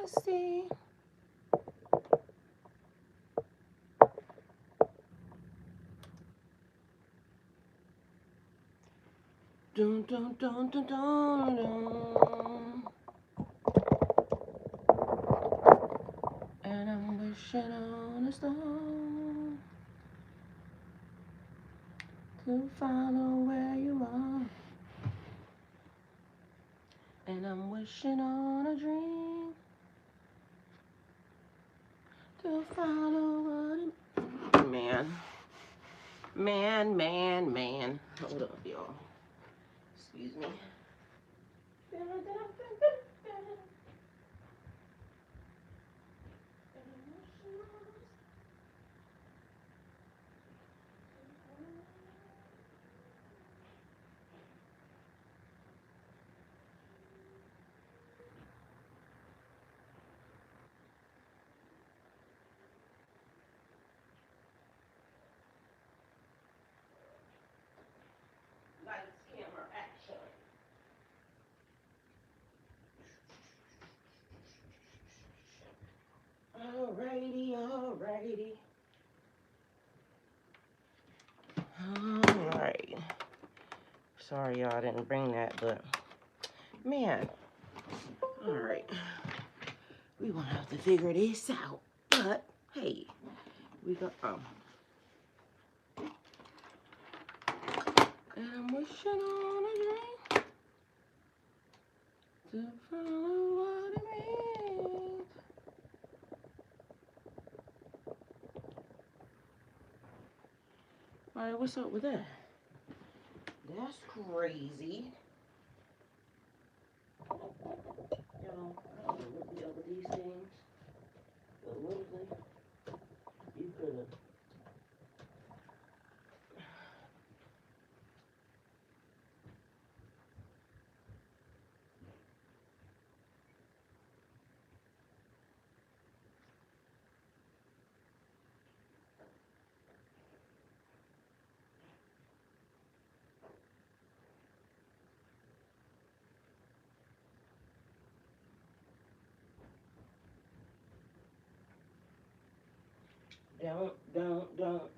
see. Dun dun dun dun dun dun. And I'm wishing on a star to follow where you are. And I'm wishing on a dream to follow what it... Man. Man. Hold up, y'all. Excuse me. Lights, camera, action. Alrighty. Alright. Sorry y'all didn't bring that, but man. Alright. We gonna have to figure this out. But hey, we got and I'm wishing on a dream to follow what it means. Alright, what's up with that? That's crazy. Y'all, I don't know what the other these things. But what is it? You could have.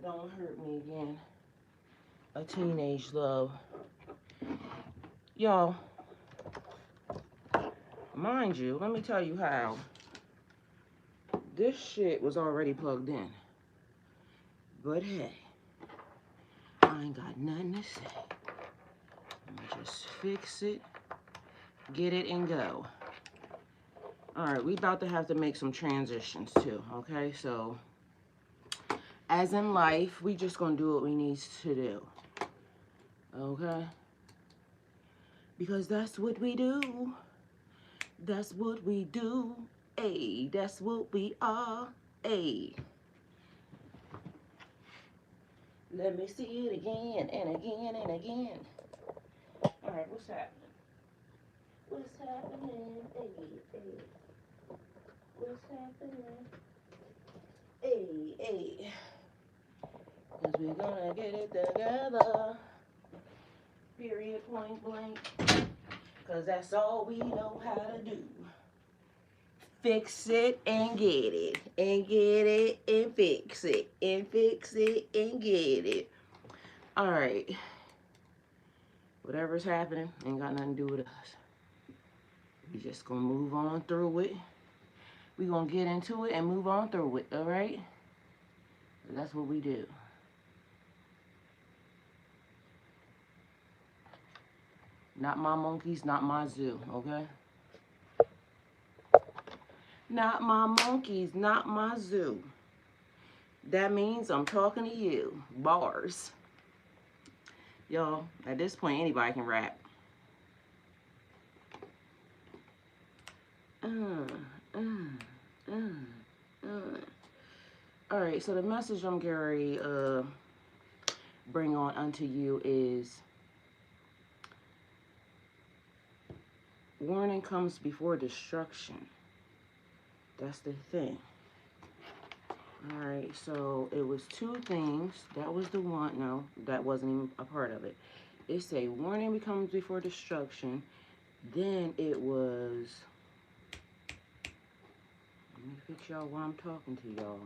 Don't hurt me again. A teenage love. Y'all, mind you, let me tell you how. This shit was already plugged in. But hey, I ain't got nothing to say. Let me just fix it, get it, and go. Alright, we about to have to make some transitions too, okay? So, as in life, we just gonna do what we need to do. Okay? Because that's what we do. That's what we do. Hey, that's what we are. Hey. Let me see it again and again and again. Alright, what's happening? What's happening? Hey. What's happening? Hey. Cause we're gonna get it together. Period, point blank. Cause that's all we know how to do. Fix it and get it. And get it and fix it. And fix it and get it. Alright. Whatever's happening ain't got nothing to do with us. We just gonna move on through it. We gonna get into it and move on through it, alright? That's what we do. Not my monkeys, not my zoo, okay? Not my monkeys, not my zoo. That means I'm talking to you. Bars. Y'all, at this point, anybody can rap. Alright, so the message I'm going to bring on unto you is warning comes before destruction. That's the thing. Alright, so it was two things. That was the one. No, that wasn't even a part of it. It's a warning comes before destruction. Then it was text y'all while I'm talking to y'all.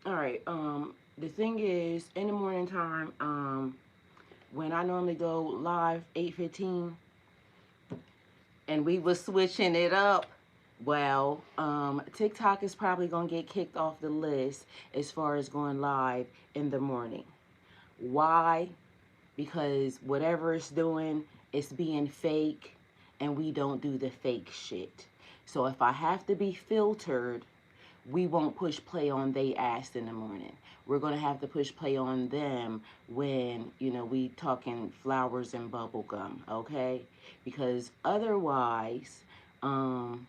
Alright, the thing is, in the morning time, when I normally go live 8:15, and we was switching it up, well, TikTok is probably gonna get kicked off the list as far as going live in the morning. Why? Because whatever it's doing, it's being fake, and we don't do the fake shit. So if I have to be filtered, we won't push play on they ass in the morning. We're gonna have to push play on them when, you know, we talking flowers and bubble gum, okay? Because otherwise, I'm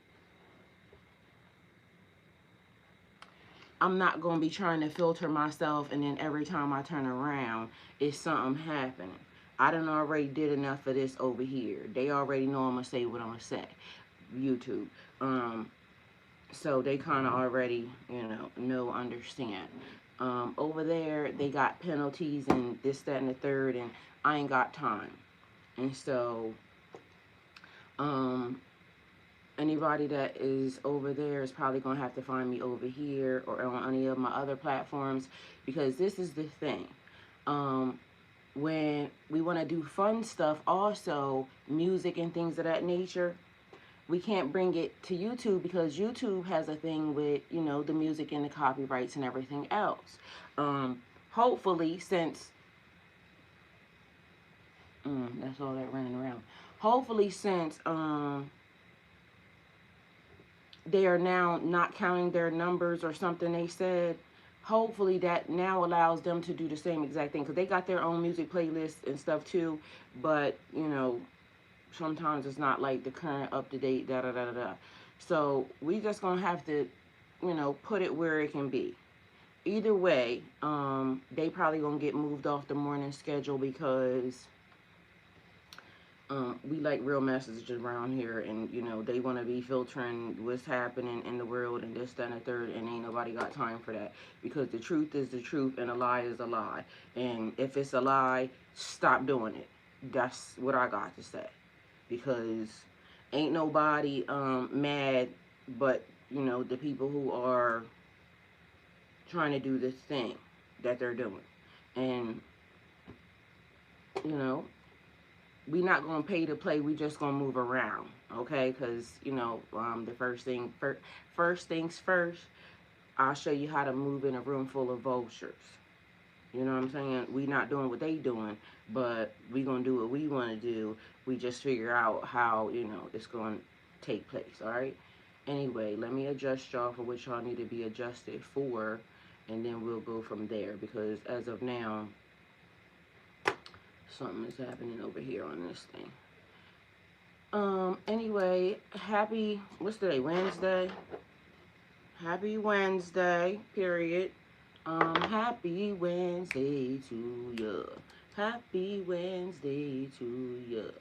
not gonna be trying to filter myself, and then every time I turn around, it's something happening. I done already did enough of this over here. They already know I'm gonna say what I'm gonna say. YouTube. So they kind of already, you know, understand. Over there, they got penalties and this, that, and the third, and I ain't got time. And so, anybody that is over there is probably going to have to find me over here or on any of my other platforms, because this is the thing. When we want to do fun stuff, also music and things of that nature, we can't bring it to YouTube because YouTube has a thing with, you know, the music and the copyrights and everything else. Hopefully, since that's all that running around. Hopefully, since they are now not counting their numbers or something they said, hopefully that now allows them to do the same exact thing, because they got their own music playlists and stuff too. But you know, sometimes it's not like the current up-to-date da-da-da-da-da. So we just gonna have to, you know, put it where it can be. Either way, they probably gonna get moved off the morning schedule because we like real messages around here, and you know, they want to be filtering what's happening in the world and this, that, and the third, and ain't nobody got time for that, because the truth is the truth and a lie is a lie. And if it's a lie, stop doing it. That's what I got to say. Because ain't nobody mad but, you know, the people who are trying to do this thing that they're doing. And, you know, we not going to pay to play. We just going to move around, okay? Because, you know, the first things first, I'll show you how to move in a room full of vultures. You know what I'm saying? We not doing what they doing, but we gonna do what we want to do. We just figure out how, you know, it's gonna take place. All right. Anyway, let me adjust y'all for what y'all need to be adjusted for, and then we'll go from there. Because as of now, something is happening over here on this thing. Anyway, what's today? Wednesday. Happy Wednesday. Period. Happy Wednesday to ya. Happy Wednesday to ya.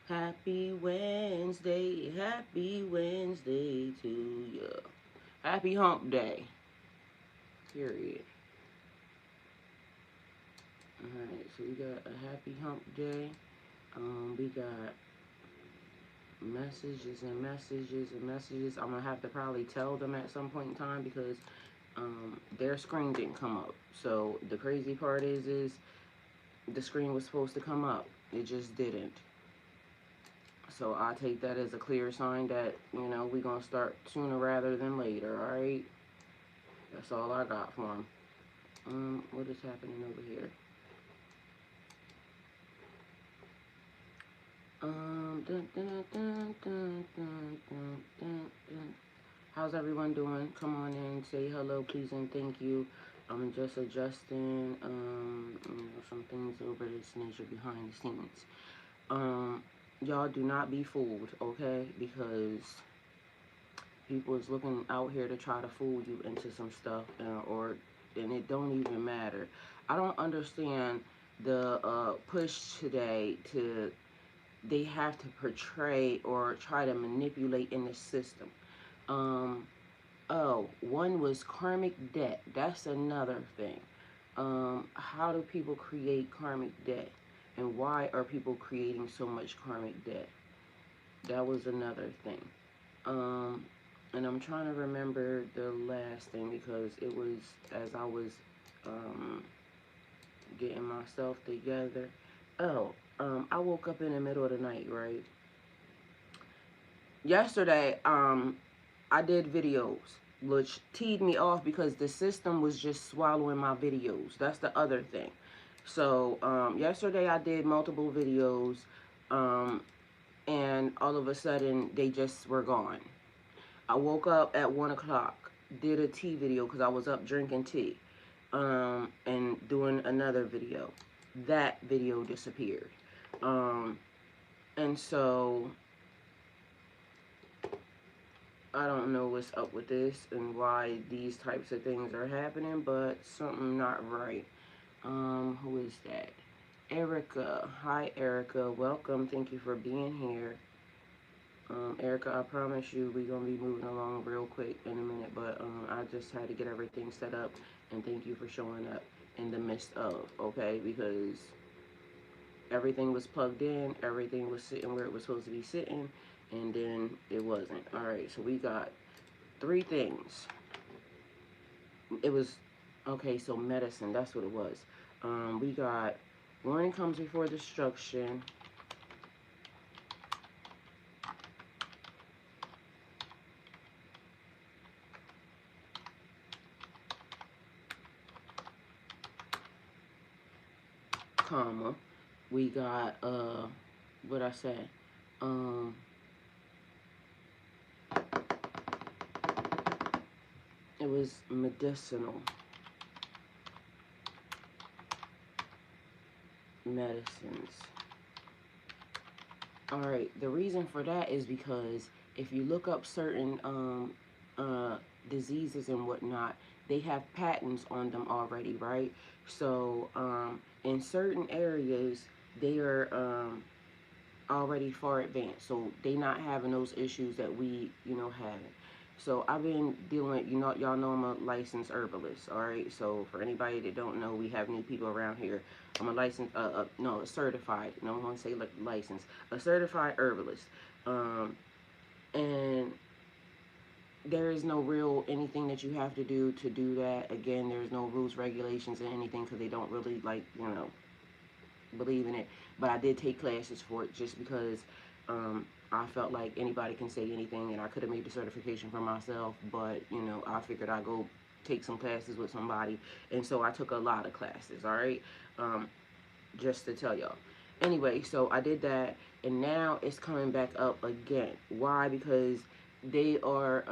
Happy Wednesday to ya. Happy Hump Day. Period. Alright, so we got a happy Hump Day. We got messages and messages and messages. I'm gonna have to probably tell them at some point in time, because their screen didn't come up. So the crazy part is the screen was supposed to come up. It just didn't. So I take that as a clear sign that, you know, we're going to start sooner rather than later, alright? That's all I got for them. What is happening over here? How's everyone doing? Come on in, say hello, please, and thank you. I'm just adjusting you know, some things over this nature behind the scenes. Y'all do not be fooled, okay? Because people is looking out here to try to fool you into some stuff, and it don't even matter. I don't understand the push today to, they have to portray or try to manipulate in the system. Oh, one was karmic debt. That's another thing. How do people create karmic debt? And why are people creating so much karmic debt? That was another thing. And I'm trying to remember the last thing because it was as I was um, getting myself together. Oh, I woke up in the middle of the night, right? Yesterday, I did videos, which teed me off because the system was just swallowing my videos. That's the other thing. So, yesterday I did multiple videos, um, and all of a sudden they just were gone. I woke up at 1 o'clock, did a tea video because I was up drinking tea, and doing another video. That video disappeared. Um, and so I don't know what's up with this and why these types of things are happening, but something not right. Who is that? Erica. Hi, Erica. Welcome. Thank you for being here. Erica, I promise you we're going to be moving along real quick in a minute, but I just had to get everything set up, and thank you for showing up in the midst of, okay? Because everything was plugged in, everything was sitting where it was supposed to be sitting, and then it wasn't. All right, so we got three things. It was, okay, so medicine, that's what it was. We got warning comes before destruction. Comma. We got, what I say? Um, it was medicinal medicines. All right, the reason for that is because if you look up certain diseases and whatnot, they have patents on them already, right? So in certain areas, they are already far advanced, so they not having those issues that we, having. So I've been dealing with, y'all know I'm a licensed herbalist, all right? So for anybody that don't know, we have new people around here. I'm a licensed, no, a certified, no, I want to say licensed, a certified herbalist. And there is no real anything that you have to do that. Again, there's no rules, regulations, and anything because they don't really like, believe in it. But I did take classes for it just because I felt like anybody can say anything, and I could have made the certification for myself, but I figured I'd go take some classes with somebody, and so I took a lot of classes. All right, just to tell y'all. Anyway, so I did that, and now it's coming back up again. Why? Because they are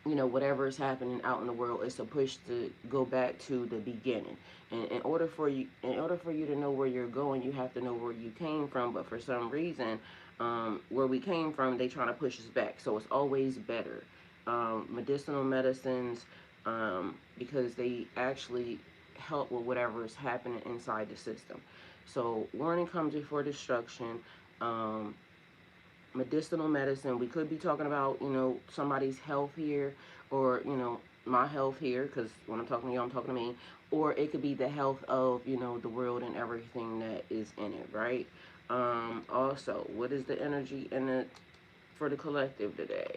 whatever is happening out in the world is a push to go back to the beginning. And in order for you to know where you're going, you have to know where you came from. But for some reason, where we came from, they trying to push us back. So it's always better. Medicinal medicines, because they actually help with whatever is happening inside the system. So warning comes before destruction. Medicinal medicine, we could be talking about somebody's health here, or my health here, because when I'm talking to you I'm talking to me, or it could be the health of the world and everything that is in it, right? Also, what is the energy in it for the collective today?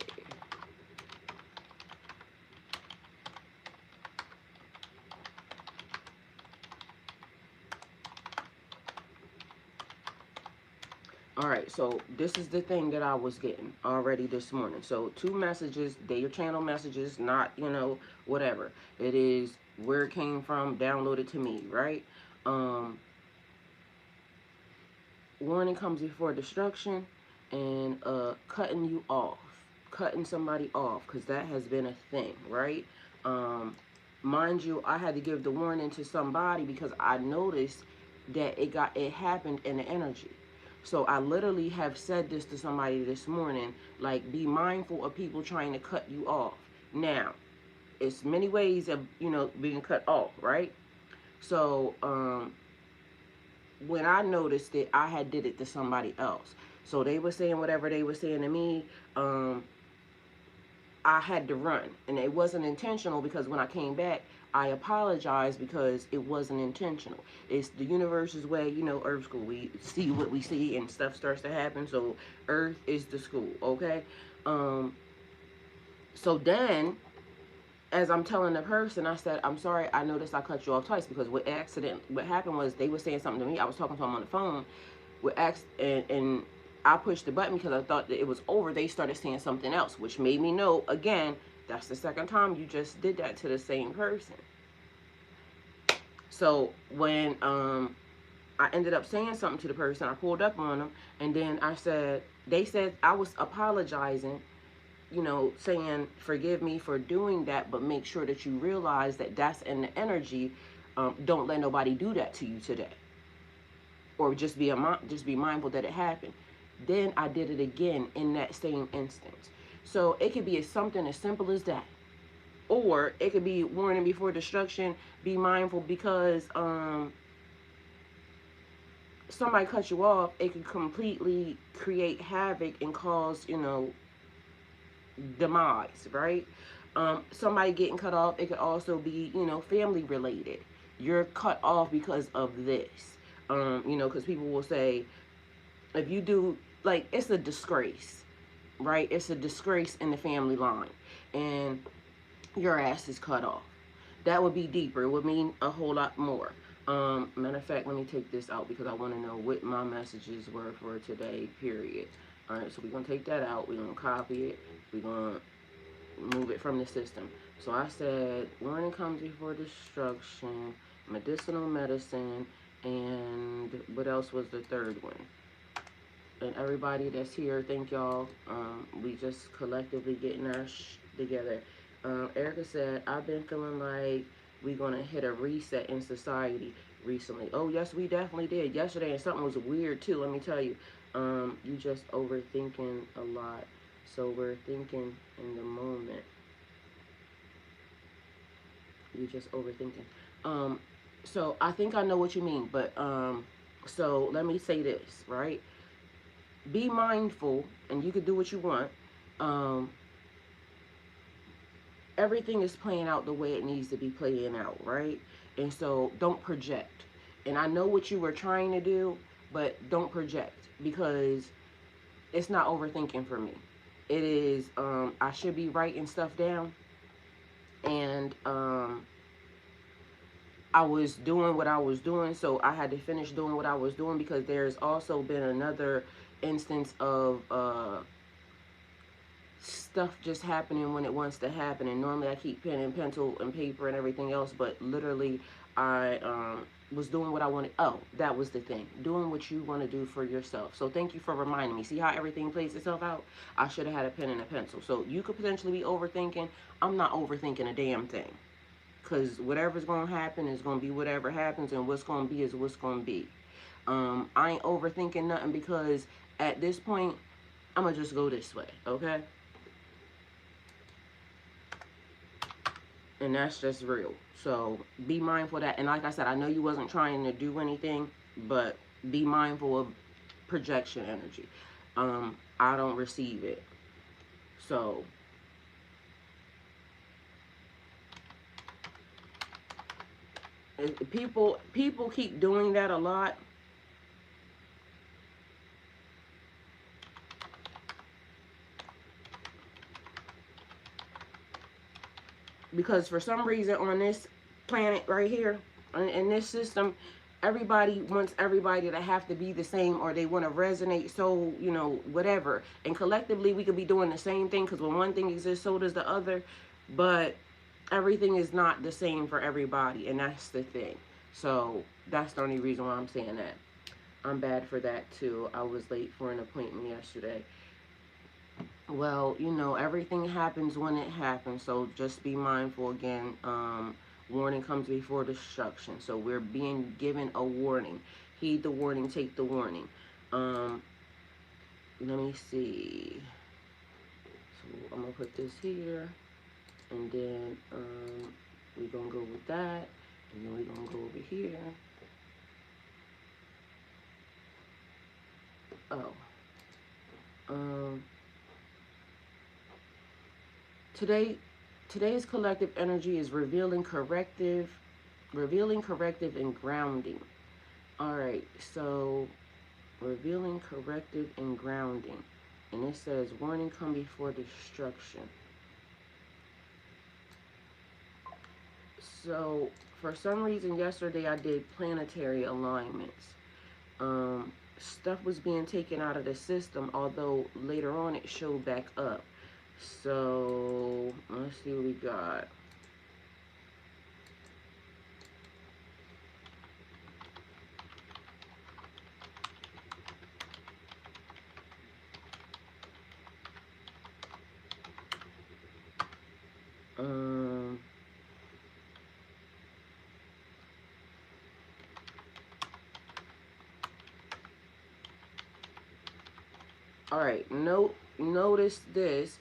All right, so this is the thing that I was getting already this morning. So two messages, they your channel messages, not, whatever. It is where it came from, downloaded to me, right? Um, Warning comes before destruction, and cutting you off, cutting somebody off, because that has been a thing, right? Um, Mind you, I had to give the warning to somebody because I noticed that it happened in the energy. So I literally have said this to somebody this morning, like, be mindful of people trying to cut you off. Now, it's many ways of being cut off, right? So when I noticed it, I had did it to somebody else. So they were saying whatever they were saying to me. I had to run, and it wasn't intentional, because when I came back, I apologized because it wasn't intentional. It's the universe's way, Earth school. We see what we see, and stuff starts to happen. So Earth is the school, okay? So then, as I'm telling the person, I said, I'm sorry, I noticed I cut you off twice, because what happened was they were saying something to me. I was talking to them on the phone with and I pushed the button because I thought that it was over. They started saying something else, which made me know, again, that's the second time you just did that to the same person. So when I ended up saying something to the person, I pulled up on them, and then they said I was apologizing, saying, forgive me for doing that, but make sure that you realize that that's in the energy. Don't let nobody do that to you today, or just be mindful that it happened. Then I did it again in that same instance. So it could be something as simple as that, or it could be warning before destruction. Be mindful because somebody cut you off. It could completely create havoc and cause demise, right? Somebody getting cut off, it could also be, family related. You're cut off because of this. Because people will say, if you do, like, it's a disgrace, right? It's a disgrace in the family line, and your ass is cut off. That would be deeper. It would mean a whole lot more. Matter of fact, let me take this out because I want to know what my messages were for today, period. All right, so we're going to take that out. We're going to copy it. We're going to move it from the system. So I said, warning comes before destruction, medicinal medicine, and what else was the third one? And everybody that's here, thank y'all. We just collectively getting our together. Erica said, I've been feeling like we're going to hit a reset in society recently. Oh, yes, we definitely did. Yesterday, and something was weird, too, let me tell you. You just overthinking a lot. So we're thinking in the moment. You just overthinking. So I think I know what you mean, but so let me say this, right? Be mindful, and you can do what you want. Um, Everything is playing out the way it needs to be playing out, right? And so don't project. And I know what you were trying to do, but don't project, because it's not overthinking for me. It is, I should be writing stuff down, and I was doing what I was doing, so I had to finish doing what I was doing, because there's also been another instance of stuff just happening when it wants to happen. And normally I keep pen and pencil and paper and everything else, but literally I was doing what I wanted. Oh, that was the thing. Doing what you want to do for yourself. So thank you for reminding me. See how everything plays itself out? I should have had a pen and a pencil. So you could potentially be overthinking. I'm not overthinking a damn thing. Because whatever's going to happen is going to be whatever happens, and what's going to be is what's going to be. I ain't overthinking nothing, because at this point, I'm going to just go this way, okay? And that's just real. So be mindful of that. And like I said, I know you wasn't trying to do anything, but be mindful of projection energy. I don't receive it. So people keep doing that a lot. Because for some reason on this planet right here, in this system, everybody wants everybody to have to be the same, or they want to resonate, so whatever. And collectively we could be doing the same thing, because when one thing exists, so does the other. But everything is not the same for everybody, and that's the thing. So that's the only reason why I'm saying that. I'm bad for that too. I was late for an appointment yesterday. Well, everything happens when it happens, so just be mindful again. Warning comes before destruction, so we're being given a warning. Heed the warning, take the warning. Let me see. So I'm gonna put this here, and then we're gonna go with that, and then we're gonna go over here. Oh. Today's collective energy is revealing corrective and grounding. All right, so revealing corrective and grounding, and it says warning come before destruction. So for some reason yesterday I did planetary alignments. Stuff was being taken out of the system, although later on it showed back up. So let's see what we got. Um, all right, notice this.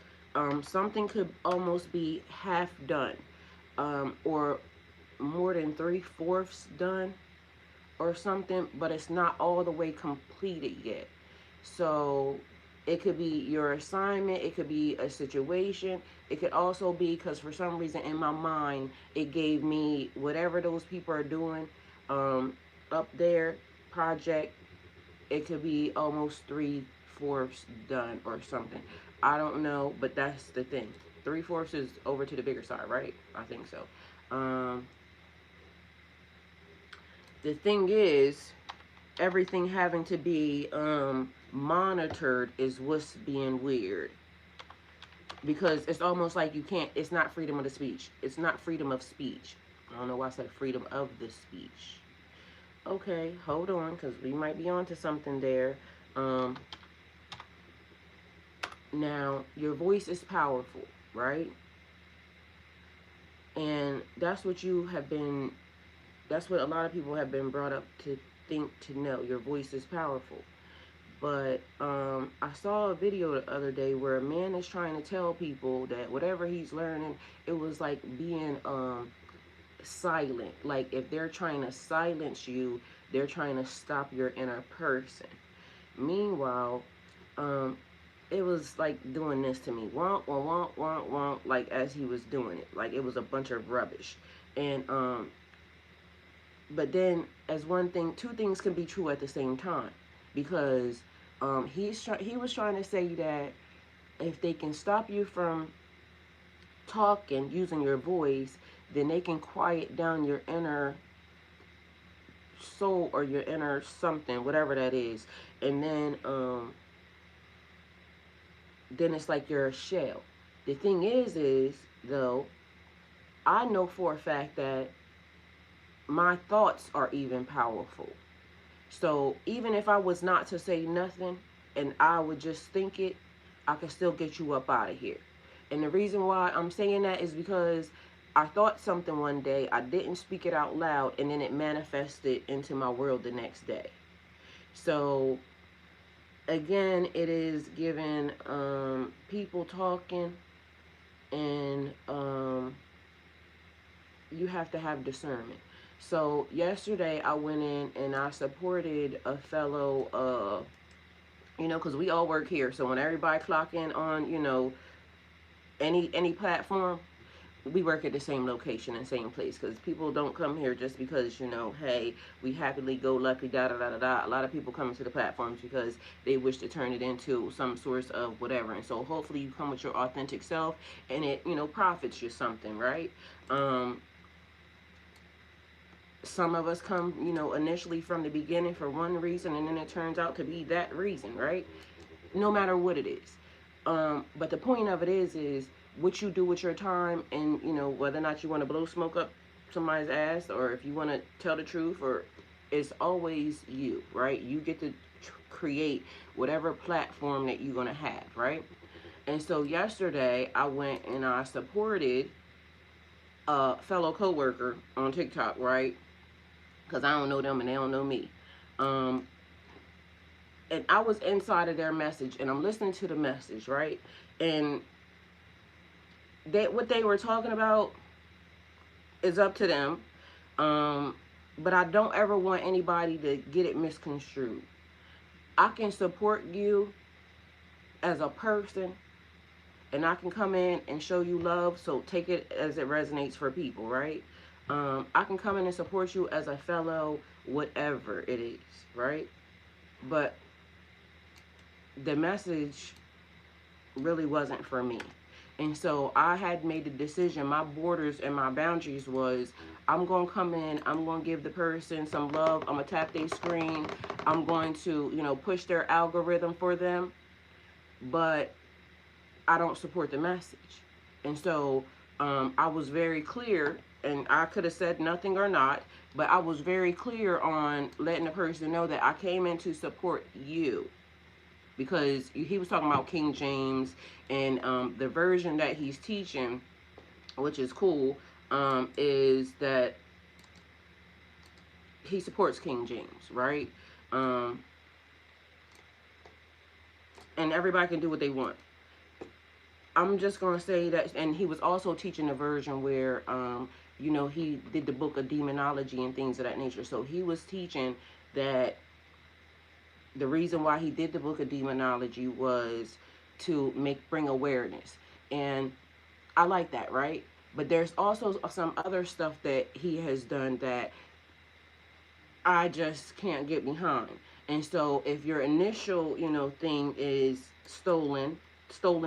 Something could almost be half done, or more than 3/4 done, or something, but it's not all the way completed yet. So it could be your assignment, it could be a situation, it could also be because for some reason in my mind it gave me whatever those people are doing up there project. It could be almost 3/4 done or something. I don't know, but that's the thing. 3/4 is over to the bigger side, right? I think so. The thing is, everything having to be monitored is what's being weird, because it's almost like you can't, it's not freedom of the speech, it's not freedom of speech. I don't know why I said freedom of the speech. Okay, hold on, because we might be onto something there. Now your voice is powerful, right? And that's what you have been, that's what a lot of people have been brought up to think, to know your voice is powerful. But I saw a video the other day where a man is trying to tell people that whatever he's learning, it was like being silent. Like if they're trying to silence you, they're trying to stop your inner person. Meanwhile, it was like doing this to me, womp womp womp womp, like as he was doing it, like it was a bunch of rubbish. And but then as one thing, two things can be true at the same time, because he was trying to say that if they can stop you from talking using your voice, then they can quiet down your inner soul or your inner something, whatever that is. And then it's like you're a shell. The thing is though, I know for a fact that my thoughts are even powerful. So even if I was not to say nothing and I would just think it, I could still get you up out of here. And the reason why I'm saying that is because I thought something one day, I didn't speak it out loud, and then it manifested into my world the next day. So again, it is giving people talking, and you have to have discernment. So yesterday I went in and I supported a fellow, because we all work here. So when everybody clock in on, any platform, we work at the same location and same place, because people don't come here just because, hey, we happily go lucky, da da da da da. A lot of people come into the platforms because they wish to turn it into some source of whatever. And so hopefully you come with your authentic self and it, profits you something, right? Some of us come, initially from the beginning for one reason, and then it turns out to be that reason, right? No matter what it is. But the point of it is what you do with your time, and whether or not you want to blow smoke up somebody's ass, or if you want to tell the truth, or it's always you, right? You get to create whatever platform that you're going to have, right? And so yesterday I went and I supported a fellow coworker on TikTok, right? Because I don't know them and they don't know me. And I was inside of their message and I'm listening to the message, right? And what they were talking about is up to them. But I don't ever want anybody to get it misconstrued. I can support you as a person, and I can come in and show you love, so take it as it resonates for people, right? I can come in and support you as a fellow, whatever it is, right? But the message really wasn't for me. And so I had made the decision, my borders and my boundaries was, I'm going to come in, I'm going to give the person some love, I'm going to tap their screen, I'm going to, push their algorithm for them, but I don't support the message. And so I was very clear, and I could have said nothing or not, but I was very clear on letting the person know that I came in to support you. Because he was talking about King James, and the version that he's teaching, which is cool, is that he supports King James, right? And everybody can do what they want. I'm just going to say that, and he was also teaching a version where, he did the book of demonology and things of that nature. So he was teaching that the reason why he did the book of demonology was to bring awareness. And I like that, right? But there's also some other stuff that he has done that I just can't get behind. And so if your initial, thing is stolen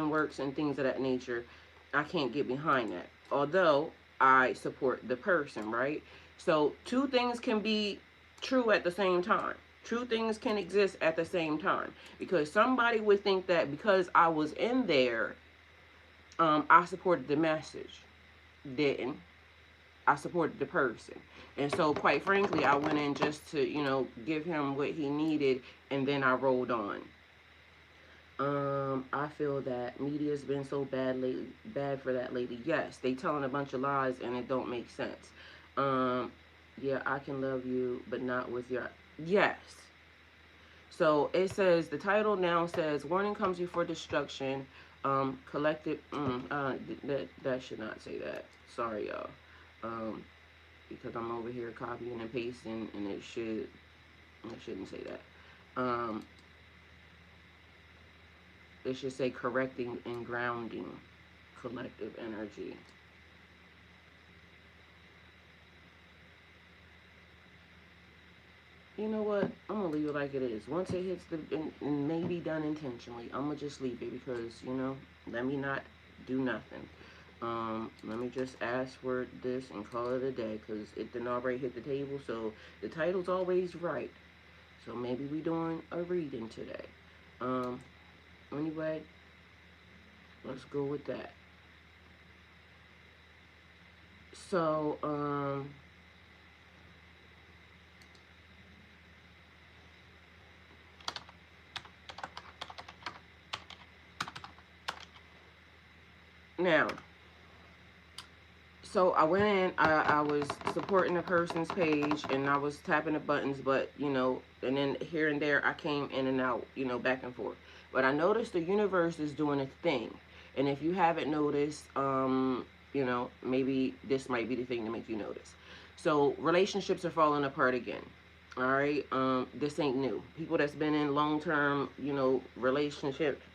works and things of that nature, I can't get behind that. Although I support the person, right? So two things can be true at the same time. Two things can exist at the same time. Because somebody would think that because I was in there, I supported the message. Didn't. I supported the person. And so, quite frankly, I went in just to, give him what he needed, and then I rolled on. I feel that media's been so bad for that lady. Yes, they telling a bunch of lies, and it don't make sense. Yeah, I can love you, but not with your... Yes. So, it says, the title now says, warning comes before destruction. Collective... that should not say that. Sorry, y'all. Because I'm over here copying and pasting, and it shouldn't say that. It should say correcting and grounding collective energy. You know what? I'm gonna leave it like it is. Once it hits and may be done intentionally, I'm gonna just leave it because, let me not do nothing. Let me just ask for this and call it a day because it didn't already hit the table. So the title's always right. So maybe we doing a reading today. Anyway, let's go with that. So, now, so I went in, I was supporting the person's page, and I was tapping the buttons, but, and then here and there, I came in and out, back and forth. But I noticed the universe is doing a thing. And if you haven't noticed, maybe this might be the thing to make you notice. So relationships are falling apart again. All right. This ain't new. People that's been in long-term, relationships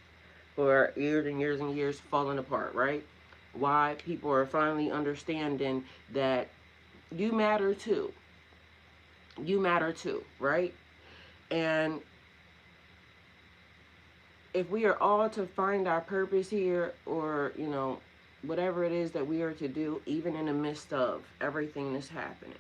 for years and years and years falling apart, right? Why? People are finally understanding that you matter too. You matter too, right? And if we are all to find our purpose here, or, whatever it is that we are to do, even in the midst of everything that's happening,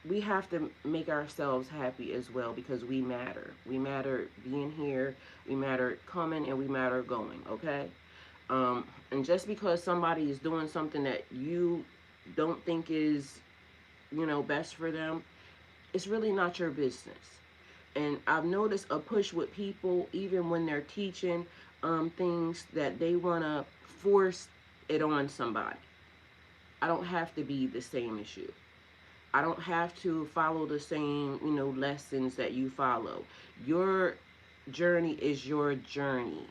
we have to make ourselves happy as well, because we matter. We matter being here, we matter coming, and we matter going, okay? And just because somebody is doing something that you don't think is, best for them, it's really not your business. And I've noticed a push with people, even when they're teaching things, that they want to force it on somebody. I don't have to be the same as you. I don't have to follow the same, lessons that you follow. Your journey is your journey.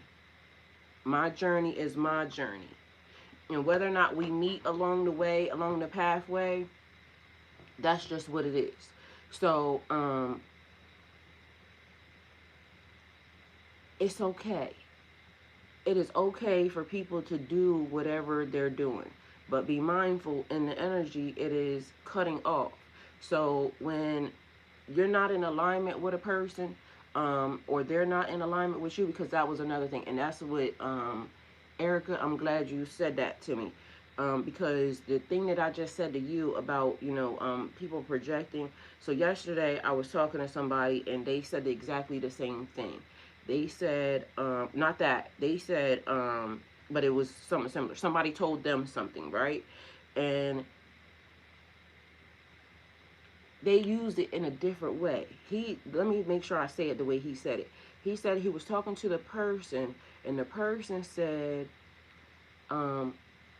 My journey is my journey. And whether or not we meet along the way, along the pathway, that's just what it is. So, it's okay. It is okay for people to do whatever they're doing. But be mindful, in the energy, it is cutting off. So when you're not in alignment with a person, or they're not in alignment with you, because that was another thing. And that's what, Erica, I'm glad you said that to me. Because the thing that I just said to you about, people projecting. So yesterday I was talking to somebody and they said exactly the same thing. They said, not that, they said, but it was something similar. Somebody told them something, right? And they used it in a different way. Let me make sure I say it the way he said it. He said he was talking to the person, and the person said, um,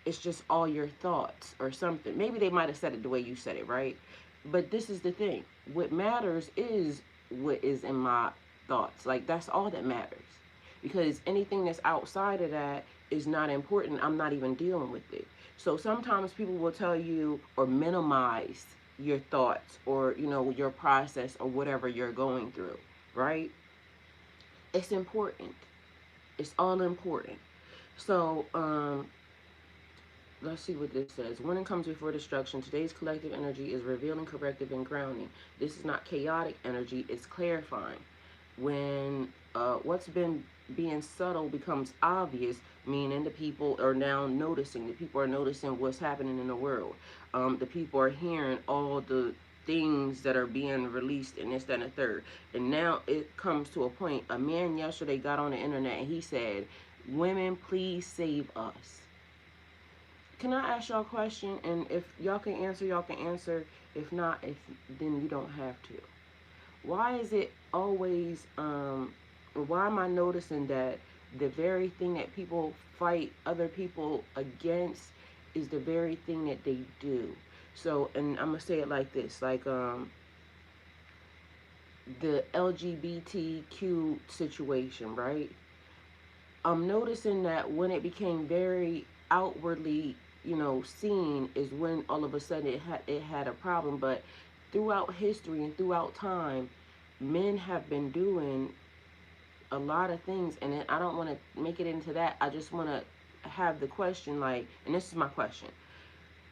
it's just all your thoughts or something. Maybe they might have said it the way you said it, right? But this is the thing. What matters is what is in my thoughts. Like, that's all that matters. Because anything that's outside of that is not important. I'm not even dealing with it. So sometimes people will tell you or minimize your thoughts or, your process or whatever you're going through, right? It's important. It's all important. So, let's see what this says. When it comes before destruction, today's collective energy is revealing, corrective, and grounding. This is not chaotic energy, it's clarifying. When what's been being subtle becomes obvious, meaning the people are now noticing. The people are noticing what's happening in the world. The people are hearing all the things that are being released and this, that, and the third. And now it comes to a point. A man yesterday got on the internet and he said, "Women, please save us." Can I ask y'all a question? And if y'all can answer, y'all can answer. If not, then you don't have to. Why is it always, why am I noticing that the very thing that people fight other people against is the very thing that they do? So, and I'm going to say it like this, like, the LGBTQ situation, right? I'm noticing that when it became very outwardly, seen, is when all of a sudden it had a problem. But throughout history and throughout time, men have been doing a lot of things, and I don't want to make it into that. I just want to have the question, like, and this is my question: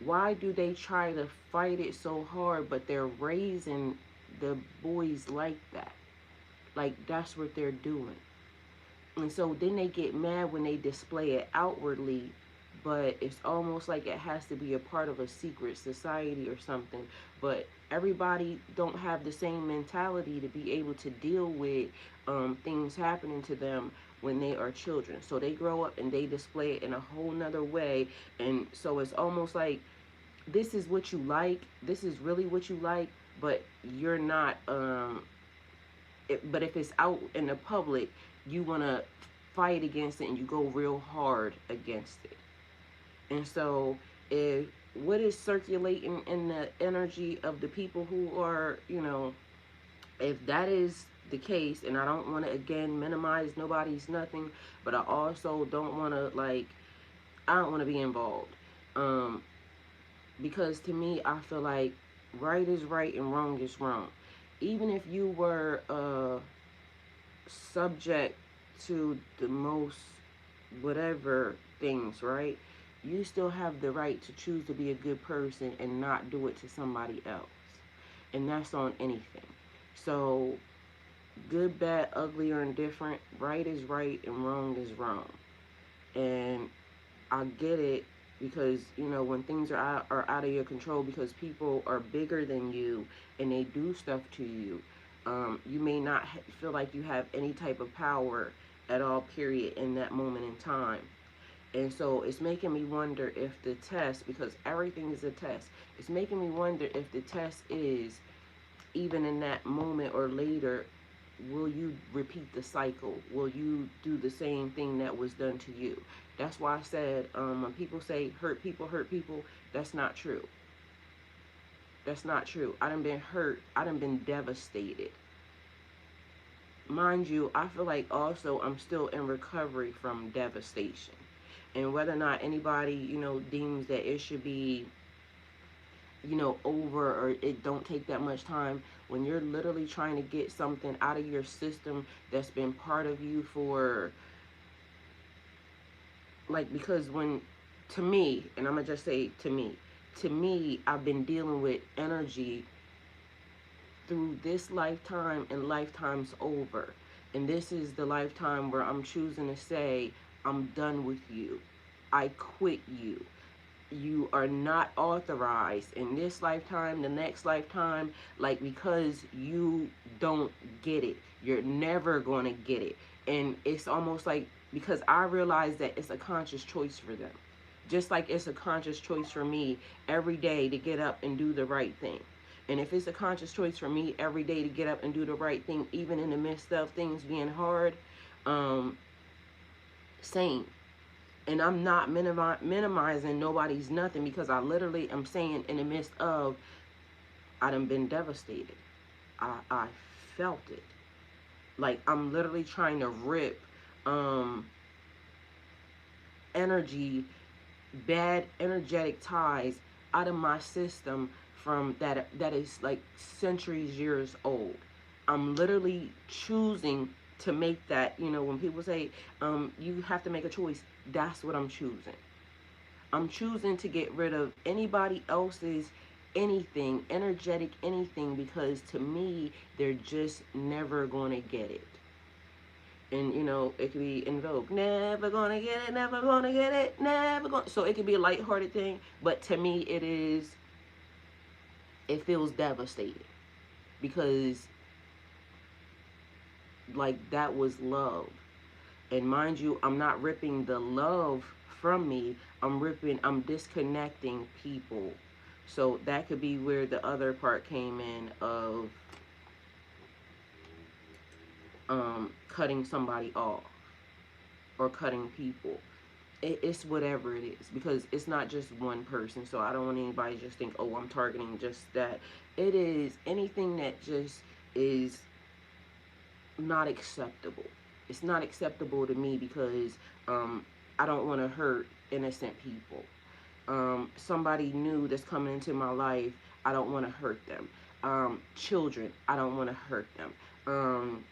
why do they try to fight it so hard, but they're raising the boys like that? Like, that's what they're doing. And so then they get mad when they display it outwardly, but it's almost like it has to be a part of a secret society or something. But everybody don't have the same mentality to be able to deal with things happening to them when they are children. So they grow up and they display it in a whole nother way. And so it's almost like this is what you like, this is really what you like, but you're not, but if it's out in the public, you want to fight against it and you go real hard against it. And so, if what is circulating in the energy of the people who are, if that is the case, and I don't want to again minimize nobody's nothing, but I also don't want to, like, I don't want to be involved. Because to me, I feel like right is right and wrong is wrong. Even if you were subject to the most whatever things, right? You still have the right to choose to be a good person and not do it to somebody else. And that's on anything. So, good, bad, ugly, or indifferent, right is right and wrong is wrong. And I get it, because when things are out of your control, because people are bigger than you and they do stuff to you, you may not feel like you have any type of power at all, period, in that moment in time. And so it's making me wonder if the test, because everything is a test, it's making me wonder if the test is, even in that moment or later, will you repeat the cycle? Will you do the same thing that was done to you? That's why I said, when people say hurt people, that's not true. That's not true. I done been hurt. I done been devastated. Mind you, I feel like also I'm still in recovery from devastation. And whether or not anybody, deems that it should be, over, or it don't take that much time, when you're literally trying to get something out of your system that's been part of you for, like, because when, to me, and I'm gonna just say to me, I've been dealing with energy through this lifetime and lifetimes over. And this is the lifetime where I'm choosing to say, I'm done with you. I quit you. You are not authorized in this lifetime, the next lifetime, like, because you don't get it. You're never going to get it. And it's almost like, because I realize that it's a conscious choice for them. Just like it's a conscious choice for me every day to get up and do the right thing. And if it's a conscious choice for me every day to get up and do the right thing, even in the midst of things being hard, um, same. And I'm not minimizing nobody's nothing, because I literally am saying, in the midst of, I done been devastated. I felt it. Like, I'm literally trying to rip um, energy, bad energetic ties out of my system from that is like centuries years old. I'm literally choosing to make that, when people say, you have to make a choice, that's what I'm choosing. I'm choosing to get rid of anybody else's anything, energetic anything, because to me, they're just never going to get it. And, it could be in Vogue, never going to get it, never going to get it, never going. So it could be a lighthearted thing, but to me, it feels devastating, because, like, that was love. And mind you, I'm not ripping the love from me. I'm disconnecting people. So that could be where the other part came in of cutting somebody off or cutting people. It's whatever it is, because it's not just one person. So I don't want anybody to just think, oh, I'm targeting just that. It is anything that just is not acceptable. It's not acceptable to me, because I don't want to hurt innocent people. Somebody new that's coming into my life, I don't want to hurt them. Children, I don't want to hurt them.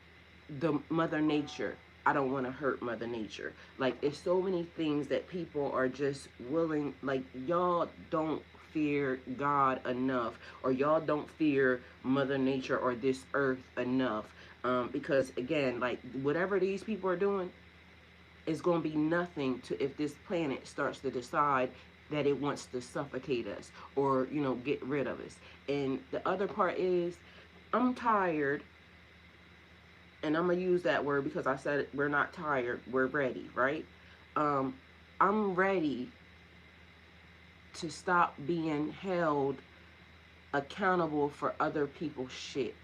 The Mother Nature, I don't want to hurt Mother Nature. Like, it's so many things that people are just willing, like, y'all don't fear God enough, or y'all don't fear Mother Nature or this earth enough. Because, again, like, whatever these people are doing is going to be nothing to if this planet starts to decide that it wants to suffocate us, or, get rid of us. And the other part is, I'm tired, and I'm going to use that word because I said we're not tired, we're ready, right? I'm ready to stop being held accountable for other people's shit.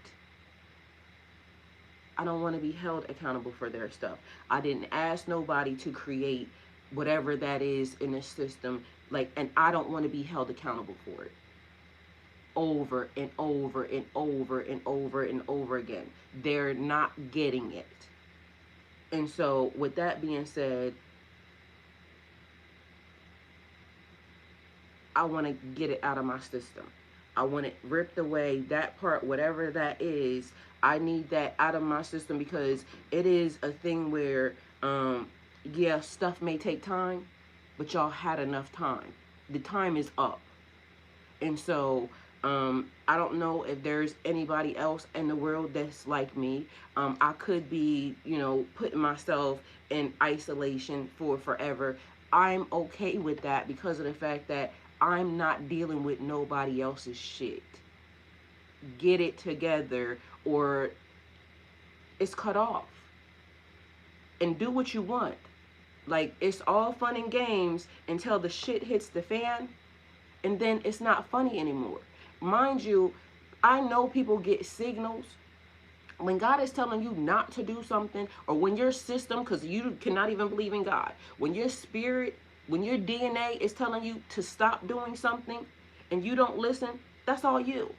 I don't want to be held accountable for their stuff. I didn't ask nobody to create whatever that is in the system, like, and I don't want to be held accountable for it over and over and over and over and over again. They're not getting it. And so, with that being said, I want to get it out of my system. I want it ripped away, that part, whatever that is. I need that out of my system, because it is a thing where, yeah, stuff may take time, but y'all had enough time. The time is up. And so, I don't know if there's anybody else in the world that's like me. I could be, putting myself in isolation for forever. I'm okay with that, because of the fact that I'm not dealing with nobody else's shit. Get it together, or it's cut off. And do what you want. Like, it's all fun and games until the shit hits the fan, and then it's not funny anymore. Mind you, I know people get signals when God is telling you not to do something, or when your system, because you cannot even believe in God, when your spirit, when your DNA is telling you to stop doing something and you don't listen, that's all you.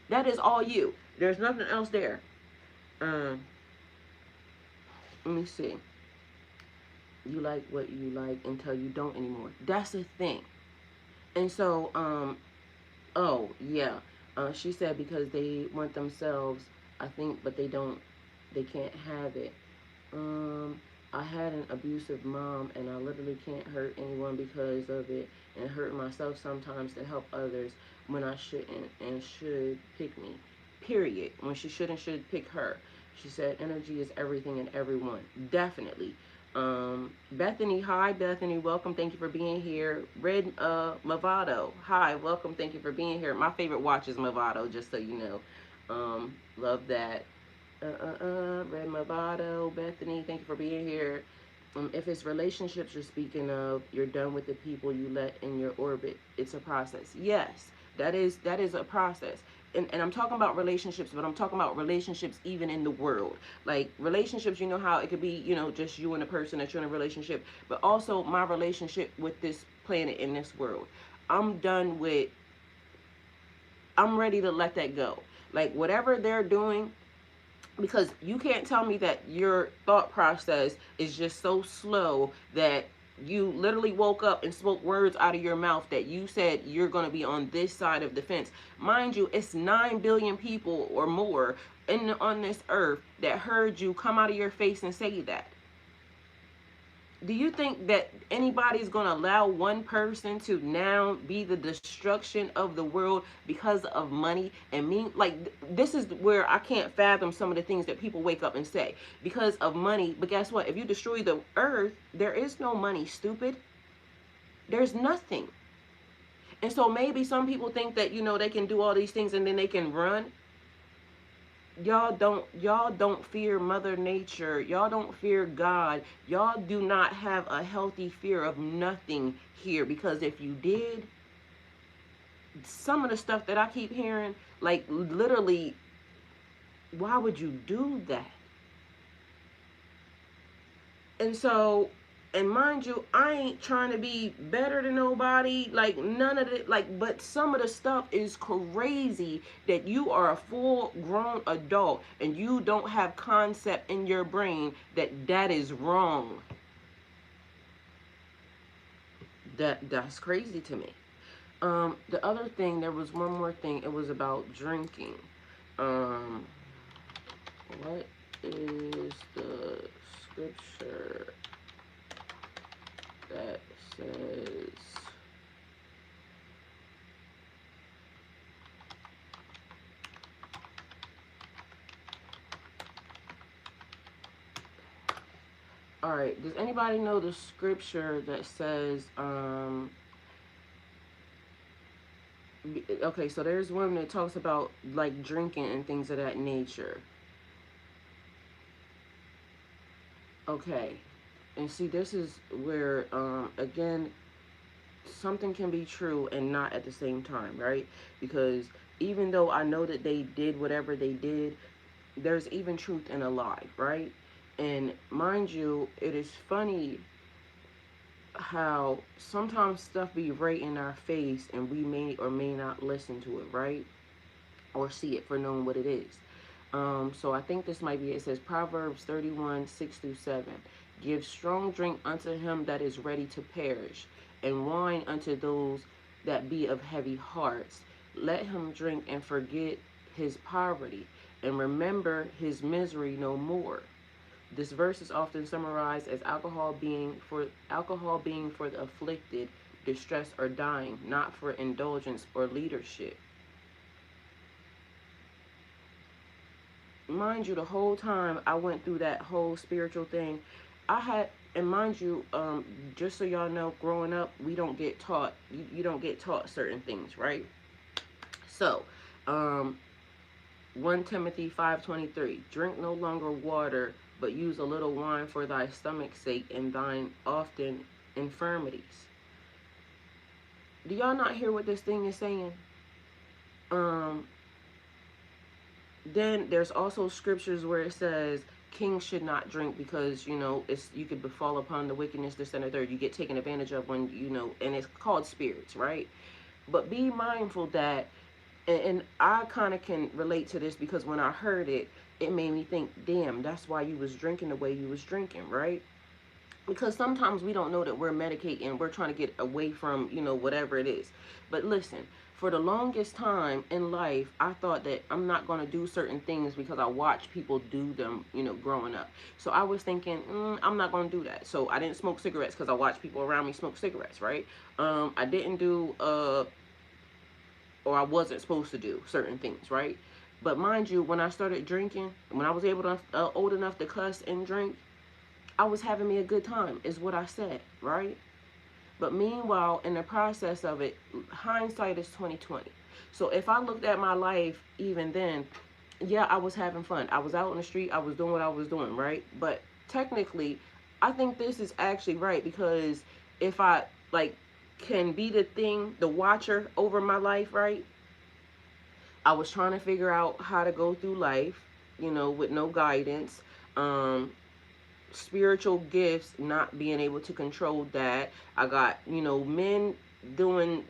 That is all you. There's nothing else there. Let me see. You like what you like until you don't anymore. That's the thing. And so, oh, yeah. She said because they want themselves, I think, but they can't have it. I had an abusive mom, and I literally can't hurt anyone because of it, and hurt myself sometimes to help others when I shouldn't, and should pick me. period, when she should pick her. She said energy is everything and everyone. Definitely. Bethany, hi Bethany, welcome, thank you for being here. Red Movado, hi, welcome, thank you for being here. My favorite watch is Movado, just so you know. Love that. Red Movado, Bethany, thank you for being here. If it's relationships you're speaking of, you're done with the people you let in your orbit. It's a process. Yes, that is a process. And I'm talking about relationships, but I'm talking about relationships even in the world. Like relationships, you know how it could be, just you and a person that you're in a relationship, but also my relationship with this planet in this world. I'm done with, I'm ready to let that go. Like whatever they're doing, because you can't tell me that your thought process is just so slow that you literally woke up and spoke words out of your mouth that you said you're going to be on this side of the fence. Mind you, it's 9 billion people or more on this earth that heard you come out of your face and say that. Do you think that anybody's going to allow one person to now be the destruction of the world because of money and me? Like, this is where I can't fathom some of the things that people wake up and say because of money. But guess what? If you destroy the earth, there is no money, stupid. There's nothing. And so maybe some people think that, they can do all these things and then they can run. Y'all don't fear Mother Nature. Y'all don't fear God. Y'all do not have a healthy fear of nothing here, because if you did, some of the stuff that I keep hearing, like literally, why would you do that? And so, and mind you, I ain't trying to be better than nobody, like none of it, like, but some of the stuff is crazy that you are a full grown adult and you don't have concept in your brain that that is wrong. That's crazy to me. The other thing, there was one more thing, it was about drinking. um what is the scripture that says, all right, does anybody know the scripture that says, okay, so there's one that talks about like drinking and things of that nature. Okay, and see, this is where, again, something can be true and not at the same time, right? Because even though I know that they did whatever they did, there's even truth in a lie, right? And mind you, it is funny how sometimes stuff be right in our face and we may or may not listen to it, right? Or see it for knowing what it is. So I think this might be it. It says Proverbs 31, 6 through 7. Give strong drink unto him that is ready to perish, and wine unto those that be of heavy hearts. Let him drink and forget his poverty, and remember his misery no more. This verse is often summarized as alcohol being for the afflicted, distressed, or dying, not for indulgence or leadership. Mind you, the whole time I went through that whole spiritual thing, I had, and mind you, just so y'all know, growing up, we don't get taught, you don't get taught certain things, right? So, 1 Timothy 5:23, drink no longer water, but use a little wine for thy stomach's sake and thine often infirmities. Do y'all not hear what this thing is saying? Um, Then there's also scriptures where it says kings should not drink because, it's, you could befall upon the wickedness, this and the third. You get taken advantage of when, and it's called spirits, right? But be mindful that, and I kind of can relate to this because when I heard it, it made me think, damn, that's why you was drinking the way you was drinking, right? Because sometimes we don't know that we're medicating, we're trying to get away from, whatever it is. But listen, for the longest time in life, I thought that I'm not going to do certain things because I watched people do them, growing up. So I was thinking, I'm not going to do that. So I didn't smoke cigarettes because I watched people around me smoke cigarettes, right? I didn't do, or I wasn't supposed to do certain things, right? But mind you, when I started drinking, when I was able to old enough to cuss and drink, I was having me a good time, is what I said, right? But meanwhile, in the process of it, hindsight is 2020. So if I looked at my life even then, yeah, I was having fun. I was out in the street. I was doing what I was doing, right? But technically, I think this is actually right, because if I like can be the thing, the watcher over my life, right? I was trying to figure out how to go through life, with no guidance. Um, Spiritual gifts, not being able to control that. I got, men doing,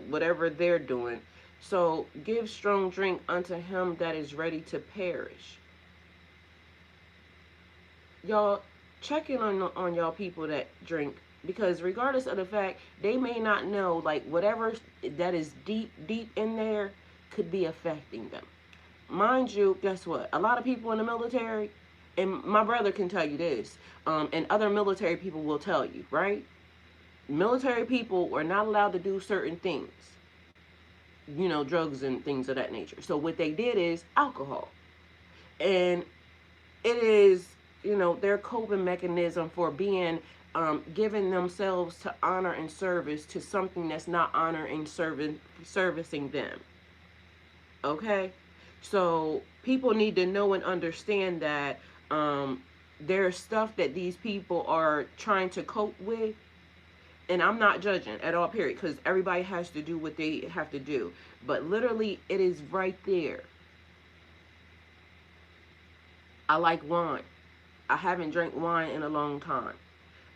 whatever they're doing. So give strong drink unto him that is ready to perish. Y'all check in on y'all people that drink, because regardless of the fact, they may not know, like, whatever that is deep in there could be affecting them. Mind you, guess what? A lot of people in the military, and my brother can tell you this, and other military people will tell you, right? Military people are not allowed to do certain things, drugs and things of that nature. So what they did is alcohol. And it is, their coping mechanism for being, giving themselves to honor and service to something that's not honor and servicing them. Okay? So people need to know and understand that there's stuff that these people are trying to cope with. And I'm not judging at all, period, because everybody has to do what they have to do. But literally, it is right there. I like wine. I haven't drank wine in a long time.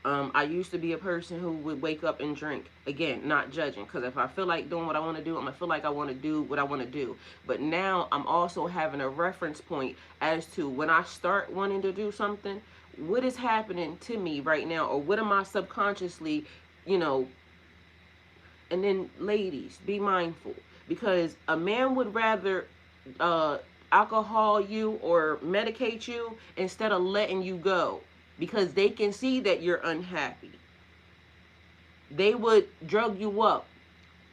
I used to be a person who would wake up and drink. Again, not judging, because if I feel like doing what I want to do, I'm going to feel like I want to do what I want to do. But now I'm also having a reference point as to when I start wanting to do something, what is happening to me right now, or what am I subconsciously, you know. And then, ladies, be mindful, because a man would rather alcohol you or medicate you instead of letting you go, because they can see that you're unhappy. They would drug you up.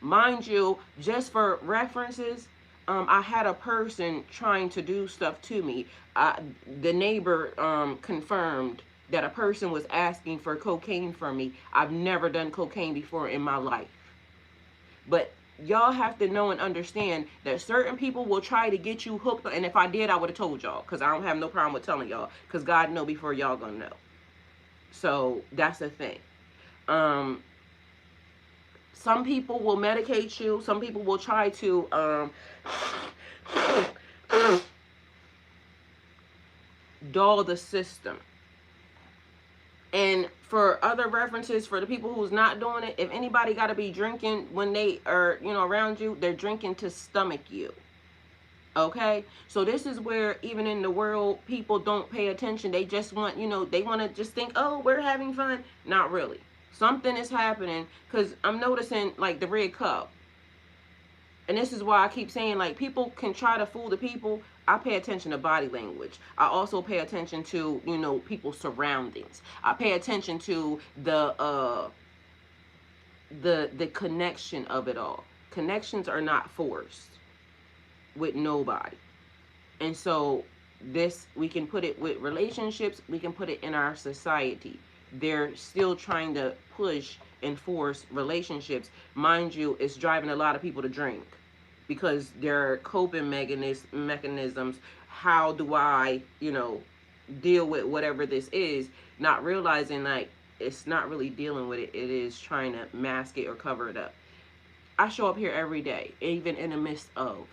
Mind you, just for references, I had a person trying to do stuff to me. The neighbor confirmed that a person was asking for cocaine from me. I've never done cocaine before in my life. But y'all have to know and understand that certain people will try to get you hooked. And if I did, I would have told y'all, because I don't have no problem with telling y'all, because God know before y'all gonna know. So that's the thing. Some people will medicate you. Some people will try to dull the system. And for other references, for the people who's not doing it, if anybody got to be drinking when they are, around you, they're drinking to stomach you. Okay? So this is where, even in the world, people don't pay attention. They just want, they want to just think, oh, we're having fun. Not really. Something is happening, because I'm noticing, like, the red cup. And this is why I keep saying, like, people can try to fool the people. I pay attention to body language. I also pay attention to, people's surroundings. I pay attention to the connection of it all. Connections are not forced with nobody. And so we can put it with relationships. We can put it in our society. They're still trying to push and force relationships. Mind you, it's driving a lot of people to drink, because their coping mechanisms, how do I, deal with whatever this is, not realizing, like, it's not really dealing with it. It is trying to mask it or cover it up. I show up here every day, even in the midst of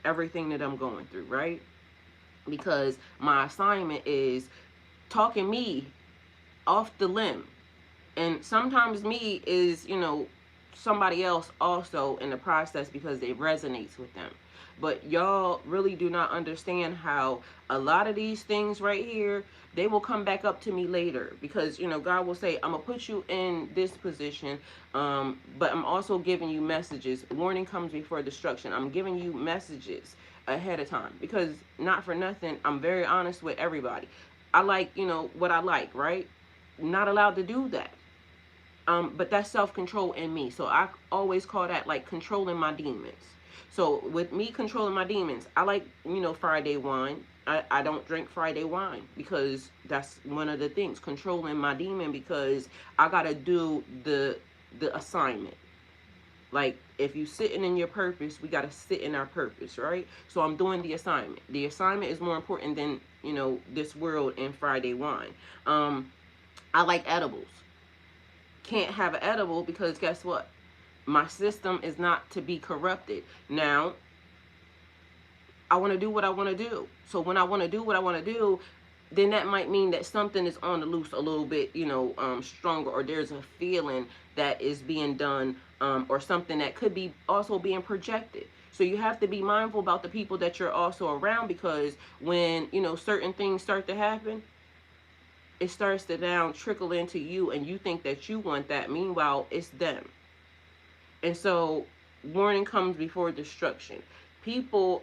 everything that I'm going through, right? Because my assignment is talking me off the limb. And sometimes me is, somebody else also in the process, because it resonates with them. But y'all really do not understand how a lot of these things right here, they will come back up to me later, because God will say, I'm gonna put you in this position, but I'm also giving you messages. Warning comes before destruction. I'm giving you messages ahead of time, because not for nothing, I'm very honest with everybody. I like, what I like, right? Not allowed to do that. But that's self-control in me. So I always call that like controlling my demons. So with me controlling my demons, I like, Friday wine. I don't drink Friday wine because that's one of the things, controlling my demon, because I gotta do the assignment. Like, if you sitting in your purpose, we got to sit in our purpose, right? So I'm doing the assignment. The assignment is more important than, this world and Friday wine. I like edibles. Can't have an edible because guess what? My system is not to be corrupted. Now, I want to do what I want to do. So when I want to do what I want to do, then that might mean that something is on the loose a little bit, stronger, or there's a feeling that is being done, or something that could be also being projected. So you have to be mindful about the people that you're also around, because when, certain things start to happen, it starts to now trickle into you, and you think that you want that. Meanwhile, it's them. And so warning comes before destruction. People,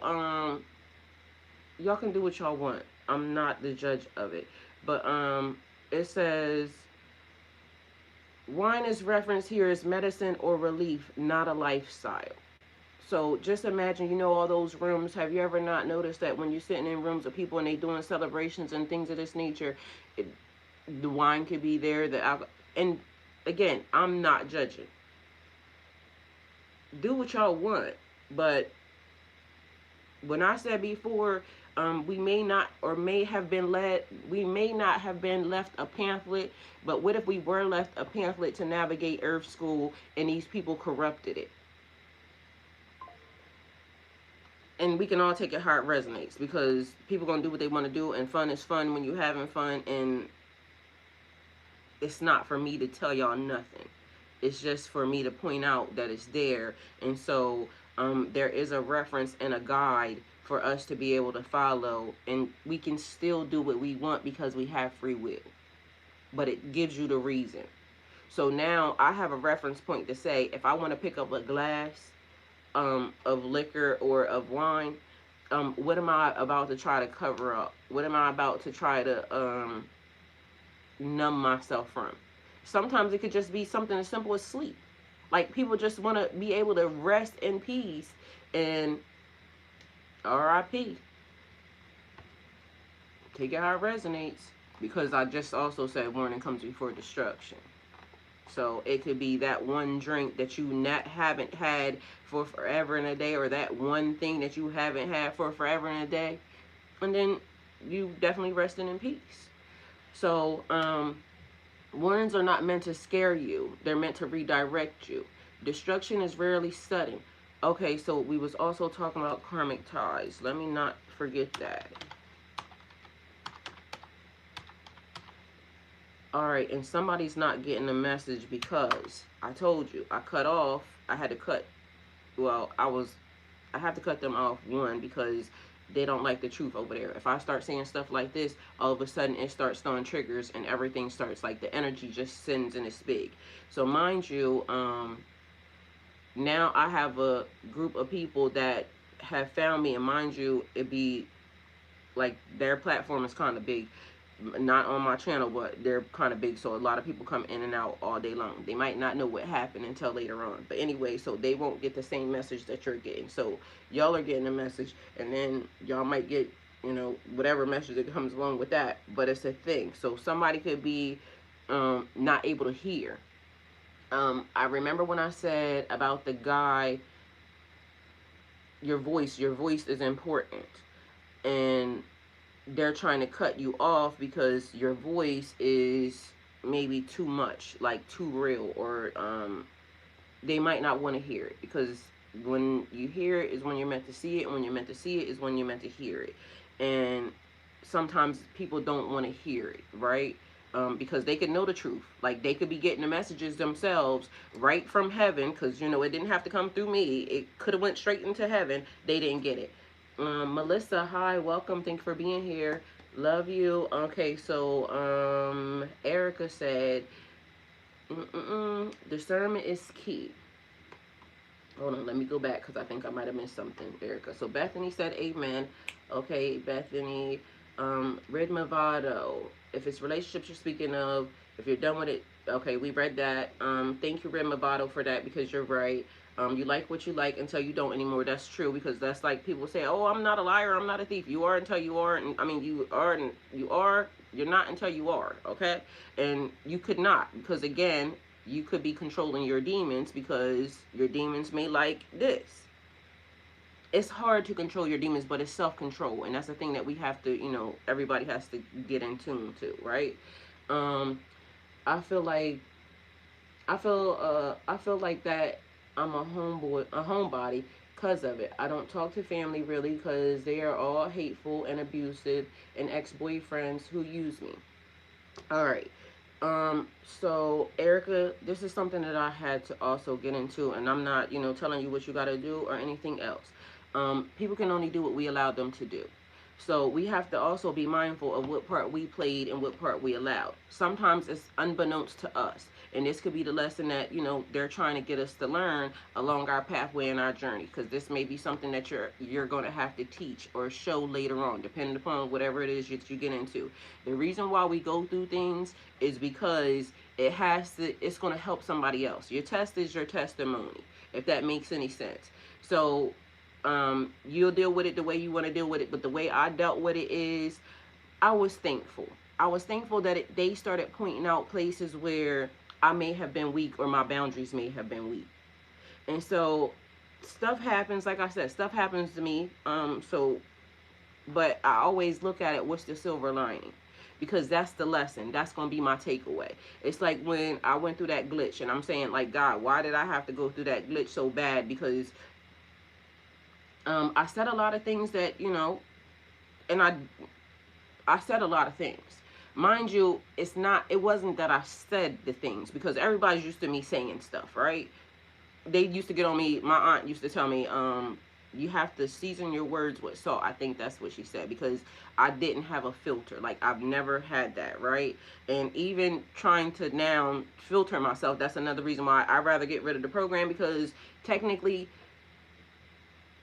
y'all can do what y'all want. I'm not the judge of it. But it says wine is referenced here as medicine or relief, not a lifestyle. So just imagine, all those rooms. Have you ever not noticed that when you're sitting in rooms of people and they doing celebrations and things of this nature, the wine could be there, the alcohol. And again, I'm not judging. Do what y'all want. But when I said before, we may not, or may have been led, we may not have been left a pamphlet, but what if we were left a pamphlet to navigate Earth School and these people corrupted it? And we can all take it how it resonates, because people gonna do what they want to do, and fun is fun when you're having fun, and it's not for me to tell y'all nothing. It's just for me to point out that it's there. And so there is a reference and a guide for us to be able to follow, and we can still do what we want because we have free will. But it gives you the reason. So now I have a reference point to say, if I want to pick up a glass of liquor or of wine, what am I about to try to cover up? What am I about to try to numb myself from? Sometimes it could just be something as simple as sleep. Like, people just want to be able to rest in peace. And RIP. Take it how it resonates. Because I just also said warning comes before destruction. So it could be that one drink that you haven't had for forever and a day, or that one thing that you haven't had for forever and a day. And then you definitely resting in peace. So, warnings are not meant to scare you. They're meant to redirect you. Destruction is rarely sudden. Okay, so we was also talking about karmic ties. Let me not forget that. Alright, and somebody's not getting the message because I told you, I cut off. I had to cut, well, I have to cut them off, one, because they don't like the truth over there. If I start saying stuff like this, all of a sudden it starts throwing triggers, and everything starts, like, the energy just sends and it's big. So mind you, now I have a group of people that have found me, and mind you, it be like their platform is kind of big. Not on my channel, but they're kind of big, so a lot of people come in and out all day long. They might not know what happened until later on, but anyway, so they won't get the same message that you're getting. So y'all are getting a message, and then y'all might get, whatever message that comes along with that, but it's a thing. So somebody could be not able to hear. I remember when I said about the guy, your voice is important, and they're trying to cut you off because your voice is maybe too much, like too real, or they might not want to hear it, because when you hear it is when you're meant to see it, and when you're meant to see it is when you're meant to hear it. And sometimes people don't want to hear it, right? Because they could know the truth. Like, they could be getting the messages themselves right from heaven, because it didn't have to come through me. It could have went straight into heaven. They didn't get it. Melissa, hi, welcome. Thank you for being here. Love you. Okay, so Erica said, discernment is key. Hold on, let me go back, because I think I might have missed something, Erica. So Bethany said amen. Okay, Bethany. Red Movado, if it's relationships you're speaking of, if you're done with it, Okay, we read that. Thank you, Red Mavado, for that, because you're right. You like what you like until you don't anymore. That's true, because that's like people say, "Oh, I'm not a liar. I'm not a thief." You are until you are, and I mean, you are, and you are. You're not until you are. Okay, and you could not, because again, you could be controlling your demons, because your demons may like this. It's hard to control your demons, but it's self-control, and that's the thing that we have to, everybody has to get in tune to, right? Um, I feel like I feel like that I'm a homebody because of it. I don't talk to family really because they are all hateful and abusive and ex-boyfriends who use me. All right. So Erica, this is something that I had to also get into, and I'm not, telling you what you got to do or anything else. People can only do what we allow them to do. So we have to also be mindful of what part we played and what part we allowed. Sometimes it's unbeknownst to us. And this could be the lesson that, they're trying to get us to learn along our pathway and our journey. Because this may be something that you're going to have to teach or show later on, depending upon whatever it is that you get into. The reason why we go through things is because it's going to help somebody else. Your test is your testimony, if that makes any sense. So you'll deal with it the way you want to deal with it, but the way I dealt with it is I was thankful. I was thankful that they started pointing out places where I may have been weak or my boundaries may have been weak. And so stuff happens, like I said, stuff happens to me. But I always look at it, what's the silver lining? Because that's the lesson. That's going to be my takeaway. It's like when I went through that glitch and I'm saying, like, God, why did I have to go through that glitch so bad? Because I said a lot of things that, and I said a lot of things. Mind you, it wasn't that I said the things, because everybody's used to me saying stuff, right? They used to get on me. My aunt used to tell me, you have to season your words with salt. I think that's what she said, because I didn't have a filter. Like, I've never had that, right? And even trying to now filter myself, that's another reason why I'd rather get rid of the program, because technically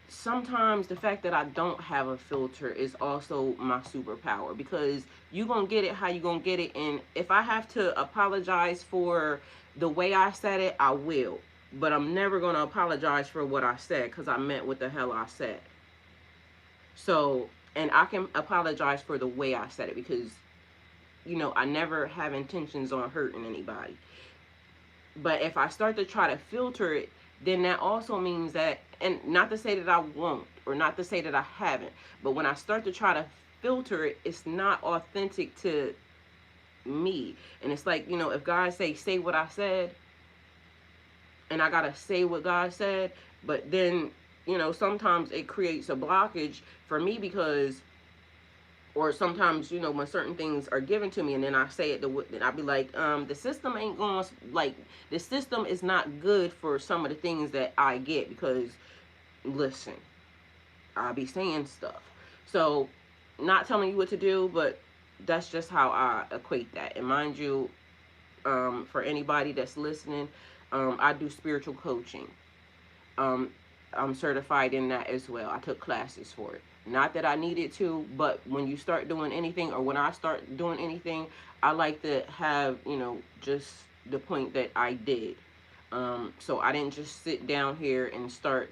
sometimes the fact that I don't have a filter is also my superpower, because you gonna get it how you gonna get it. And if I have to apologize for the way I said it, I will, but I'm never gonna apologize for what I said, because I meant what the hell I said. So, and I can apologize for the way I said it, because I never have intentions on hurting anybody. But if I start to try to filter it, then that also means that, and not to say that I won't, or not to say that I haven't, but when I start to try to filter it, it's not authentic to me. And it's like, if God say what I said, and I gotta say what God said, but then, sometimes it creates a blockage for me, because, or sometimes, when certain things are given to me and then I say it, then I'll be like, the system ain't going, like, the system is not good for some of the things that I get, because, listen, I'll be saying stuff. So, not telling you what to do, but that's just how I equate that. And mind you, for anybody that's listening, I do spiritual coaching. Um, I'm certified in that as well. I took classes for it. Not that I needed to, but when you start doing anything, or when I start doing anything, I like to have, just the point that I did. So I didn't just sit down here and start,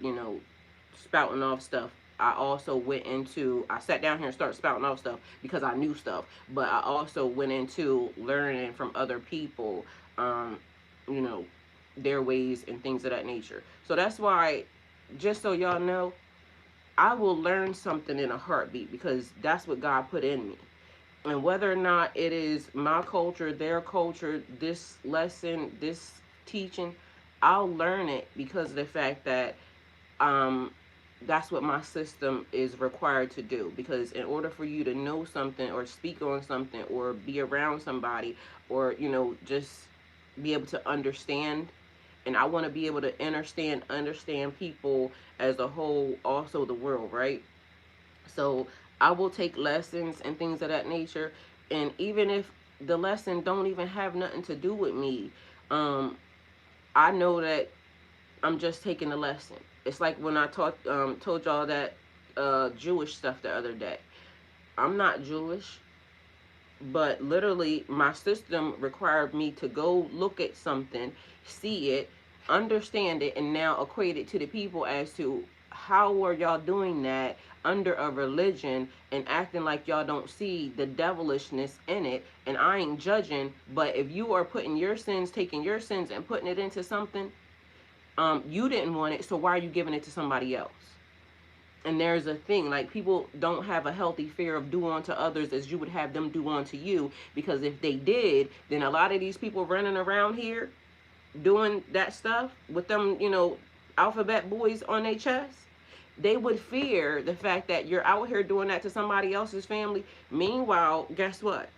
spouting off stuff. I sat down here and started spouting off stuff because I knew stuff, but I also went into learning from other people, you know, their ways and things of that nature. So that's why, just so y'all know, I will learn something in a heartbeat, because that's what God put in me. And whether or not it is my culture, their culture, this lesson, this teaching, I'll learn it because of the fact that um, that's what my system is required to do. Because in order for you to know something or speak on something or be around somebody, or, just be able to understand, and I want to be able to understand people as a whole, also the world, right? So I will take lessons and things of that nature, and even if the lesson don't even have nothing to do with me, um, I know that I'm just taking a lesson. It's like when I told y'all that Jewish stuff the other day. I'm not Jewish. But literally, my system required me to go look at something, see it, understand it, and now equate it to the people as to how are y'all doing that under a religion and acting like y'all don't see the devilishness in it. And I ain't judging, but if you are putting your sins, taking your sins and putting it into something, you didn't want it, so why are you giving it to somebody else? And there's a thing, like, people don't have a healthy fear of do unto others as you would have them do unto you, because if they did, then a lot of these people running around here doing that stuff with them, alphabet boys on their chest, they would fear the fact that you're out here doing that to somebody else's family. Meanwhile, guess what?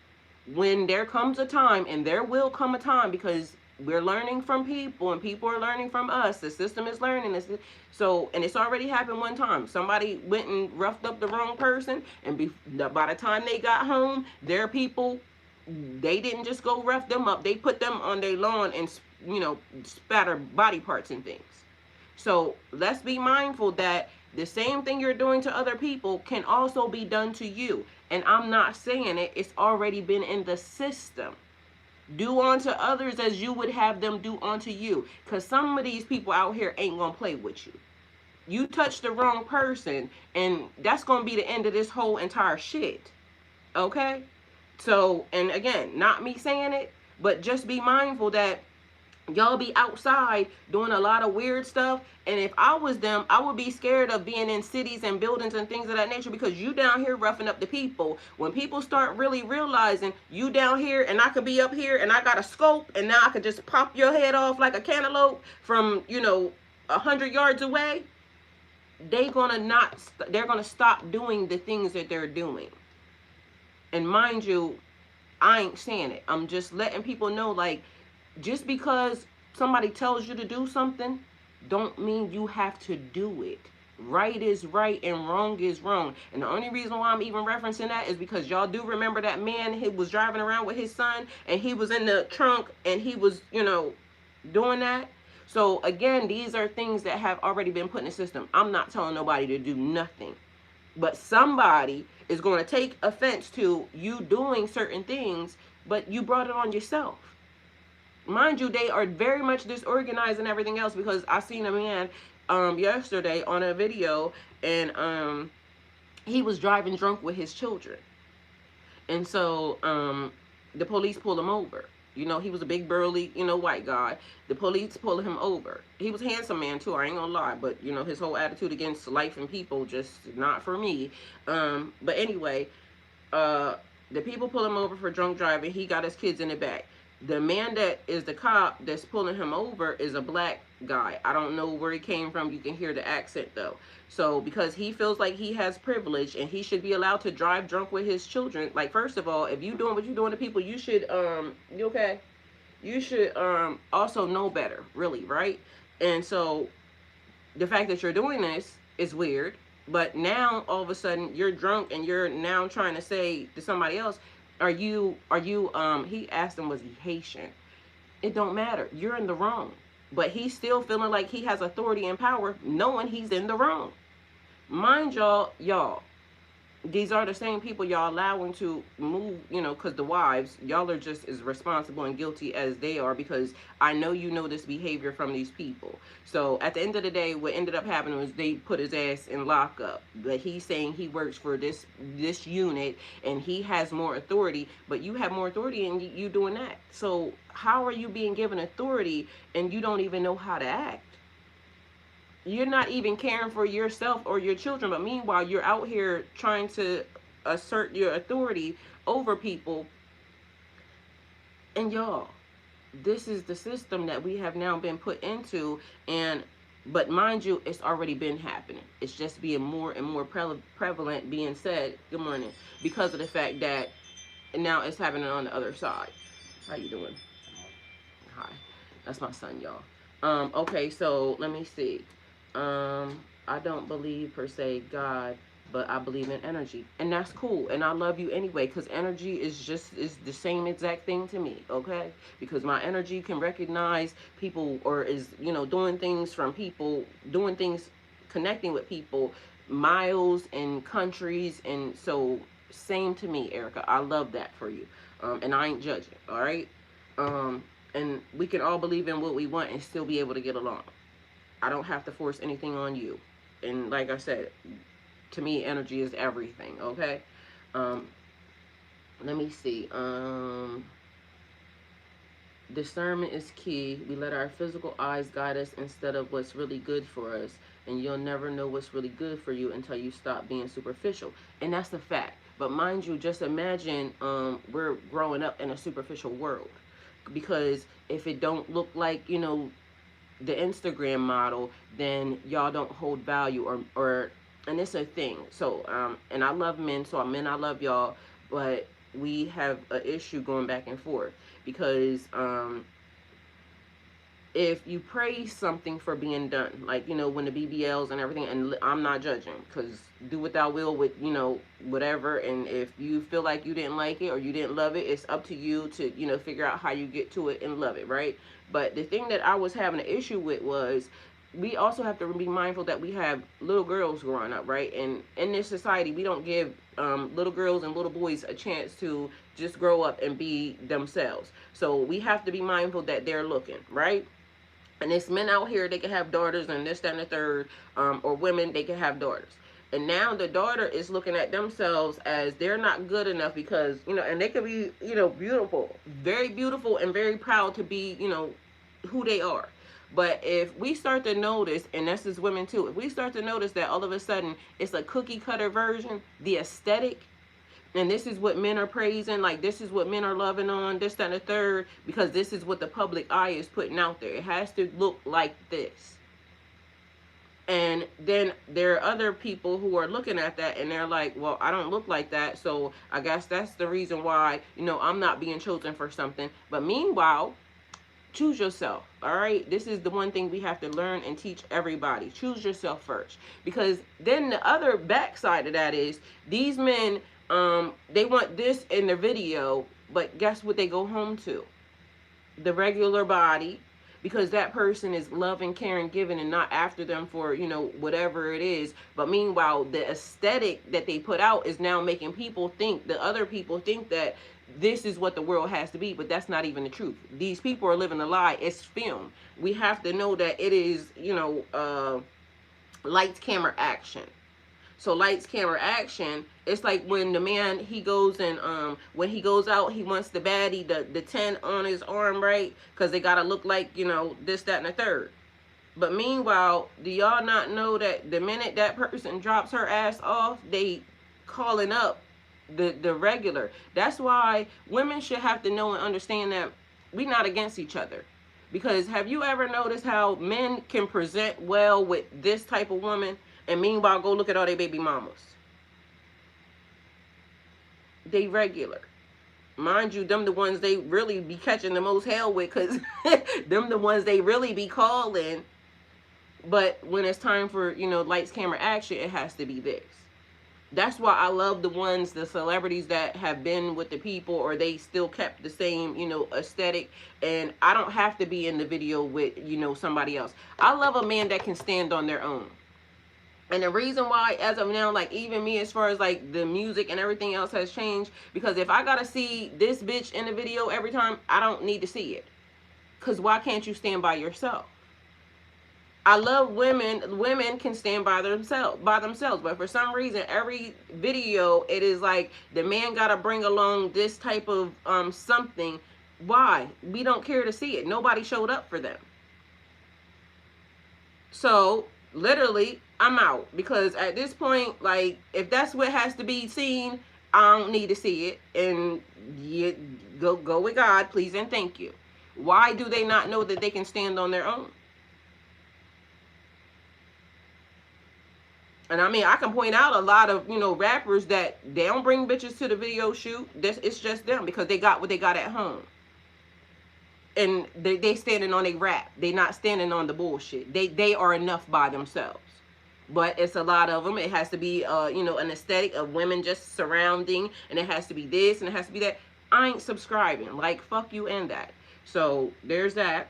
When there comes a time, and there will come a time, because we're learning from people and people are learning from us, the system is learning this. So, and it's already happened one time. Somebody went and roughed up the wrong person, and by the time they got home, their people, they didn't just go rough them up, they put them on their lawn and spatter body parts and things. So let's be mindful that the same thing you're doing to other people can also be done to you. And I'm not saying it, it's already been in the system. Do unto others as you would have them do unto you. Because some of these people out here ain't going to play with you. You touch the wrong person, and that's going to be the end of this whole entire shit. Okay? So, and again, not me saying it, but just be mindful that y'all be outside doing a lot of weird stuff. And if I was them, I would be scared of being in cities and buildings and things of that nature, because you down here roughing up the people. When people start really realizing you down here and I could be up here and I got a scope and now I could just pop your head off like a cantaloupe from 100 yards away, they're gonna stop doing the things that they're doing. And mind you, I ain't saying it, I'm just letting people know, like, just because somebody tells you to do something, don't mean you have to do it. Right is right and wrong is wrong. And the only reason why I'm even referencing that is because y'all do remember that man, he was driving around with his son and he was in the trunk and he was, doing that. So again, these are things that have already been put in the system. I'm not telling nobody to do nothing. But somebody is going to take offense to you doing certain things, but you brought it on yourself. Mind you, they are very much disorganized and everything else, because I seen a man yesterday on a video, and he was driving drunk with his children. And so the police pulled him over. He was a big burly, white guy. The police pulled him over. He was a handsome man too, I ain't gonna lie, but his whole attitude against life and people, just not for me. But anyway, the people pull him over for drunk driving. He got his kids in the back. The man that is the cop that's pulling him over is a black guy. I don't know where he came from. You can hear the accent though. So because he feels like he has privilege and he should be allowed to drive drunk with his children. Like, first of all, if you doing what you're doing to people, you should you should also know better, really, right? And so the fact that you're doing this is weird. But now all of a sudden you're drunk and you're now trying to say to somebody else, he asked him, was he Haitian? It don't matter. You're in the wrong. But he's still feeling like he has authority and power, knowing he's in the wrong. Mind y'all, these are the same people y'all allowing to move, because the wives, y'all are just as responsible and guilty as they are, because I know this behavior from these people. So at the end of the day, what ended up happening was they put his ass in lockup. But he's saying he works for this unit and he has more authority, but you have more authority and you doing that. So how are you being given authority and you don't even know how to act? You're not even caring for yourself or your children, but meanwhile, you're out here trying to assert your authority over people. And y'all, this is the system that we have now been put into. But mind you, it's already been happening. It's just being more and more prevalent, being said, good morning, because of the fact that now it's happening on the other side. How you doing? Hi. That's my son, y'all. Okay, so let me see. I don't believe per se God, but I believe in energy, and that's cool. And I love you anyway, because energy is the same exact thing to me. Okay, because my energy can recognize people, or is doing things from people, doing things, connecting with people miles and countries. And so Same to me, Erica. I love that for you. And I ain't judging, all right? And we can all believe in what we want and still be able to get along. I don't have to force anything on you. And like I said, to me, energy is everything, okay? Um, let me see. Discernment is key. We let our physical eyes guide us instead of what's really good for us. And you'll never know what's really good for you until you stop being superficial. And that's the fact. But mind you, just imagine we're growing up in a superficial world. Because if it don't look like, the Instagram model, then y'all don't hold value or and it's a thing. So and I love men, so men, I love y'all, but we have an issue going back and forth because if you praise something for being done, like, when the BBLs and everything, and I'm not judging, because do what thou will with, whatever, and if you feel like you didn't like it or you didn't love it, it's up to you to, figure out how you get to it and love it, right? But the thing that I was having an issue with was, we also have to be mindful that we have little girls growing up, right? And in this society, we don't give little girls and little boys a chance to just grow up and be themselves. So we have to be mindful that they're looking, right? And it's men out here, they can have daughters and this, that, and the third, or women, they can have daughters. And now the daughter is looking at themselves as they're not good enough because, and they could be, beautiful, very beautiful and very proud to be, who they are. But if we start to notice, and this is women too, if we start to notice that all of a sudden it's a cookie cutter version, the aesthetic, and this is what men are praising, like this is what men are loving on, this, that, and the third, because this is what the public eye is putting out there. It has to look like this. And then there are other people who are looking at that and they're like, well, I don't look like that, so I guess that's the reason why, I'm not being chosen for something. But meanwhile, choose yourself, all right? This is the one thing we have to learn and teach everybody. Choose yourself first. Because then the other backside of that is, these men, they want this in the video, but guess what they go home to? The regular body, because that person is loving, caring, giving, and not after them for, whatever it is. But meanwhile, the aesthetic that they put out is now making people think, the other people think that this is what the world has to be, but that's not even the truth. These people are living a lie. It's film. We have to know that it is, lights, camera, action. So lights, camera, action. It's like when the man, he goes and when he goes out, he wants the baddie, the 10 on his arm, right? Because they gotta look like, this, that, and the third. But meanwhile, do y'all not know that the minute that person drops her ass off, they calling up the regular? That's why women should have to know and understand that we're not against each other. Because have you ever noticed how men can present well with this type of woman, and meanwhile go look at all their baby mamas? They regular. Mind you, them the ones they really be catching the most hell with, because them the ones they really be calling. But when it's time for, lights, camera, action, it has to be this. That's why I love the celebrities that have been with the people, or they still kept the same, aesthetic. And I don't have to be in the video with, somebody else. I love a man that can stand on their own. And the reason why, as of now, like, even me, as far as, like, the music and everything else has changed, because if I gotta see this bitch in the video every time, I don't need to see it. Because why can't you stand by yourself? I love women. Women can stand by themselves. But for some reason, every video, it is like the man gotta bring along this type of something. Why? We don't care to see it. Nobody showed up for them. So literally, I'm out, because at this point, like, if that's what has to be seen, I don't need to see it. And go with God, please and thank you. Why do they not know that they can stand on their own? And I mean, I can point out a lot of, rappers that they don't bring bitches to the video shoot. It's just them, because they got what they got at home. And they standing on a rap. They not standing on the bullshit. They are enough by themselves. But it's a lot of them. It has to be, an aesthetic of women just surrounding. And it has to be this and it has to be that. I ain't subscribing. Like, fuck you and that. So, there's that.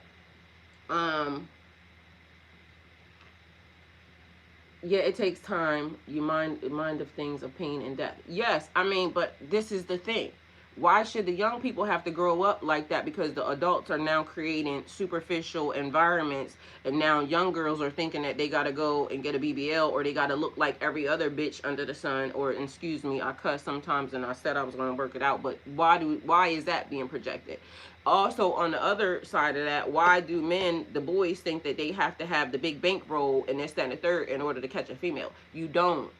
Yeah, it takes time. You mind of things of pain and death. Yes, I mean, but this is the thing. Why should the young people have to grow up like that? Because the adults are now creating superficial environments, and now young girls are thinking that they gotta go and get a BBL, or they gotta look like every other bitch under the sun. Or excuse me, I cuss sometimes, and I said I was gonna work it out. But why is that being projected? Also, on the other side of that, why do men, the boys, think that they have to have the big bankroll and this, that, and the third in order to catch a female? You don't.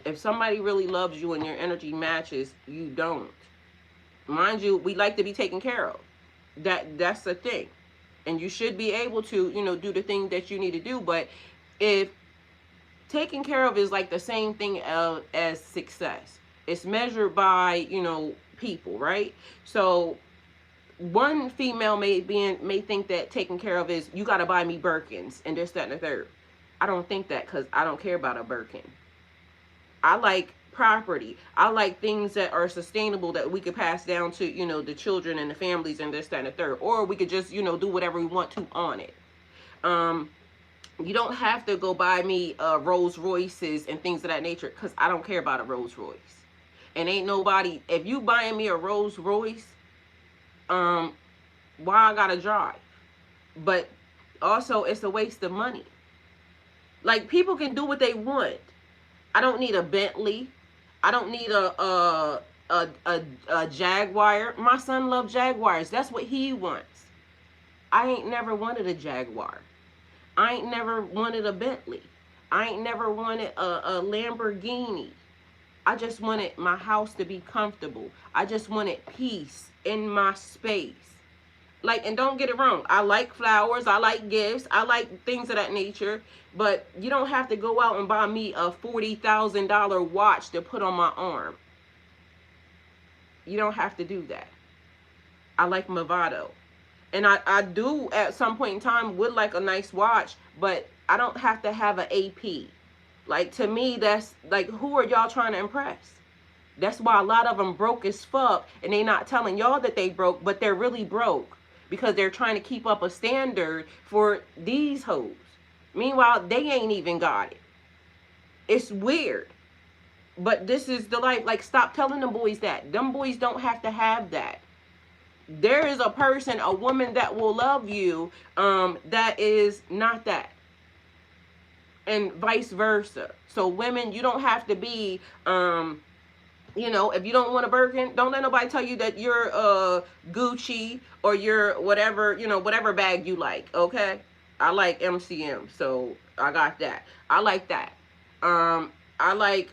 If somebody really loves you and your energy matches, you don't. Mind you, we like to be taken care of. That's the thing. And you should be able to, do the thing that you need to do. But if taken care of is like the same thing as success, it's measured by, people, right? So one female may think that taking care of is you got to buy me Birkins and this, that, and the third. I don't think that, because I don't care about a Birkin. I like property. I like things that are sustainable that we could pass down to, the children and the families and this, that, and the third. Or we could just, do whatever we want to on it. You don't have to go buy me Rolls Royces and things of that nature, because I don't care about a Rolls Royce. And ain't nobody, if you buying me a Rolls Royce, why I gotta drive? But also, it's a waste of money. Like, people can do what they want. I don't need a Bentley. I don't need a Jaguar. My son loves Jaguars. That's what he wants. I ain't never wanted a Jaguar. I ain't never wanted a Bentley. I ain't never wanted a Lamborghini. I just wanted my house to be comfortable. I just wanted peace in my space. Like, and don't get it wrong, I like flowers, I like gifts, I like things of that nature, but you don't have to go out and buy me a $40,000 watch to put on my arm. You don't have to do that. I like Movado. And I do, at some point in time, would like a nice watch, but I don't have to have an AP. Like, to me, that's, like, who are y'all trying to impress? That's why a lot of them broke as fuck, and they not telling y'all that they broke, but they're really broke. Because they're trying to keep up a standard for these hoes. Meanwhile, they ain't even got it. It's weird. But this is the life. Like, stop telling them boys that. Them boys don't have to have that. There is a person, a woman that will love you, that is not that. And vice versa. So women, you don't have to be, if you don't want a Birkin, don't let nobody tell you that you're Gucci or you're whatever, whatever bag you like, okay? I like MCM, so I got that. I like that. I like,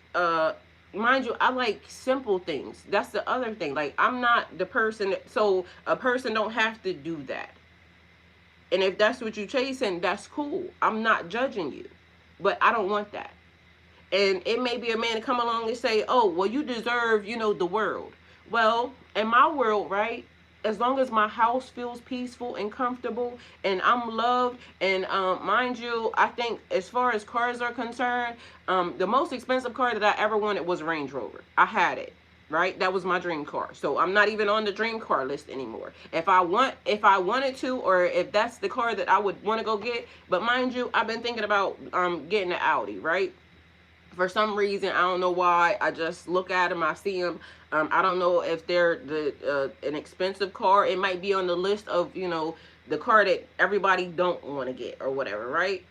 mind you, I like simple things. That's the other thing. Like, I'm not the person, so a person don't have to do that. And if that's what you're chasing, that's cool. I'm not judging you. But I don't want that. And it may be a man to come along and say, oh, well, you deserve, the world. Well, in my world, right, as long as my house feels peaceful and comfortable and I'm loved, and mind you, I think as far as cars are concerned, the most expensive car that I ever wanted was a Range Rover. I had it. Right? That was my dream car. So I'm not even on the dream car list anymore. If I wanted to, or if that's the car that I would want to go get, but mind you, I've been thinking about getting an Audi, right? For some reason, I don't know why, I just look at them, I see them. I don't know if they're an expensive car. It might be on the list of, the car that everybody don't want to get or whatever, right?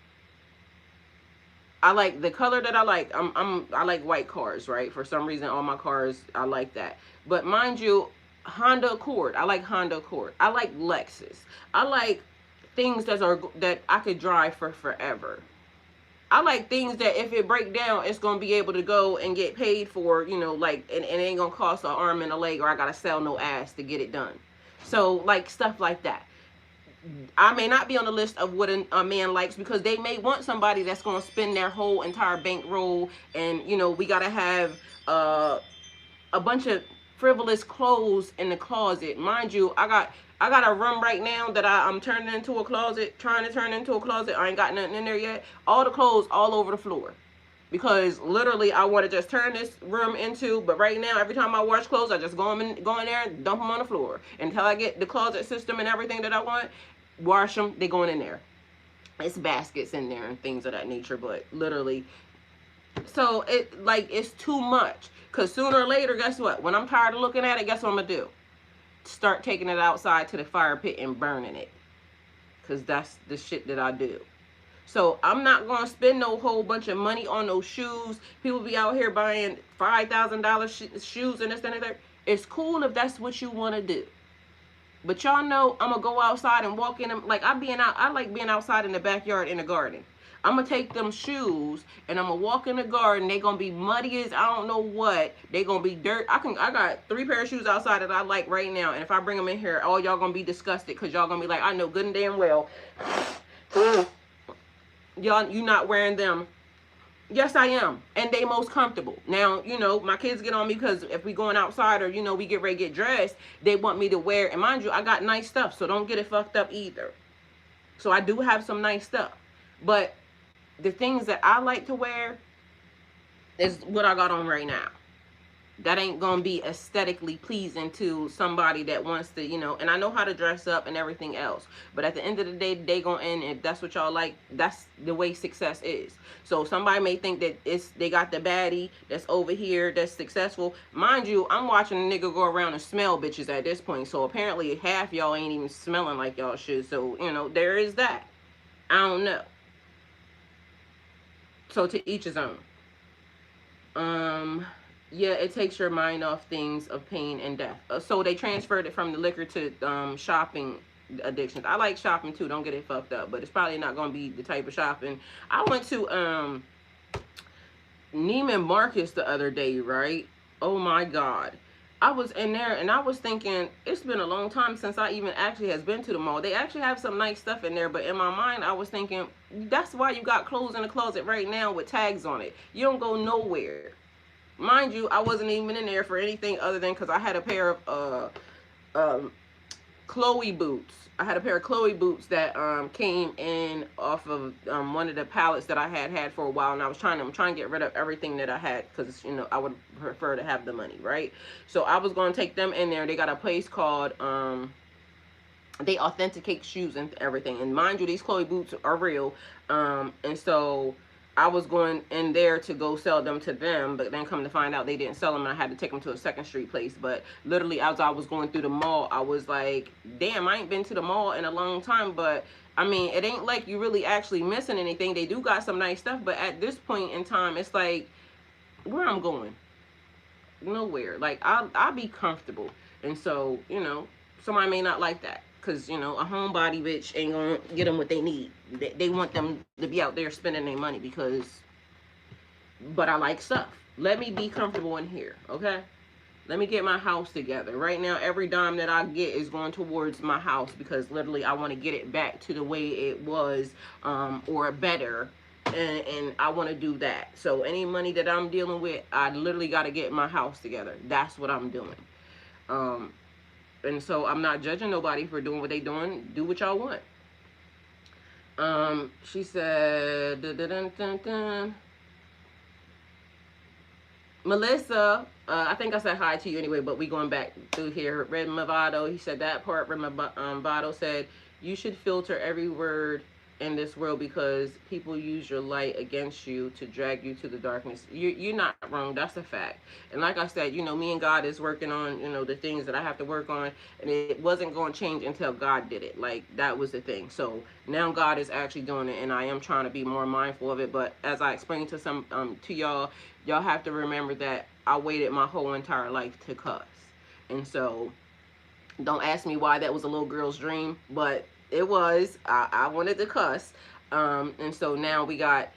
I like the color that I like. I like white cars, right? For some reason, all my cars, I like that. But mind you, Honda Accord. I like Honda Accord. I like Lexus. I like things that I could drive for forever. I like things that if it break down, it's going to be able to go and get paid for, like, and it ain't going to cost an arm and a leg, or I got to sell no ass to get it done. So, like, stuff like that. I may not be on the list of what a man likes, because they may want somebody that's going to spend their whole entire bankroll, and, we got to have a bunch of frivolous clothes in the closet. Mind you, I got a room right now that I'm turning into a closet, trying to turn into a closet. I ain't got nothing in there yet. All the clothes all over the floor. Because literally I want to just turn this room into, but right now every time I wash clothes, I just go in there and dump them on the floor. Until I get the closet system and everything that I want, wash them, they going in there. It's baskets in there and things of that nature, but literally, so it like it's too much. Cause sooner or later, guess what? When I'm tired of looking at it, guess what I'm gonna do? Start taking it outside to the fire pit and burning it. Cause that's the shit that I do. So I'm not gonna spend no whole bunch of money on those shoes. People be out here buying $5,000 shoes and this and that. It's cool if that's what you want to do. But y'all know I'm gonna go outside and walk in them. Like I like being outside in the backyard in the garden. I'm gonna take them shoes and I'm gonna walk in the garden. They gonna be muddy as I don't know what. They gonna be dirt. I got 3 pair of shoes outside that I like right now. And if I bring them in here, all y'all gonna be disgusted because y'all gonna be like, I know good and damn well, y'all you not wearing them. Yes, I am. And they most comfortable. Now, you know, my kids get on me because if we going outside or, you know, we get ready to get dressed, they want me to wear. And mind you, I got nice stuff, so don't get it fucked up either. So I do have some nice stuff. But the things that I like to wear is what I got on right now. That ain't gonna be aesthetically pleasing to somebody that wants to, you know, and I know how to dress up and everything else, but at the end of the day, they gonna end, if that's what y'all like, that's the way success is. So somebody may think that they got the baddie that's over here that's successful. Mind you, I'm watching a nigga go around and smell bitches at this point, so apparently half y'all ain't even smelling like y'all should. So, you know, there is that. I don't know. So to each his own. Yeah, it takes your mind off things of pain and death. So they transferred it from the liquor to shopping addictions. I like shopping too, don't get it fucked up, but it's probably not going to be the type of shopping. I went to Neiman Marcus the other day, right? Oh my God. I was in there and I was thinking, it's been a long time since I even actually has been to the mall. They actually have some nice stuff in there, but in my mind I was thinking, that's why you got clothes in the closet right now with tags on it. You don't go nowhere. Mind you, I wasn't even in there for anything other than because I had a pair of Chloe boots. I had a pair of Chloe boots that came in off of one of the palettes that I had for a while, and I'm trying to get rid of everything that I had because, you know, I would prefer to have the money, right? So I was going to take them in there. They got a place called they authenticate shoes and everything, and mind you, these Chloe boots are real, and so I was going in there to go sell them to them, but then come to find out they didn't sell them, and I had to take them to a second street place. But literally, as I was going through the mall, I was like, damn, I ain't been to the mall in a long time, but I mean, it ain't like you really actually missing anything. They do got some nice stuff, but at this point in time, it's like, where I'm going? Nowhere. Like, I'll be comfortable. And so, you know, somebody may not like that. Because, you know, a homebody bitch ain't going to get them what they need. They want them to be out there spending their money because, but I like stuff. Let me be comfortable in here, okay? Let me get my house together. Right now, every dime that I get is going towards my house because literally I want to get it back to the way it was or better. And I want to do that. So any money that I'm dealing with, I literally got to get my house together. That's what I'm doing. And so I'm not judging nobody for doing what they doing. Do what y'all want. She said, dun, dun, dun, dun. Melissa, I think I said hi to you anyway, but we going back through here. Red Movado, he said that part. Red Movado said, you should filter every word in this world because people use your light against you to drag you to the darkness. You're not wrong. That's a fact. And like I said, you know, me and God is working on, you know, the things that I have to work on, and it wasn't going to change until God did it. Like, that was the thing. So now God is actually doing it, and I am trying to be more mindful of it. But as I explained to some to y'all have to remember that I waited my whole entire life to cuss. And so don't ask me why that was a little girl's dream, but it was. I wanted to cuss. And so now we got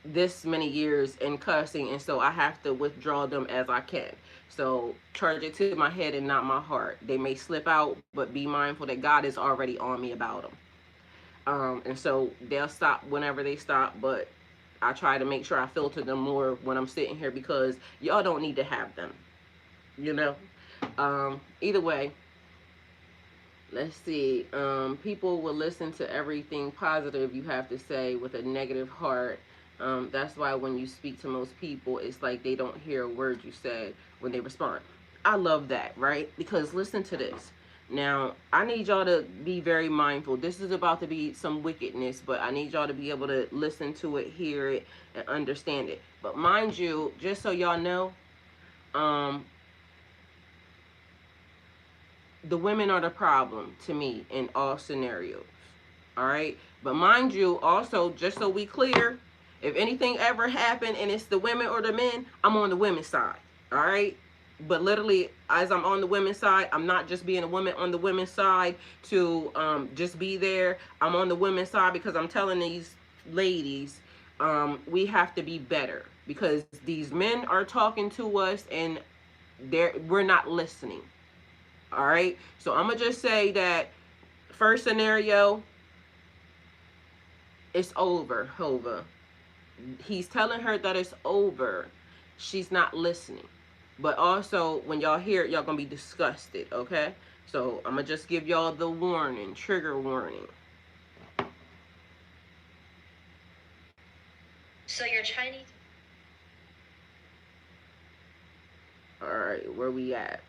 this many years in cussing, and so I have to withdraw them as I can. So charge it to my head and not my heart. They may slip out, but be mindful that God is already on me about them. And so they'll stop whenever they stop, but I try to make sure I filter them more when I'm sitting here because y'all don't need to have them, you know. Either way, let's see. People will listen to everything positive you have to say with a negative heart. That's why when you speak to most people, it's like they don't hear a word you said when they respond. I love that, right? Because listen to this. Now, I need y'all to be very mindful. This is about to be some wickedness, but I need y'all to be able to listen to it, hear it, and understand it. But mind you, just so y'all know, um, the women are the problem to me in all scenarios. All right. But mind you, also, just so we clear, if anything ever happened and it's the women or the men, I'm on the women's side. All right. But literally, as I'm on the women's side, I'm not just being a woman on the women's side to just be there. I'm on the women's side because I'm telling these ladies we have to be better because these men are talking to us and we're not listening. All right. So I'm going to just say that first scenario, it's over, Hova. He's telling her that it's over. She's not listening. But also, when y'all hear it, y'all going to be disgusted, okay? So I'm going to just give y'all the warning, trigger warning. So you're Chinese? All right, where we at?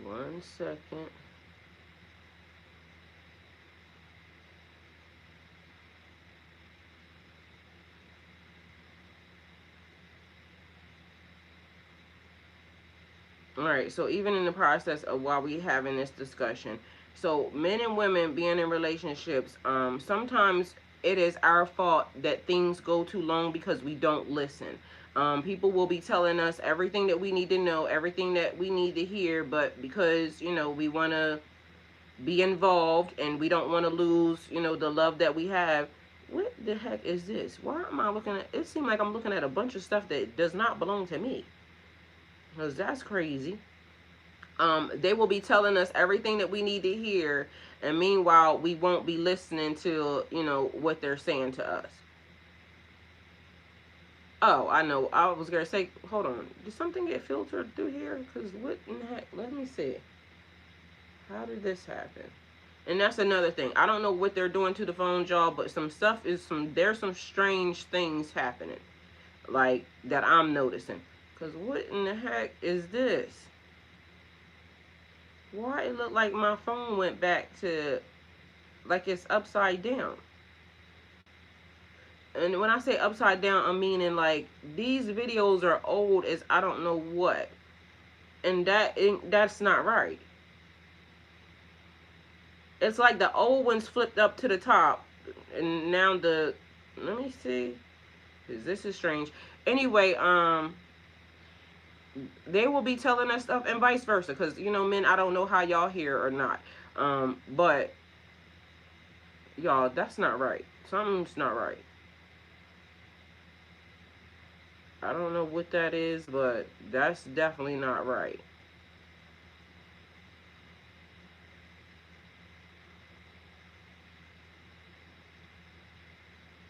One second. All right, so even in the process of while we having this discussion, so men and women being in relationships, sometimes it is our fault that things go too long because we don't listen. People will be telling us everything that we need to know, everything that we need to hear, but because we want to be involved and we don't want to lose the love that we have. What the heck is this? Why am I looking at it? Seems like I'm looking at a bunch of stuff that does not belong to me, because that's crazy. They will be telling us everything that we need to hear, and meanwhile we won't be listening to what they're saying to us. Oh, I know. I was gonna say, hold on, did something get filtered through here? Because what in the heck? Let me see. How did this happen? And that's another thing. I don't know what they're doing to the phone, y'all, but there's some strange things happening, like that I'm noticing. Cause what in the heck is this? Why it look like my phone went back to like it's upside down? And when I say upside down, I'm meaning like these videos are old as I don't know what, and that's not right. It's like the old ones flipped up to the top, and now the let me see. This is strange. Anyway, they will be telling us stuff and vice versa. Cause men, I don't know how y'all hear or not. But y'all, that's not right. Something's not right. I don't know what that is, but that's definitely not right.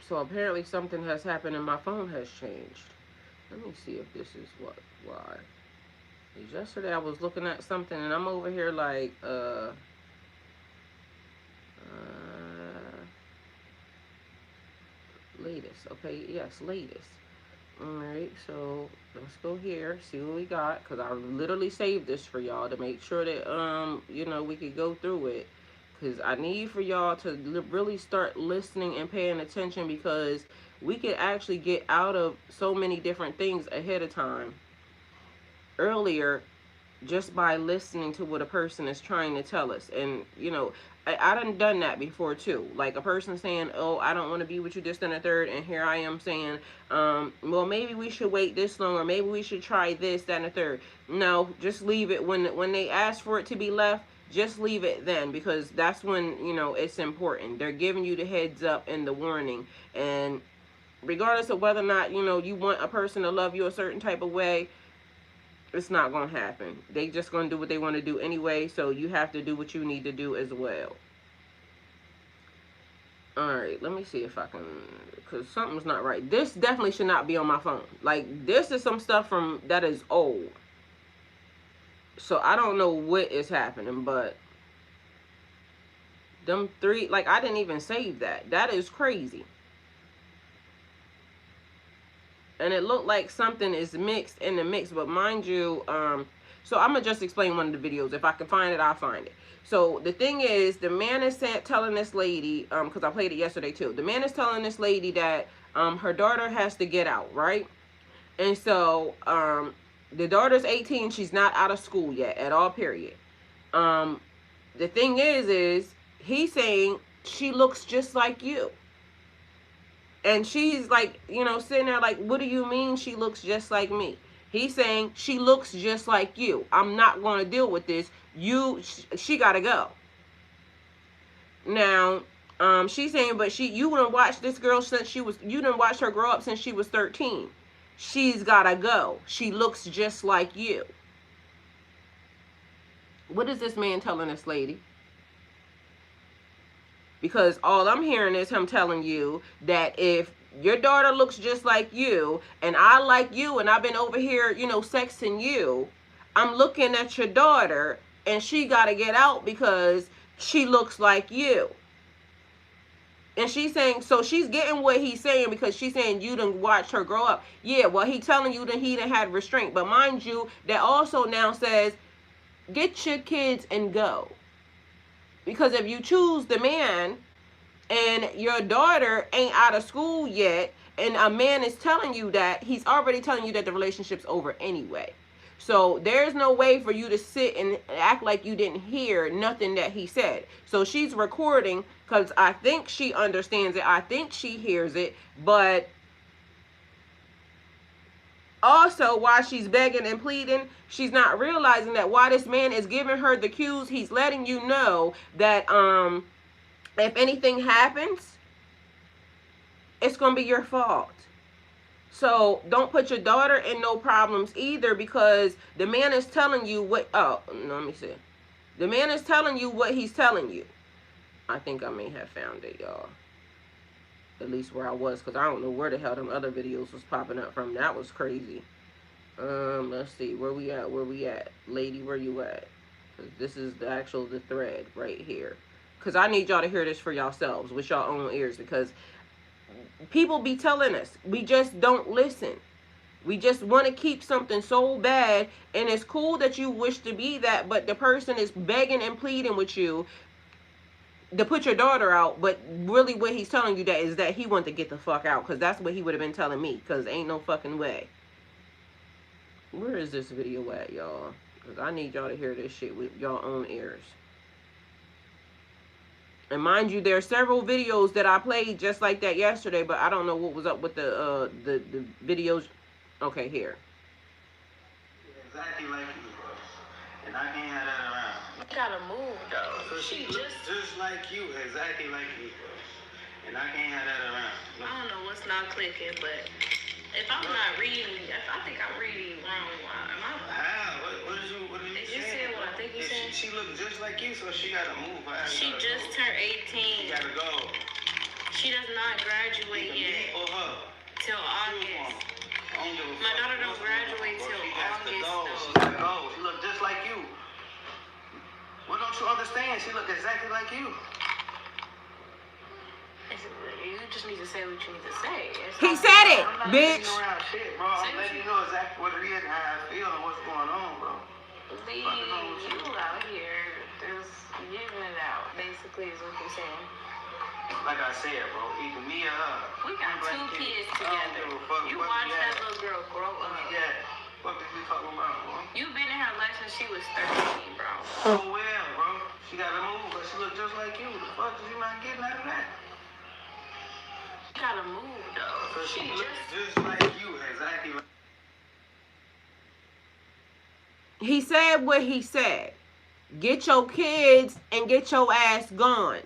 So apparently something has happened and my phone has changed. Let me see if this is why. Yesterday I was looking at something and I'm over here like latest. Okay, yes, latest. Alright, so let's go here, see what we got, because I literally saved this for y'all to make sure that we could go through it. Because I need for y'all to really start listening and paying attention, because we could actually get out of so many different things ahead of time earlier, just by listening to what a person is trying to tell us. And I done that before too, like a person saying, oh, I don't want to be with you this and a third, and here I am saying, well, maybe we should wait this long, or maybe we should try this, that, and a third. No, just leave it. When they ask for it to be left, just leave it then, because that's when it's important. They're giving you the heads up and the warning. And regardless of whether or not you want a person to love you a certain type of way, it's not going to happen. They just going to do what they want to do anyway, so you have to do what you need to do as well. Alright, let me see if I can, because something's not right. This definitely should not be on my phone. Like, this is some stuff from, that is old. So, I don't know what is happening, but them three, like, I didn't even save that. That is crazy. And it looked like something is mixed in the mix, but mind you, so I'm going to just explain one of the videos. If I can find it, I'll find it. So the thing is, the man is telling this lady, because I played it yesterday too. The man is telling this lady that her daughter has to get out, right? And so the daughter's 18. She's not out of school yet at all, period. The thing is he's saying she looks just like you. And she's like, you know, sitting there like, what do you mean she looks just like me? He's saying she looks just like you. I'm not going to deal with this. She got to go. Now, she's saying, but you done watched this girl since you done watched her grow up since she was 13. She's got to go. She looks just like you. What is this man telling this lady? Because all I'm hearing is him telling you that if your daughter looks just like you, and I like you, and I've been over here, you know, sexing you, I'm looking at your daughter, and she got to get out because she looks like you. And she's saying, so she's getting what he's saying because she's saying you done watch her grow up. Yeah, well, he telling you that he done had restraint. But mind you, that also now says, get your kids and go. Because if you choose the man and your daughter ain't out of school yet, and a man is telling you that, he's already telling you that the relationship's over anyway. So there's no way for you to sit and act like you didn't hear nothing that he said. So she's recording because I think she understands it. I think she hears it. But also, while she's begging and pleading, she's not realizing that while this man is giving her the cues, he's letting you know that if anything happens, it's going to be your fault. So don't put your daughter in no problems either, because the man is telling you what, oh, no, let me see. The man is telling you what he's telling you. I think I may have found it, y'all. At least where I was, because I don't know where the hell them other videos was popping up from. That was crazy. Let's see. Where we at? Where we at? Lady, where you at? Because this is the thread right here. Because I need y'all to hear this for yourselves with your own ears. Because people be telling us. We just don't listen. We just want to keep something so bad. And it's cool that you wish to be that. But the person is begging and pleading with you to put your daughter out, but really what he's telling you that is that he wanted to get the fuck out, because that's what he would have been telling me, because ain't no fucking way. Where is this video at, y'all? Because I need y'all to hear this shit with your own ears. And mind you, there are several videos that I played just like that yesterday, but I don't know what was up with the videos. Okay, here. Exactly like you, bro. And I can't have that around. You gotta move though. So she just like you, exactly like you, bro. And I can't have that around. I don't know what's not clicking, but if I'm not reading, I think I'm reading wrong. Am I? How? What did you You said what I think you said? She looked just like you, so she gotta move. She just turned 18. She gotta go. She does not graduate yet. Or her. Till August. My daughter don't graduate till August though. She gotta go. She look just like you. What don't you understand? She look exactly like you. You just need to say what you need to say. He said it, I'm not bitch. around shit, bro. I'm letting you know exactly what it is and how I feel and what's going on, bro. Leave you out here. Just giving it out, basically, is what you're saying. Like I said, bro, either me or her. We got two kids together. You watch that little girl grow up. Yeah. What did you talking about, bro? You've been in her life since she was 13, bro. So well, bro. She gotta move, but she look just like you. The fuck is you not getting out of that? She gotta move, though. So she looks just like you, exactly like. He said what he said. Get your kids and get your ass gone.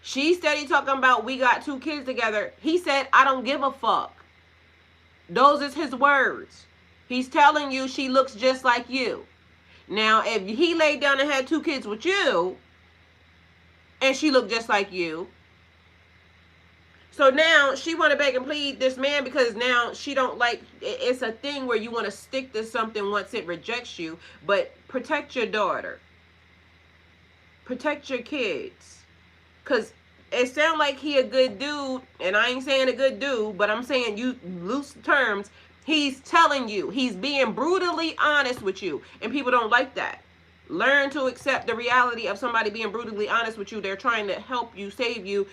She steady talking about we got two kids together. He said, I don't give a fuck. Those is his words. He's telling you she looks just like you. Now, if he laid down and had two kids with you, and she looked just like you, So now she want to beg and plead this man because now she don't like, it's a thing where you want to stick to something once it rejects you. But protect your daughter. Protect your kids. Because it sounds like he a good dude, and I ain't saying a good dude, but I'm saying you loose terms. He's telling you. He's being brutally honest with you. And people don't like that. Learn to accept the reality of somebody being brutally honest with you. They're trying to help you, save you.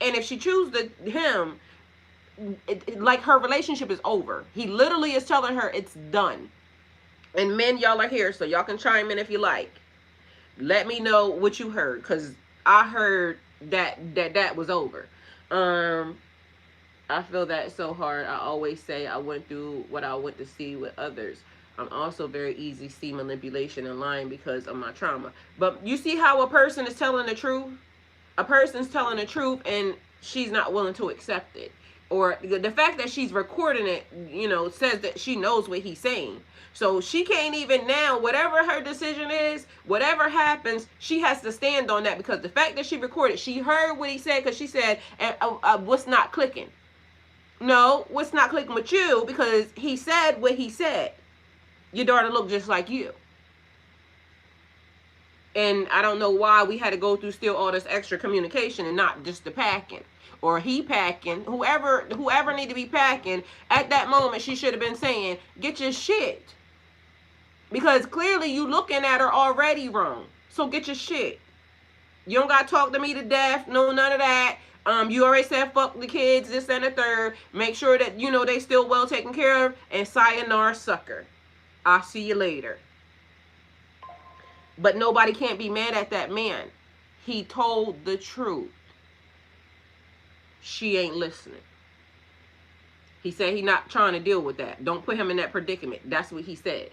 And if she chooses him, like her relationship is over. He literally is telling her it's done. And men, y'all are here, so y'all can chime in if you like. Let me know what you heard, because I heard that was over. I feel that so hard. I always say I went through what I went to see with others. I'm also very easy to see manipulation and lying because of my trauma. But you see how a person is telling the truth? A person's telling the truth and she's not willing to accept it. Or the fact that she's recording it, you know, says that she knows what he's saying. So she can't even now, whatever her decision is, whatever happens, she has to stand on that, because the fact that she recorded, she heard what he said, because she said, what's not clicking? No, what's not clicking with you? Because he said what he said. Your daughter looked just like you. And I don't know why we had to go through still all this extra communication and not just the packing. Or he packing. Whoever need to be packing, at that moment she should have been saying, get your shit. Because clearly you looking at her already wrong. So get your shit. You don't got to talk to me to death. No, none of that. You already said fuck the kids, this and the third. Make sure that, you know, they still well taken care of. And sayonara, sucker. I'll see you later. But nobody can't be mad at that man. He told the truth. She ain't listening. He said he not trying to deal with that. Don't put him in that predicament. That's what he said.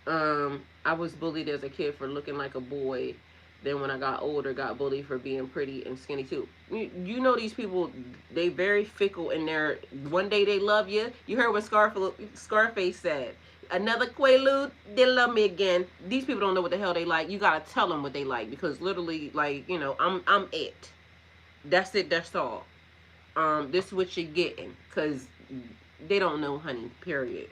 I was bullied as a kid for looking like a boy. Then when I got older, got bullied for being pretty and skinny too. You know these people, they very fickle in their, one day they love you. You heard what Scarface said. Another Quaalude, they love me again. These people don't know what the hell they like. You gotta tell them what they like, because literally, like, you know, I'm it. That's it, that's all. This is what you're getting, because they don't know, honey, period.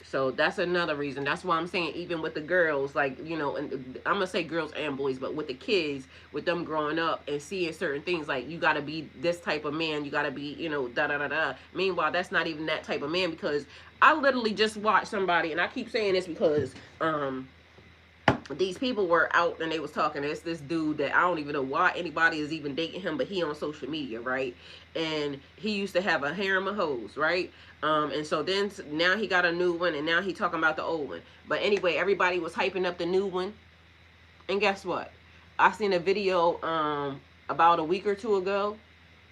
So that's another reason. That's why I'm saying, even with the girls, like, you know, and I'm going to say girls and boys, but with the kids, with them growing up and seeing certain things, like, you got to be this type of man, you got to be, you know, da-da-da-da. Meanwhile, that's not even that type of man, because I literally just watched somebody, and I keep saying this because, these people were out and they was talking. It's this dude that I don't even know why anybody is even dating him, but he on social media, right? And he used to have a harem of hoes, right? And so then now he got a new one, and now he talking about the old one. But anyway, everybody was hyping up the new one, and guess what? I seen a video about a week or two ago.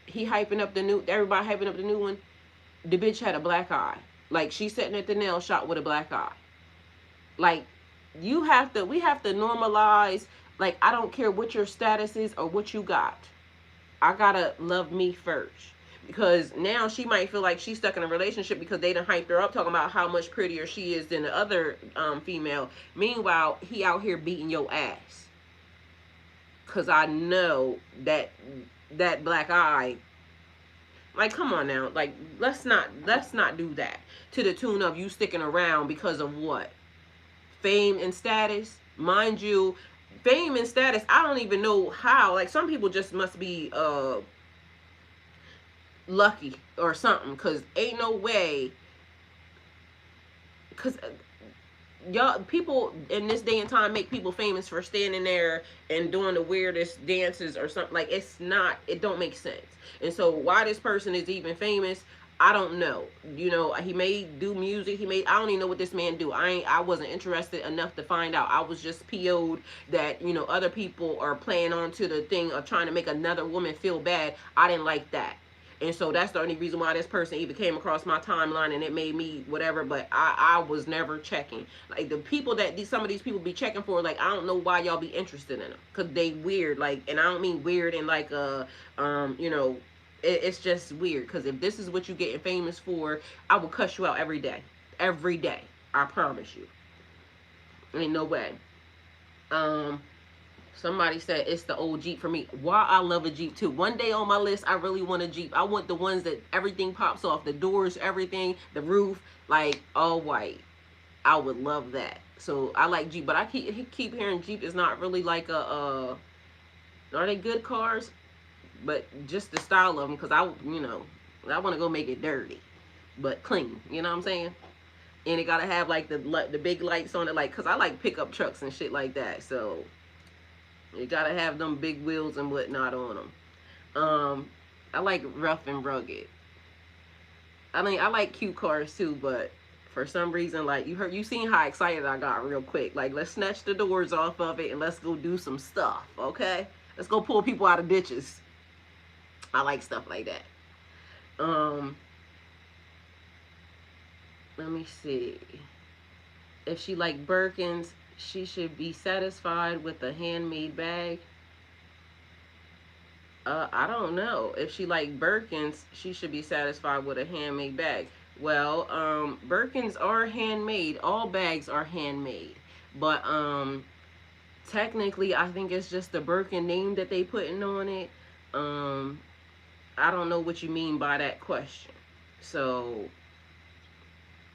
He hyping up the new, everybody hyping up the new one. The bitch had a black eye. Like, she's sitting at the nail shop with a black eye. Like, we have to normalize, like, I don't care what your status is or what you got. I gotta love me first. Because now she might feel like she's stuck in a relationship because they done hyped her up, talking about how much prettier she is than the other female. Meanwhile, he out here beating your ass. Because I know that black eye, like, come on now. Like, let's not do that. To the tune of you sticking around because of what? Fame and status. Mind you, fame and status, I don't even know how. Like, some people just must be lucky or something, because ain't no way, because y'all, people in this day and time make people famous for standing there and doing the weirdest dances or something. Like, it don't make sense. And so why this person is even famous, I don't know. You know, he may do music. I don't even know what this man do. I wasn't interested enough to find out. I was just PO'd that, you know, other people are playing on to the thing of trying to make another woman feel bad. I didn't like that. And so that's the only reason why this person even came across my timeline, and it made me whatever, but I was never checking. Like, the people that some of these people be checking for, like, I don't know why y'all be interested in them, because they weird. Like, and I don't mean weird in like you know, it's just weird, because if this is what you getting famous for, I will cuss you out every day. Every day. I promise you. Ain't no way. Somebody said it's the old Jeep for me. Why I love a Jeep too. One day on my list, I really want a Jeep. I want the ones that everything pops off, the doors, everything, the roof, like all white. I would love that. So I like Jeep, but I keep hearing Jeep is not really like a. Are they good cars? But just the style of them, because I want to go make it dirty, but clean. You know what I'm saying? And it gotta have like the big lights on it, like, cause I like pickup trucks and shit like that. So you gotta have them big wheels and whatnot on them. I like rough and rugged. I mean, I like cute cars too, but for some reason, like, you seen how excited I got real quick. Like, let's snatch the doors off of it and let's go do some stuff, okay? Let's go pull people out of ditches. I like stuff like that. Let me see. If she like Birkins, she should be satisfied with a handmade bag. I don't know. If she like Birkins, she should be satisfied with a handmade bag. Well, Birkins are handmade. All bags are handmade. But technically, I think it's just the Birkin name that they putting on it. I don't know what you mean by that question. So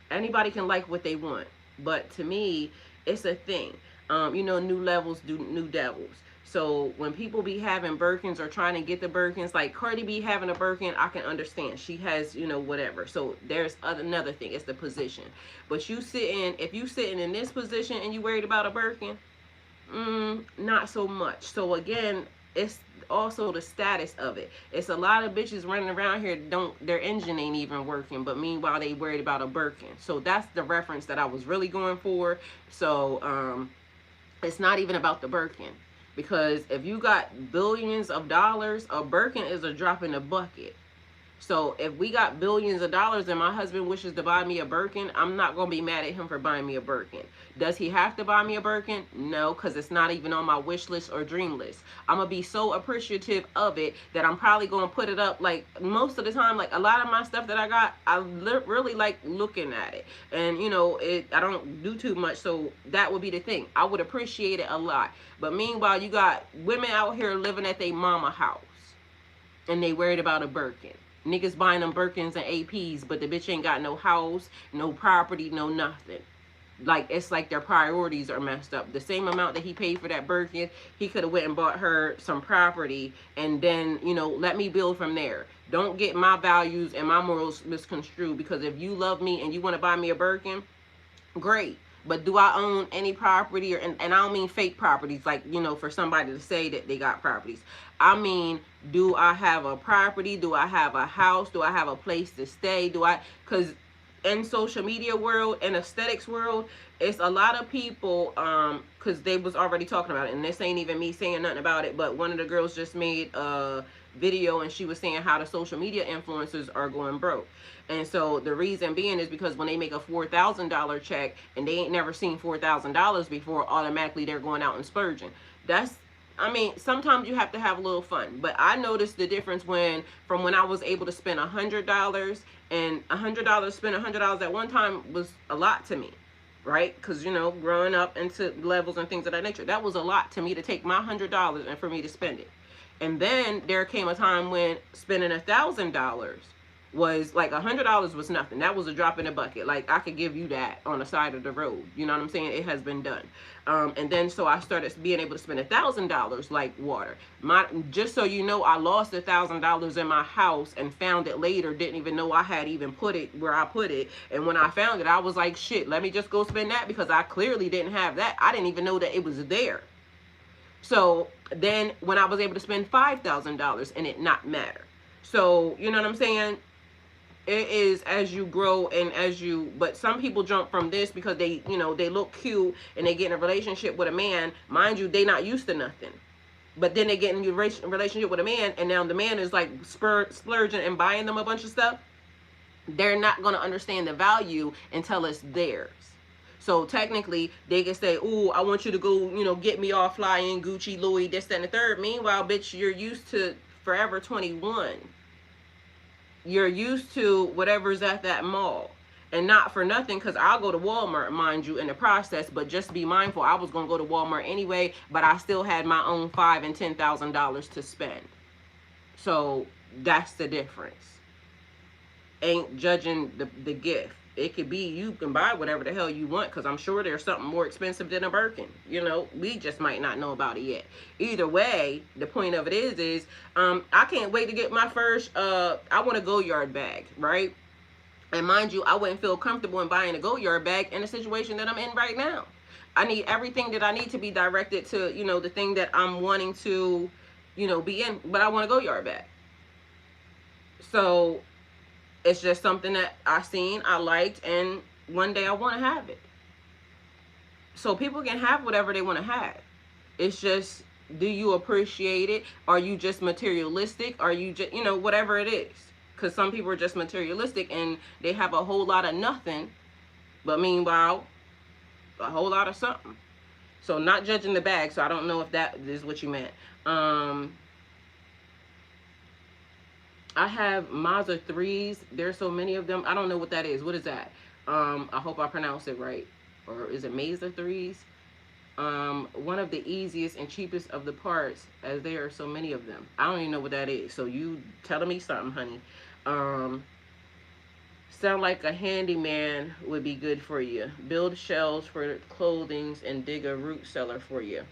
anybody can like what they want, but to me, it's a thing. New levels do new devils. So when people be having Birkins or trying to get the Birkins, like Cardi B having a Birkin, I can understand. She has, whatever. So there's another thing. It's the position. But if you sitting in this position and you worried about a Birkin, not so much. So again, it's also the status of it. It's a lot of bitches running around here, their engine ain't even working, but meanwhile they worried about a Birkin. So that's the reference that I was really going for. So it's not even about the Birkin, because if you got billions of dollars, a Birkin is a drop in the bucket. So if we got billions of dollars and my husband wishes to buy me a Birkin, I'm not going to be mad at him for buying me a Birkin. Does he have to buy me a Birkin? No, because it's not even on my wish list or dream list. I'm going to be so appreciative of it that I'm probably going to put it up, like, most of the time. Like, a lot of my stuff that I got, I really like looking at it. And, I don't do too much, so that would be the thing. I would appreciate it a lot. But meanwhile, you got women out here living at their mama house, and they worried about a Birkin. Niggas buying them Birkins and APs, but the bitch ain't got no house, no property, no nothing. Like, it's like their priorities are messed up. The same amount that he paid for that Birkin, he could have went and bought her some property and then, let me build from there. Don't get my values and my morals misconstrued, because if you love me and you want to buy me a Birkin, great. But do I own any property? And I don't mean fake properties, like, for somebody to say that they got properties. I mean, do I have a property? Do I have a house? Do I have a place to stay? Because in social media world and aesthetics world, it's a lot of people, because they was already talking about it, and this ain't even me saying nothing about it, but one of the girls just made a video and she was saying how the social media influencers are going broke. And so the reason being is because when they make a $4,000 check and they ain't never seen $4,000 before, automatically they're going out and splurging. Sometimes you have to have a little fun. But I noticed the difference from when I was able to spend $100, and spend $100 at one time was a lot to me, right? Because, growing up into levels and things of that nature, that was a lot to me to take my $100 and for me to spend it. And then there came a time when spending $1,000 was like, $100 was nothing. That was a drop in the bucket. Like, I could give you that on the side of the road. You know what I'm saying? It has been done. And then so I started being able to spend $1,000 like water. Just so you know, I lost $1,000 in my house and found it later. Didn't even know I had even put it where I put it. And when I found it, I was like, shit, let me just go spend that, because I clearly didn't have that. I didn't even know that it was there. So then when I was able to spend $5,000 and it not matter. So, you know what I'm saying? It is as you grow and but some people jump from this because they, they look cute and they get in a relationship with a man. Mind you, they not used to nothing. But then they get in a relationship with a man, and now the man is like splurging and buying them a bunch of stuff. They're not going to understand the value until it's theirs. So technically, they can say, ooh, I want you to go, get me all flying Gucci, Louis, this, that, and the third. Meanwhile, bitch, you're used to Forever 21. You're used to whatever's at that mall. And not for nothing, because I'll go to Walmart, mind you, in the process, but just be mindful, I was going to go to Walmart anyway, but I still had my own $5,000 and $10,000 to spend. So that's the difference. Ain't judging the gift. It could be you can buy whatever the hell you want, because I'm sure there's something more expensive than a Birkin. You know, we just might not know about it yet. Either way, the point of it is I can't wait to get my first, I want a Go-Yard bag, right? And mind you, I wouldn't feel comfortable in buying a Go-Yard bag in the situation that I'm in right now. I need everything that I need to be directed to, you know, the thing that I'm wanting to, you know, be in, but I want a Go-Yard bag. So it's just something that I seen, I liked, and one day I want to have it. So people can have whatever they want to have. It's just, do you appreciate it? Are you just materialistic? Are you just, you know, whatever it is? Because some people are just materialistic and they have a whole lot of nothing, but meanwhile, a whole lot of something. So not judging the bag, so I don't know if that is what you meant. I have Mazda 3s. There's so many of them. I don't know what that is. What is that? I hope I pronounced it right. Or is it Mazda 3s? One of the easiest and cheapest of the parts, as there are so many of them. I don't even know what that is. So you telling me something, honey. Sound like a handyman would be good for you. Build shelves for clothing and dig a root cellar for you.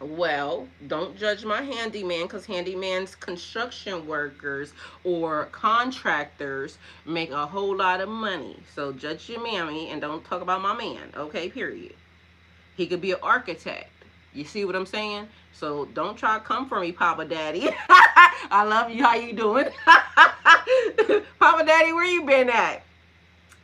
Well, don't judge my handyman, because handymans, construction workers or contractors make a whole lot of money. So judge your mammy and don't talk about my man, okay, period. He could be an architect. You see what I'm saying? So don't try to come for me, Papa Daddy. I love you. How you doing? Papa Daddy, where you been at?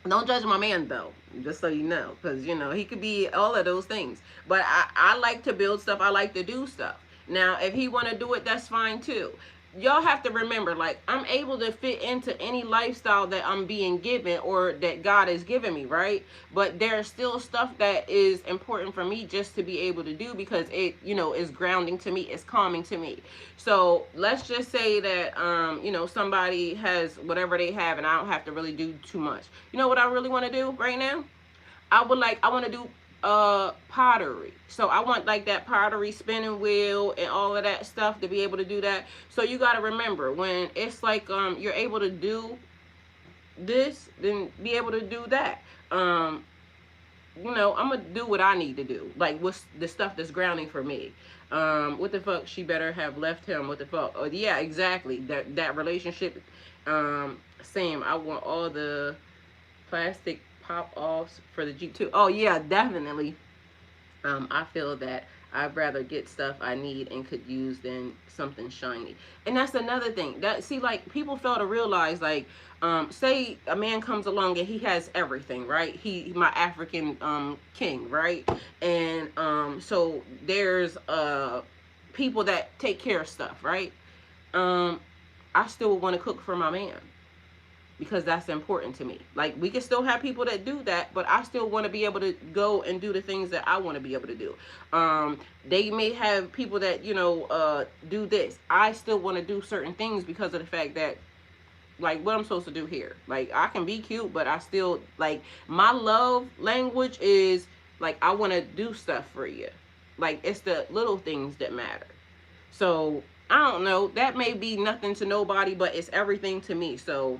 Don't judge my man, though, just so you know, because, you know, he could be all of those things. But I like to build stuff. I like to do stuff. Now, if he want to do it, that's fine, too. Y'all have to remember, like, I'm able to fit into any lifestyle that I'm being given or that God has given me, right? But there's still stuff that is important for me just to be able to do, because it, you know, is grounding to me, it's calming to me. So let's just say that, you know, somebody has whatever they have and I don't have to really do too much. You know what I really want to do right now? I want to do pottery. So I want like that pottery spinning wheel and all of that stuff to be able to do that. So you got to remember, when it's like you're able to do this, then be able to do that. You know, I'm gonna do what I need to do, like what's the stuff that's grounding for me. What the fuck, she better have left him. What the fuck? Oh yeah, exactly, that relationship. Same, I want all the plastic pop-offs for the Jeep too. Oh yeah, definitely. I feel that I'd rather get stuff I need and could use than something shiny. And that's another thing. That, see, like, people fail to realize, like, say a man comes along and he has everything, right? He my African king, right? And so there's people that take care of stuff, right? I still want to cook for my man, because that's important to me. Like, we can still have people that do that, but I still want to be able to go and do the things that I want to be able to do. They may have people that, you know, do this. I still want to do certain things because of the fact that, like, what I'm supposed to do here. Like, I can be cute, but I still, like, my love language is, like, I want to do stuff for you. Like, it's the little things that matter. So, I don't know. That may be nothing to nobody, but it's everything to me. So,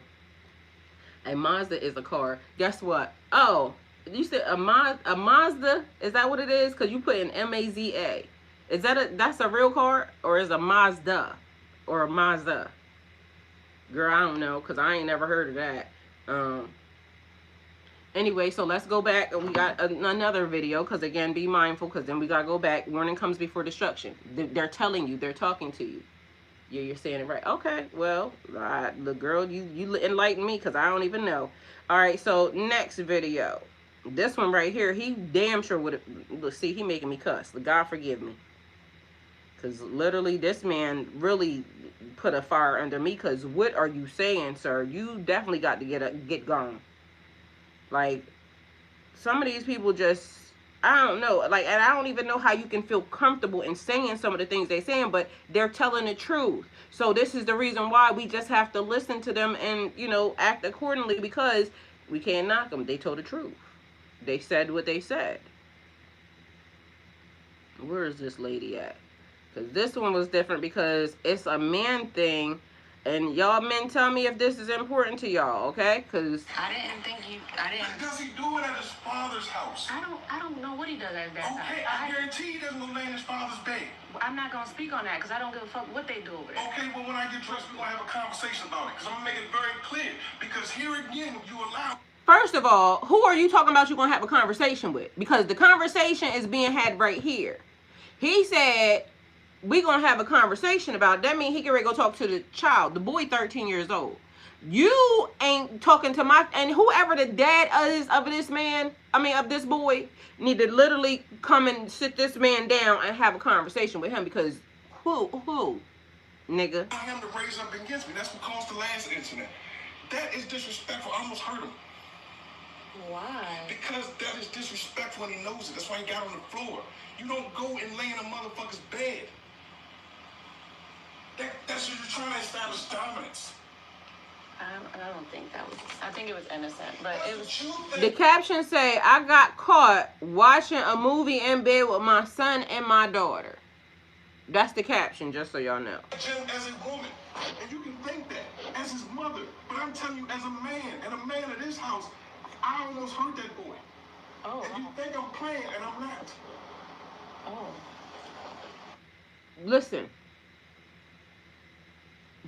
a Mazda is a car. Guess what? Oh, you said a Mazda? Is that what it is? Because you put in M-A-Z-A. Is that that's a real car? Or is a Mazda? Or a Mazda? Girl, I don't know, because I ain't never heard of that. Anyway, so let's go back. We got another video, because again, be mindful, because then we got to go back. Warning comes before destruction. They're telling you. They're talking to you. Yeah, you're saying it right. Okay, well, the girl, you enlighten me, because I don't even know. All right, so next video. This one right here, he damn sure would have, see, he making me cuss. God forgive me. Because literally, this man really put a fire under me, because what are you saying, sir? You definitely got to get gone. Like, some of these people just, I don't know, like, and I don't even know how you can feel comfortable in saying some of the things they're saying, but they're telling the truth. So this is the reason why we just have to listen to them and, you know, act accordingly, because We can't knock them. They told the truth. They said what they said. Where is this lady at? Because this one was different because it's a man thing. And y'all men tell me if this is important to y'all, okay? Because I didn't think you. I didn't. Does he do it at his father's house? I don't know what he does at that Okay, time. I guarantee he doesn't go lay in his father's bed. I'm not gonna speak on that because I don't give a fuck what they do over there. Okay, well, when I get dressed, we're gonna have a conversation about it. Because I'm gonna make it very clear. Because here again, you allow. first of all, who are you talking about you're going to have a conversation with? Because the conversation is being had right here. He said, we going to have a conversation about it. That means he can go talk to the child. The boy 13 years old. You ain't talking to my... And whoever the dad is of this man, of this boy, need to literally come and sit this man down and have a conversation with him. Because who? Nigga. I him to raise up against me. That's what caused the last incident. That is disrespectful. I almost hurt him. Why? Because that is disrespectful and he knows it. That's why he got on the floor. You don't go and lay in a motherfucker's bed. That's what you're trying to establish dominance. I don't think that was... I think it was innocent, but it was... The caption say, I got caught watching a movie in bed with my son and my daughter. That's the caption, just so y'all know. As a woman, and you can think that, as his mother, but I'm telling you, as a man, and a man of this house, I almost hurt that boy. Oh. And you think I'm playing, and I'm not. Oh. Listen.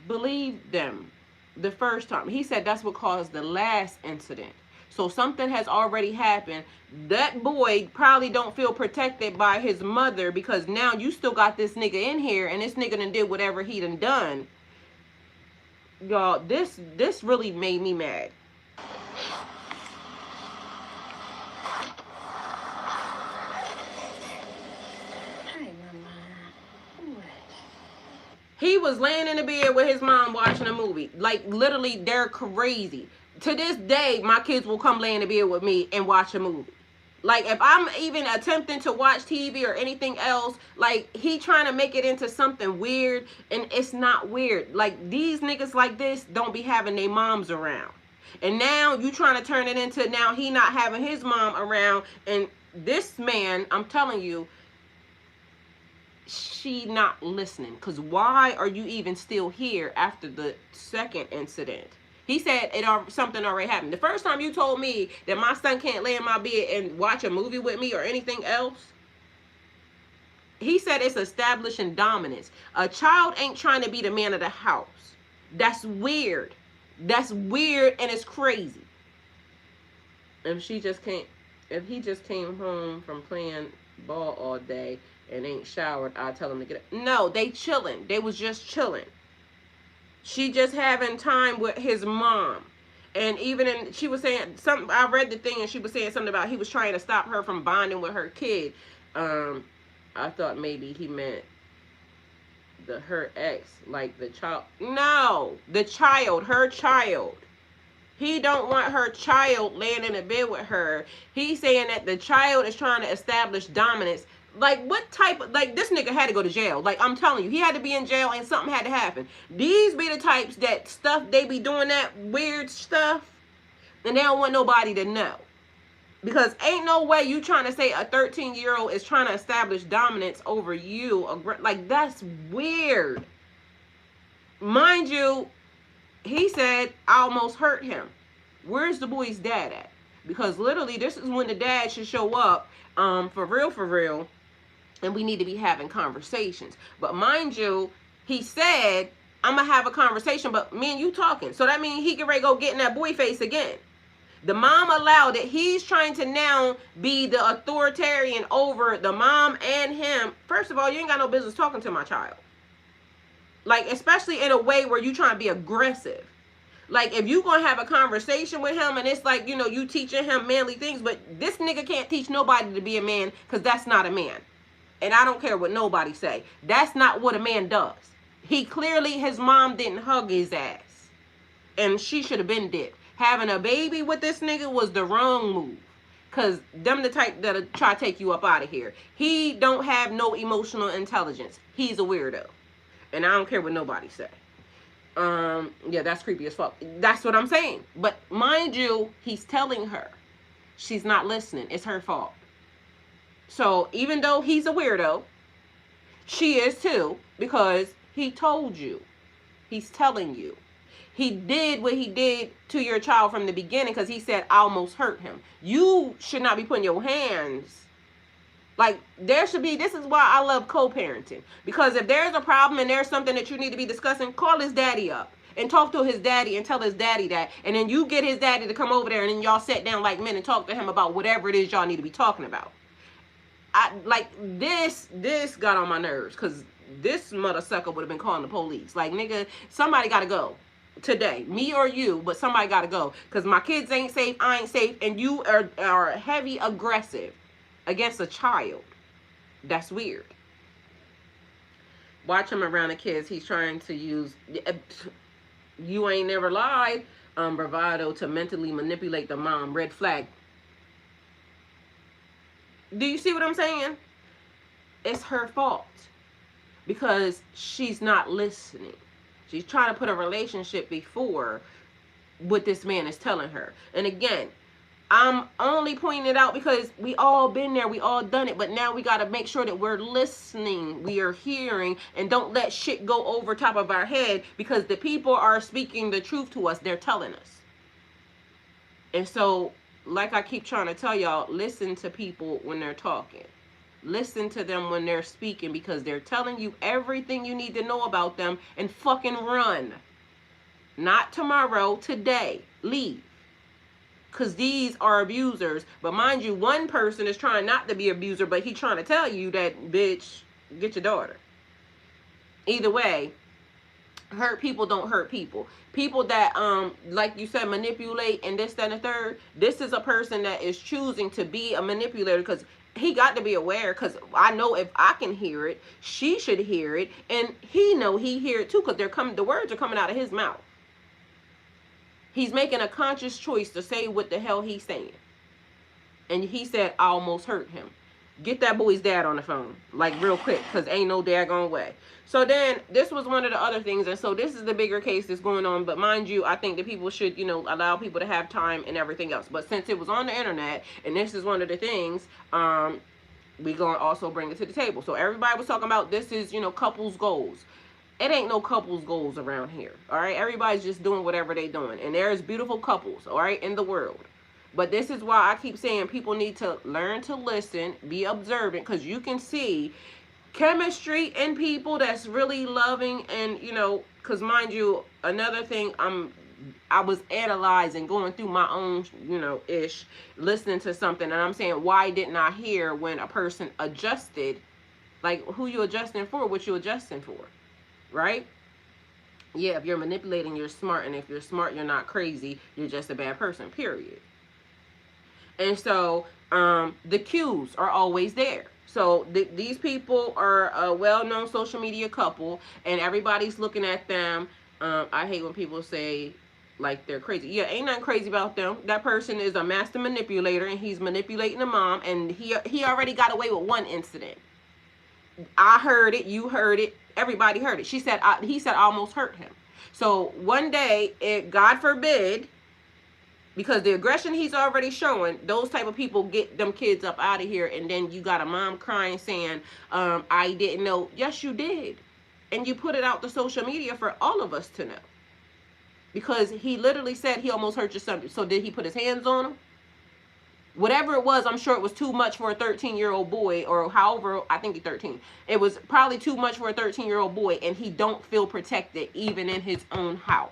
Believe them the first time. He said that's what caused the last incident. So something has already happened. That boy probably don't feel protected by his mother because now you still got this nigga in here and this nigga done did whatever he done. Y'all, this really made me mad. He was laying in the bed with his mom watching a movie. Like, literally, they're crazy. To this day, my kids will come lay in the bed with me and watch a movie. Like, if I'm even attempting to watch TV or anything else, like, he trying to make it into something weird, and it's not weird. Like, these niggas like this don't be having their moms around. And now you trying to turn it into now he not having his mom around, and this man, I'm telling you, she not listening. Because why are you even still here after the second incident? He said something already happened. The first time you told me that my son can't lay in my bed and watch a movie with me or anything else, he said it's establishing dominance. A child ain't trying to be the man of the house. That's weird. That's weird and it's crazy. If he just came home from playing ball all day and ain't showered, I tell him to get up. No, they chilling. They was just chilling. She just having time with his mom. And even she was saying something, I read the thing and she was saying something about he was trying to stop her from bonding with her kid. I thought maybe he meant her ex, like the child. No, the child, her child. He don't want her child laying in the bed with her. He's saying that the child is trying to establish dominance. Like, what type of... Like, this nigga had to go to jail. Like, I'm telling you, he had to be in jail and something had to happen. These be the types that they be doing that weird stuff, and they don't want nobody to know. Because ain't no way you trying to say a 13-year-old is trying to establish dominance over you. Like, that's weird. Mind you, he said, I almost hurt him. Where's the boy's dad at? Because literally, this is when the dad should show up, for real. And we need to be having conversations. But mind you, he said, I'm going to have a conversation, but me and you talking. So that means he can ready to go get in that boy face again. The mom allowed it. He's trying to now be the authoritarian over the mom and him. First of all, you ain't got no business talking to my child. Like, especially in a way where you trying to be aggressive. Like, if you going to have a conversation with him and it's like, you teaching him manly things, but this nigga can't teach nobody to be a man because that's not a man. And I don't care what nobody say. That's not what a man does. His mom didn't hug his ass. And she should have been dead. Having a baby with this nigga was the wrong move. Because them the type that'll try to take you up out of here. He don't have no emotional intelligence. He's a weirdo. And I don't care what nobody say. Yeah, that's creepy as fuck. That's what I'm saying. But mind you, he's telling her. She's not listening. It's her fault. So even though he's a weirdo, she is too, because he told you. He's telling you. He did what he did to your child from the beginning because he said, I almost hurt him. You should not be putting your hands. Like, there should be, this is why I love co-parenting. Because if there's a problem and there's something that you need to be discussing, call his daddy up and talk to his daddy and tell his daddy that. And then you get his daddy to come over there and then y'all sit down like men and talk to him about whatever it is y'all need to be talking about. This got on my nerves because this mother sucker would have been calling the police. Like, nigga, somebody got to go today. Me or you, but somebody got to go. Because my kids ain't safe, I ain't safe, and you are heavy aggressive against a child. That's weird. Watch him around the kids. He's trying to use, you ain't never lied, bravado to mentally manipulate the mom. Red flag. Do you see what I'm saying? It's her fault. Because she's not listening. She's trying to put a relationship before what this man is telling her. And again, I'm only pointing it out because we all been there. We all done it. But now we got to make sure that we're listening. We are hearing. And don't let shit go over top of our head. Because the people are speaking the truth to us. They're telling us. And so, like I keep trying to tell y'all, listen to people when they're talking. Listen to them when they're speaking. Because they're telling you everything you need to know about them. And fucking run. Not tomorrow. Today. Leave. Because these are abusers. But mind you, one person is trying not to be an abuser, but he's trying to tell you that, bitch, get your daughter. Either way, hurt people don't hurt people. People that, like you said, manipulate and this, that, and the third. This is a person that is choosing to be a manipulator because he got to be aware. Because I know if I can hear it, she should hear it. And he know he hear it too because the words are coming out of his mouth. He's making a conscious choice to say what the hell he's saying. And he said, I almost hurt him. Get that boy's dad on the phone. Like, real quick. Because ain't no daggone way. So then, this was one of the other things. And so, this is the bigger case that's going on. But mind you, I think that people should, allow people to have time and everything else. But since it was on the internet, and this is one of the things, we going to also bring it to the table. So, everybody was talking about this is, couples' goals. It ain't no couples goals around here, all right? Everybody's just doing whatever they doing. And there's beautiful couples, all right, in the world. But this is why I keep saying people need to learn to listen, be observant, because you can see chemistry in people that's really loving and, because mind you, another thing I was analyzing, going through my own, ish, listening to something, and I'm saying, why didn't I hear when a person adjusted, like, who you adjusting for, what you adjusting for? Right? Yeah, if you're manipulating, you're smart. And if you're smart, you're not crazy. You're just a bad person, period. And so, the cues are always there. So, these people are a well-known social media couple. And everybody's looking at them. I hate when people say, like, they're crazy. Yeah, ain't nothing crazy about them. That person is a master manipulator. And he's manipulating the mom. And he already got away with one incident. I heard it. You heard it. Everybody heard it. He said I almost hurt him. So one day, God forbid, because the aggression he's already showing, those type of people get them kids up out of here. And then you got a mom crying saying, I didn't know. Yes, you did. And you put it out to social media for all of us to know. Because he literally said he almost hurt your son. So did he put his hands on him? Whatever it was, I'm sure it was too much for a 13-year-old boy, or however, I think he's 13. It was probably too much for a 13-year-old boy, and he don't feel protected even in his own house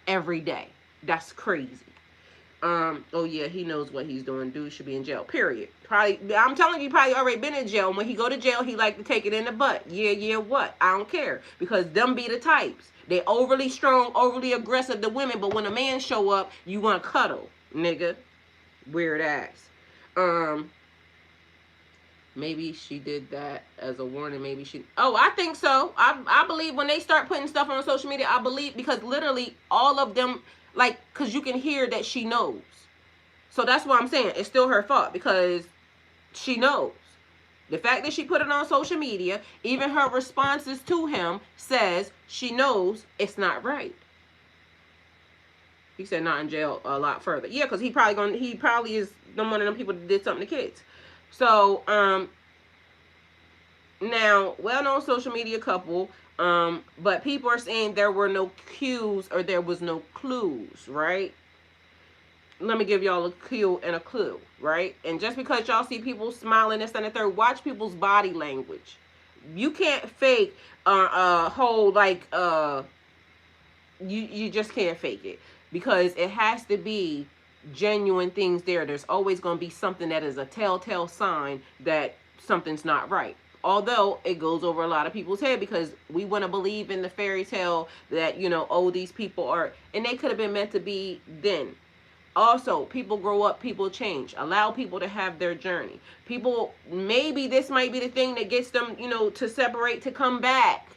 every day. That's crazy. Oh yeah, he knows what he's doing. Dude should be in jail, period. Probably, I'm telling you, probably already been in jail. When he go to jail, he like to take it in the butt. Yeah, what? I don't care. Because them be the types. They overly strong, overly aggressive to women, but when a man show up, you want to cuddle, nigga. Weird ass. Maybe she did that as a warning. Maybe she... Oh, I think so. I believe when they start putting stuff on social media, I believe, because literally all of them, like, because you can hear that she knows. So that's what I'm saying. It's still her fault because she knows. The fact that she put it on social media, even her responses to him says she knows it's not right. He said not in jail a lot further. Yeah, because he probably is one of them people that did something to kids. So, now, well-known social media couple, but people are saying there were no cues or there was no clues, right? Let me give y'all a cue and a clue, right? And just because y'all see people smiling this and the third, watch people's body language. You can't fake a whole you just can't fake it, because it has to be genuine things there. There's always going to be something that is a telltale sign that something's not right. Although it goes over a lot of people's head, because we want to believe in the fairy tale that, oh, these people are, and they could have been meant to be then. Also, people grow up, people change. Allow people to have their journey. People, maybe this might be the thing that gets them, to separate, to come back.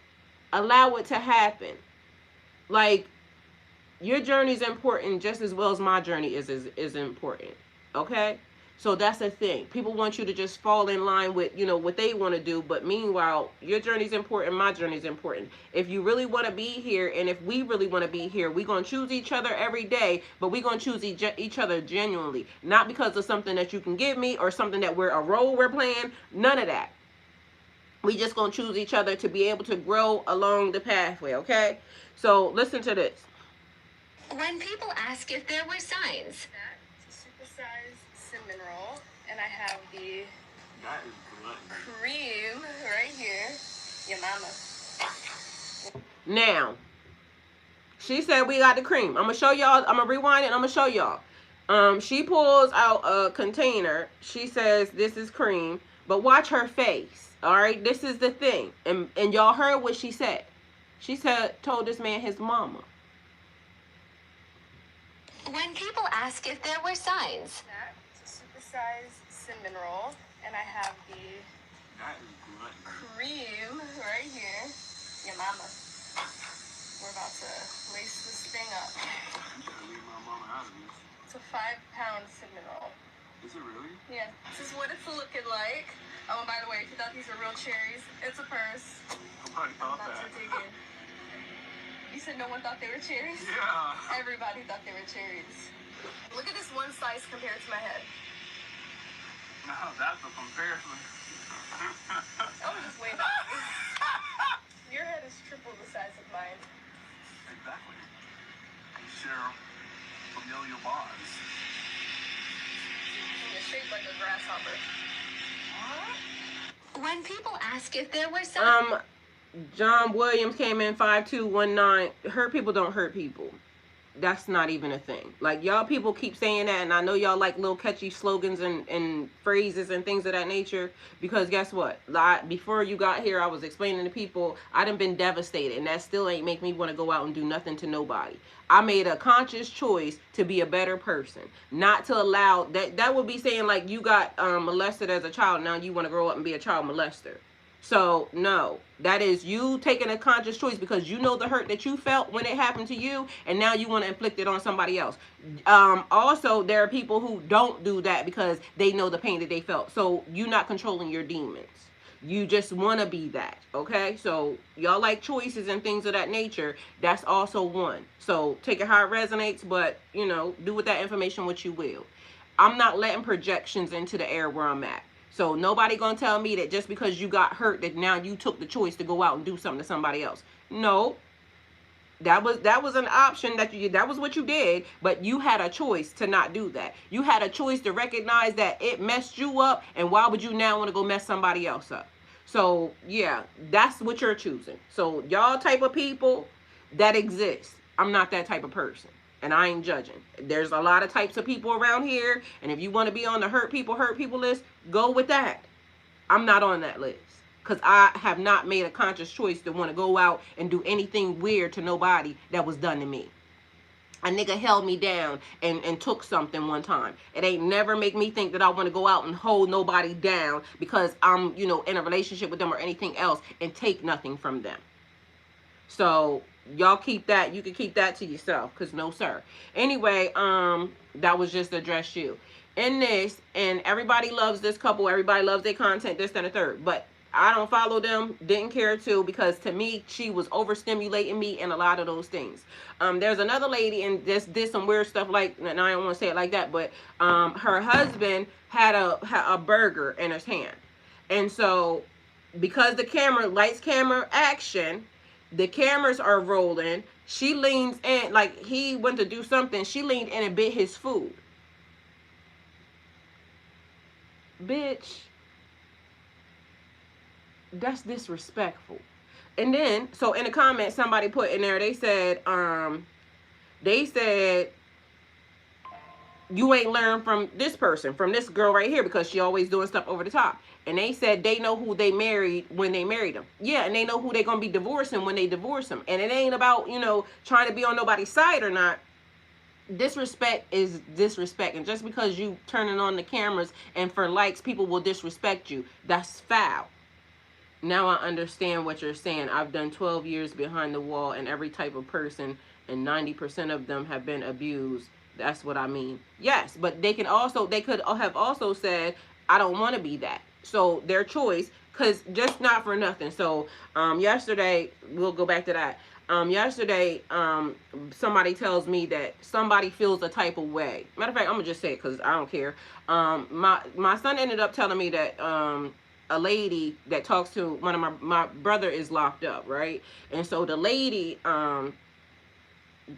Allow it to happen. Like, your journey is important just as well as my journey is important. Okay? So that's the thing. People want you to just fall in line with, what they want to do. But meanwhile, your journey is important. My journey is important. If you really want to be here, and if we really want to be here, we're going to choose each other every day. But we're going to choose each other genuinely. Not because of something that you can give me or something that a role we're playing. None of that. We just going to choose each other to be able to grow along the pathway. Okay? So listen to this. When people ask if there were signs. It's a supersized cinnamon roll, and I have the cream right here. Your mama. Now, she said we got the cream. I'm gonna show y'all. I'm gonna rewind it. I'm gonna show y'all. She pulls out a container. She says this is cream, but watch her face. All right, this is the thing, and y'all heard what she said. She told this man his mama. When people ask if there were signs. It's a supersized cinnamon roll, and I have the cream right here. Your mama. We're about to lace this thing up. You gotta leave my mama out of this. It's a 5-pound cinnamon roll. Is it really? Yeah. This is what it's looking like. Oh, by the way, if you thought these were real cherries, it's a purse. Nobody I'm thought about that. to dig in. You said no one thought they were cherries? Yeah. Everybody thought they were cherries. Look at this one slice compared to my head. No, that's a comparison. I was just way back. Your head is triple the size of mine. Exactly. We share familial bonds. You're shaped like a grasshopper. When people ask if there were signs. John Williams came in 5219. Hurt people don't hurt people. That's not even a thing. Like, y'all people keep saying that, and I know y'all like little catchy slogans and phrases and things of that nature, because guess what? Before you got here, I was explaining to people I done been devastated, and that still ain't make me want to go out and do nothing to nobody. I made a conscious choice to be a better person, not to allow that would be saying like you got molested as a child, now you want to grow up and be a child molester. So, no, that is you taking a conscious choice because you know the hurt that you felt when it happened to you, and now you want to inflict it on somebody else. Also, there are people who don't do that because they know the pain that they felt. So, you're not controlling your demons. You just want to be that, okay? So, y'all like choices and things of that nature. That's also one. So, take it how it resonates, but, do with that information what you will. I'm not letting projections into the air where I'm at. So nobody gonna tell me that just because you got hurt that now you took the choice to go out and do something to somebody else. No. That was an option that was what you did, but you had a choice to not do that. You had a choice to recognize that it messed you up, and why would you now want to go mess somebody else up? So yeah, that's what you're choosing. So y'all type of people that exist. I'm not that type of person. And I ain't judging. There's a lot of types of people around here. And if you want to be on the hurt people list, go with that. I'm not on that list. Because I have not made a conscious choice to want to go out and do anything weird to nobody that was done to me. A nigga held me down and took something one time. It ain't never make me think that I want to go out and hold nobody down because I'm, in a relationship with them or anything else and take nothing from them. So y'all keep that. You can keep that to yourself, because no sir. Anyway, that was just to address you. in this, and everybody loves this couple, everybody loves their content, this and the third, but I don't follow them, didn't care to, because to me, she was overstimulating me and a lot of those things. There's another lady and just did some weird stuff, like, and I don't want to say it like that, but her husband had a burger in his hand. And so, because the camera, lights, camera, action, the cameras are rolling, she leans in, like he went to do something, she leaned in and bit his food. Bitch, that's disrespectful. And then, so in the comments, somebody put in there, they said, you ain't learned from this person, from this girl right here, because she always doing stuff over the top. And they said they know who they married when they married them. Yeah, and they know who they gonna be divorcing when they divorce them. And it ain't about, you know, trying to be on nobody's side or not. Disrespect is disrespect, and just because you turning on the cameras and for likes, people will disrespect you. That's foul. Now I understand what you're saying. I've done 12 years behind the wall, and every type of person, and 90% of them have been abused. That's what I mean. Yes, but they could have also said, I don't want to be that. So their choice, because just not for nothing. So yesterday, we'll go back to that. Yesterday, somebody tells me that somebody feels a type of way. Matter of fact, I'm gonna just say it because I don't care. My son ended up telling me that a lady that talks to one of my brother is locked up, right? And so the lady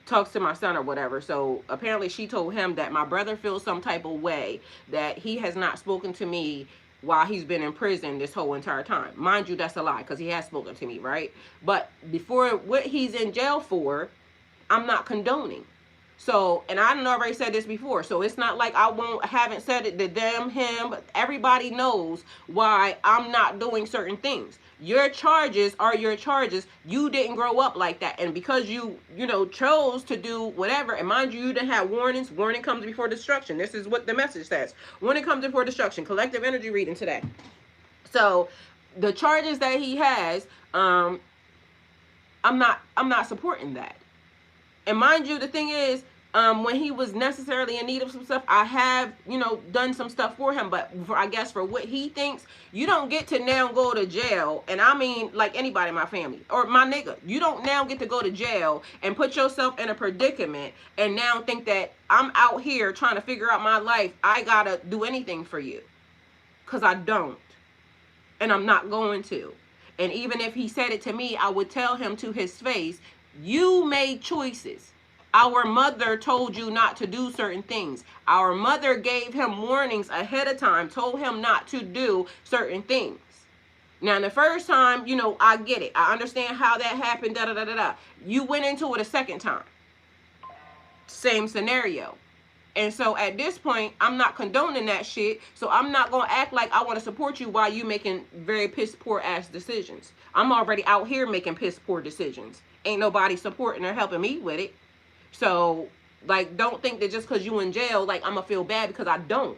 talks to my son or whatever. So apparently she told him that my brother feels some type of way, that he has not spoken to me while he's been in prison this whole entire time. Mind you, that's a lie, because he has spoken to me, right? But before what he's in jail for, I'm not condoning. So, and I already said this before, so it's not like haven't said it to them, him, but everybody knows why I'm not doing certain things. Your charges are your charges. You didn't grow up like that. And because you chose to do whatever, and mind you, you didn't have warnings. Warning comes before destruction. This is what the message says. Warning comes before destruction. Collective energy reading today. So, the charges that he has, I'm not supporting that. And mind you, the thing is, when he was necessarily in need of some stuff, I have, done some stuff for him. But I guess for what he thinks, you don't get to now go to jail. And I mean, like anybody in my family or my nigga, you don't now get to go to jail and put yourself in a predicament and now think that I'm out here trying to figure out my life. I gotta do anything for you. Because I don't. And I'm not going to. And even if he said it to me, I would tell him to his face, you made choices. Our mother told you not to do certain things. Our mother gave him warnings ahead of time, told him not to do certain things. Now, the first time, I get it. I understand how that happened, da-da-da-da-da. You went into it a second time. Same scenario. And so at this point, I'm not condoning that shit. So I'm not going to act like I want to support you while you making very piss poor ass decisions. I'm already out here making piss poor decisions. Ain't nobody supporting or helping me with it. So, like, don't think that just because you in jail, like, I'm going to feel bad, because I don't.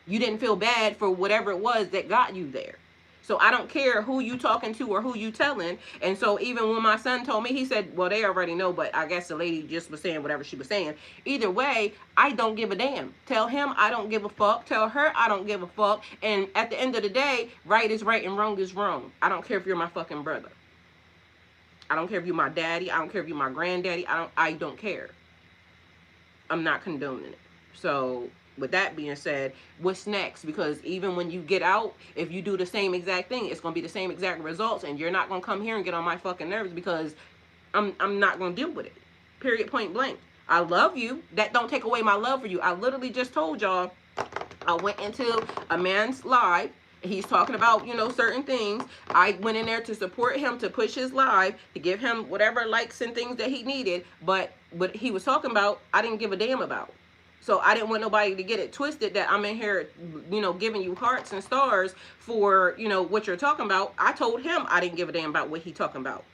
You didn't feel bad for whatever it was that got you there. So I don't care who you talking to or who you telling. And so even when my son told me, he said, well, they already know, but I guess the lady just was saying whatever she was saying. Either way, I don't give a damn. Tell him I don't give a fuck. Tell her I don't give a fuck. And at the end of the day, right is right and wrong is wrong. I don't care if you're my fucking brother. I don't care if you're my daddy. I don't care if you're my granddaddy. I don't care. I'm not condoning it. So with that being said, what's next? Because even when you get out, if you do the same exact thing, it's going to be the same exact results, and you're not going to come here and get on my fucking nerves, because I'm not going to deal with it. Period, point blank. I love you. That don't take away my love for you. I literally just told y'all, I went into a man's live. He's talking about, certain things. I went in there to support him, to push his live, to give him whatever likes and things that he needed. But what he was talking about, I didn't give a damn about. So I didn't want nobody to get it twisted that I'm in here, giving you hearts and stars for, what you're talking about. I told him I didn't give a damn about what he talking about.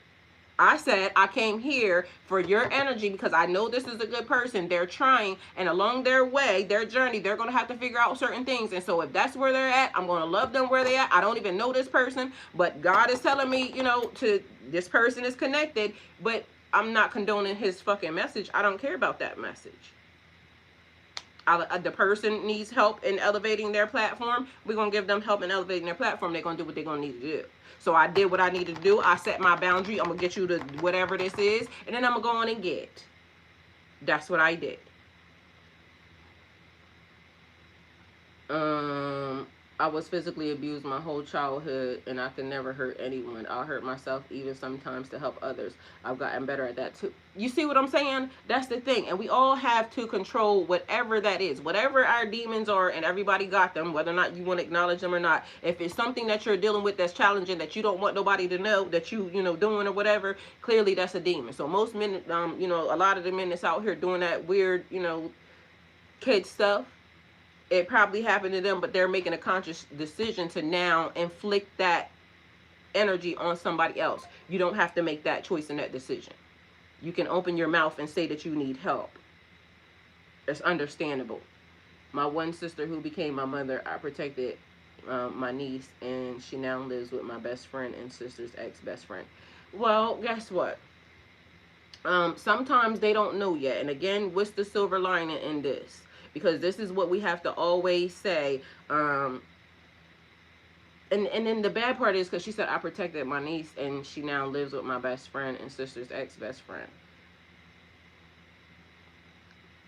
I said I came here for your energy because I know this is a good person. They're trying, and along their way, their journey, they're going to have to figure out certain things. And so if that's where they're at, I'm going to love them where they're at. I don't even know this person, but God is telling me, to this person is connected, but I'm not condoning his fucking message. I don't care about that message. the person needs help in elevating their platform, we're going to give them help in elevating their platform. They're going to do what they're going to need to do. So I did what I needed to do. I set my boundary. I'm going to get you to whatever this is, and then I'm going to go on and get. That's what I did. I was physically abused my whole childhood, and I could never hurt anyone. I'll hurt myself even sometimes to help others. I've gotten better at that too. You see what I'm saying? That's the thing. And we all have to control whatever that is. Whatever our demons are, and everybody got them, whether or not you want to acknowledge them or not. If it's something that you're dealing with that's challenging, that you don't want nobody to know that you know, doing or whatever, clearly that's a demon. So most men, you know, a lot of the men that's out here doing that weird, you know, kid stuff, it probably happened to them, but they're making a conscious decision to now inflict that energy on somebody else. You don't have to make that choice and that decision. You can open your mouth and say that you need help. It's understandable. My one sister who became my mother, I protected my niece, and she now lives with my best friend and sister's ex-best friend. Well, guess what? Sometimes they don't know yet. And again, what's the silver lining in this? Because this is what we have to always say. And then the bad part is because she said I protected my niece, and she now lives with my best friend and sister's ex-best friend.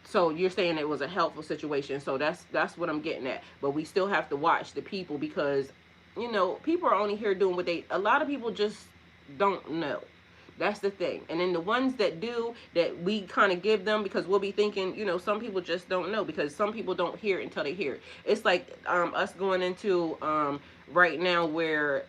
So you're saying it was a helpful situation. So that's what I'm getting at. But we still have to watch the people, because, you know, people are only here doing what a lot of people just don't know. That's the thing. And then the ones that do, that we kind of give them, because we'll be thinking, you know, some people just don't know, because some people don't hear it until they hear it. It's like us going into right now where,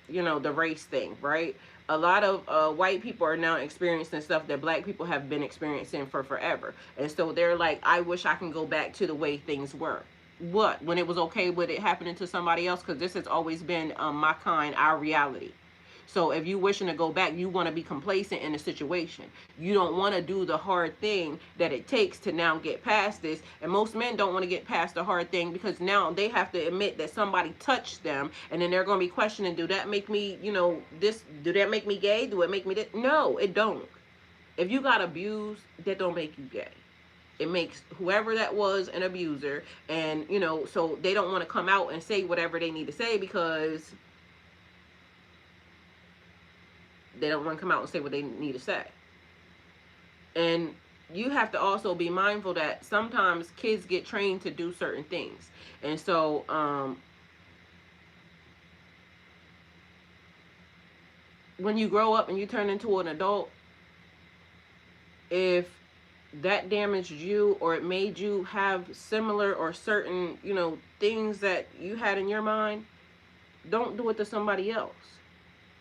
you know, the race thing, right? A lot of white people are now experiencing stuff that black people have been experiencing for forever. And so they're like, I wish I can go back to the way things were. What? When it was okay with it happening to somebody else? Because this has always been my kind, our reality. So if you wishing to go back, you want to be complacent in the situation. You don't want to do the hard thing that it takes to now get past this. And most men don't want to get past the hard thing, because now they have to admit that somebody touched them, and then they're going to be questioning, do that make me, you know, this, do that make me gay? Do it make me this? No, it don't. If you got abused, that don't make you gay. It makes whoever that was an abuser. And, you know, so they don't want to come out and say whatever they need to say, because they don't want to come out and say what they need to say. And you have to also be mindful that sometimes kids get trained to do certain things. And so, when you grow up and you turn into an adult, if that damaged you, or it made you have similar or certain, you know, things that you had in your mind, don't do it to somebody else.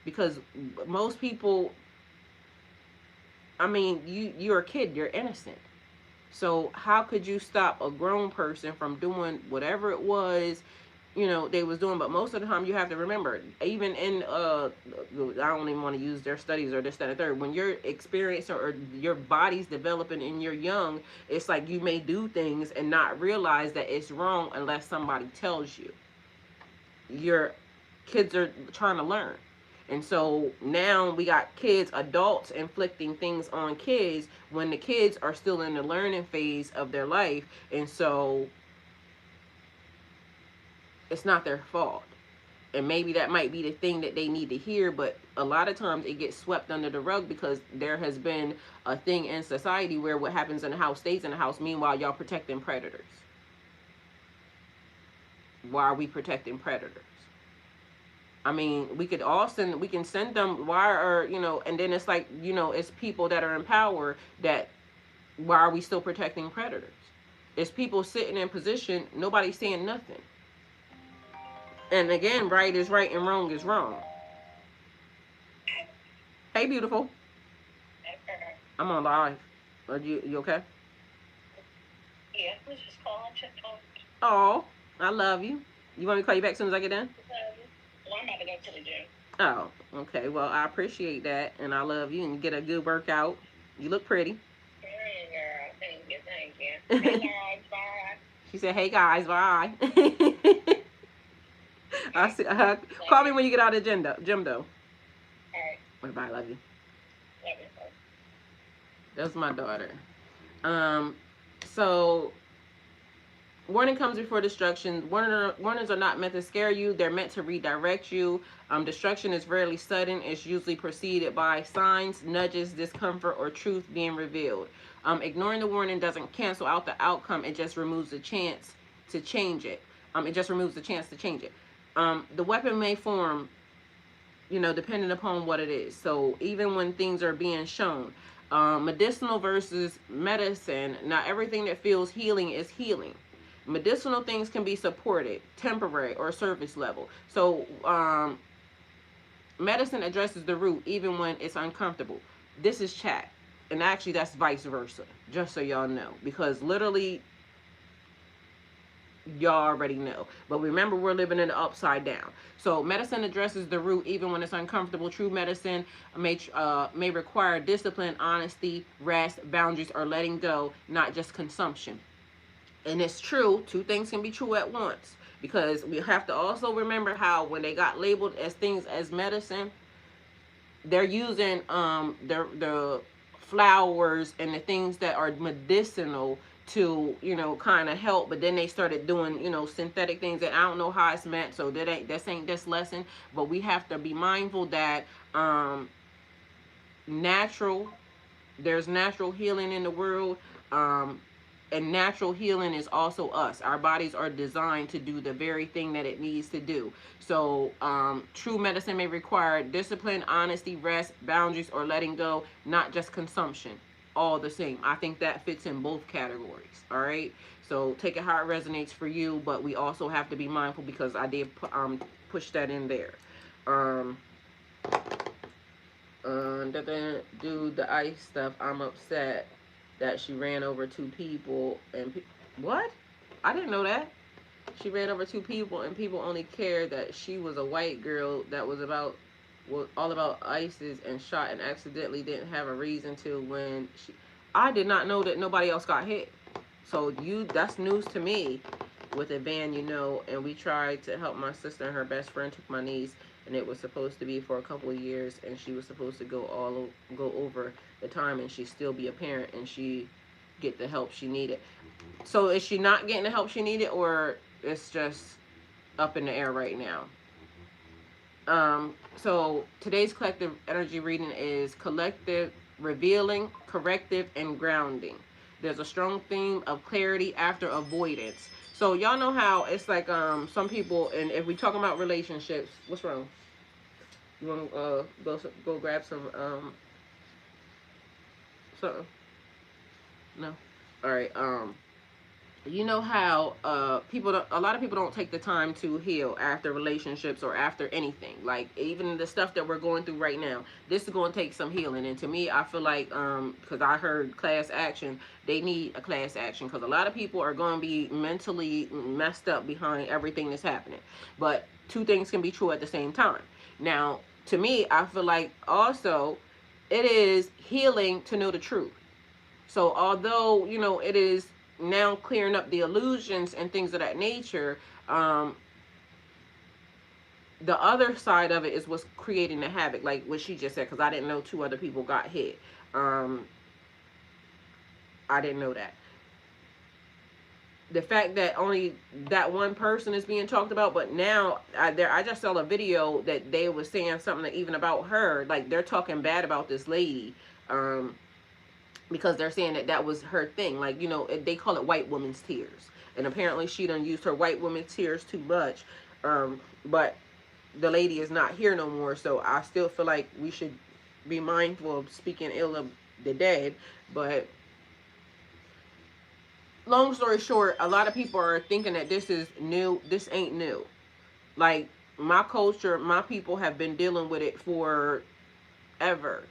Because most people, I mean, you're a kid, you're innocent. So how could you stop a grown person from doing whatever it was, you know, they was doing? But most of the time you have to remember, even in, I don't even want to use their studies or this, that, and third, when you're experiencing or your body's developing and you're young, it's like you may do things and not realize that it's wrong unless somebody tells you. Your kids are trying to learn. And so now we got kids, adults inflicting things on kids when the kids are still in the learning phase of their life. And so it's not their fault. And maybe that might be the thing that they need to hear, but a lot of times it gets swept under the rug, because there has been a thing in society where what happens in the house stays in the house. Meanwhile, y'all protecting predators. Why are we protecting predators? I mean, we can send them, why are, you know, and then it's like, you know, it's people that are in power that, why are we still protecting predators? It's people sitting in position, nobody's saying nothing. And again, right is right and wrong is wrong. Hey, beautiful. I'm on live. Are you okay? Yeah, I was just calling to talk. Oh, I love you. You want me to call you back as soon as I get done? Well, I'm about to go to the gym. Oh, okay. Well, I appreciate that, and I love you, and you get a good workout. You look pretty. Hey, girl. Thank you. Hey, guys. Bye. She said, hey, guys, bye. I see, call me when you get out of the gym, though. All right. Bye, love you. Love you. That's my daughter. So Warning comes before destruction. Warnings are not meant to scare you. They're meant to redirect you. Destruction is rarely sudden. It's usually preceded by signs, nudges, discomfort, or truth being revealed. Ignoring the warning doesn't cancel out the outcome. It just removes the chance to change it. It just removes the chance to change it. The weapon may form, depending upon what it is. So even when things are being shown, medicinal versus medicine, not everything that feels healing is healing. Medicinal things can be supported, temporary or surface level. So medicine addresses the root even when it's uncomfortable. This is chat. And actually that's vice versa, just so y'all know. Because literally, y'all already know. But remember, we're living in the upside down. So medicine addresses the root even when it's uncomfortable. True medicine may require discipline, honesty, rest, boundaries, or letting go, not just consumption. And it's true, two things can be true at once. Because we have to also remember how when they got labeled as things as medicine, they're using the flowers and the things that are medicinal to kind of help, but then they started doing synthetic things that I don't know how it's meant, so ain't this lesson. But we have to be mindful that natural there's natural healing in the world, and natural healing is also us. Our bodies are designed to do the very thing that it needs to do. So true medicine may require discipline, honesty, rest, boundaries, or letting go, not just consumption. All the same. I think that fits in both categories. All right. So take it how it resonates for you, but we also have to be mindful because I did push that in there. Do the ice stuff. I'm upset that she ran over two people and what? I didn't know that. She ran over two people and people only cared that she was a white girl that was all about ISIS and shot and accidentally didn't have a reason to when she. I did not know that nobody else got hit. So that's news to me. With a van, and we tried to help my sister, and her best friend took my niece, and it was supposed to be for a couple of years, and she was supposed to go over the time, and she still be a parent, and she get the help she needed. So is she not getting the help she needed, or it's just up in the air right now? So today's collective energy reading is collective, revealing, corrective, and grounding. There's a strong theme of clarity after avoidance. So y'all know how it's like some people, and if we talking about relationships, what's wrong? You want to go grab some something? No. All right. You know how a lot of people don't take the time to heal after relationships or after anything, like even the stuff that we're going through right now. This is going to take some healing, and to me, I feel like because I heard class action, they need a class action because a lot of people are going to be mentally messed up behind everything that's happening. But two things can be true at the same time. Now, to me, I feel like also it is healing to know the truth. So although it is now clearing up the illusions and things of that nature, the other side of it is what's creating the havoc, like what she just said, because I didn't know two other people got hit. I didn't know that. The fact that only that one person is being talked about, but now I just saw a video that they was saying something that even about her, like they're talking bad about this lady, because they're saying that was her thing. Like, they call it white woman's tears. And apparently she done used her white woman's tears too much. But the lady is not here no more. So I still feel like we should be mindful of speaking ill of the dead. But long story short, a lot of people are thinking that this is new. This ain't new. Like, my culture, my people have been dealing with it for ever.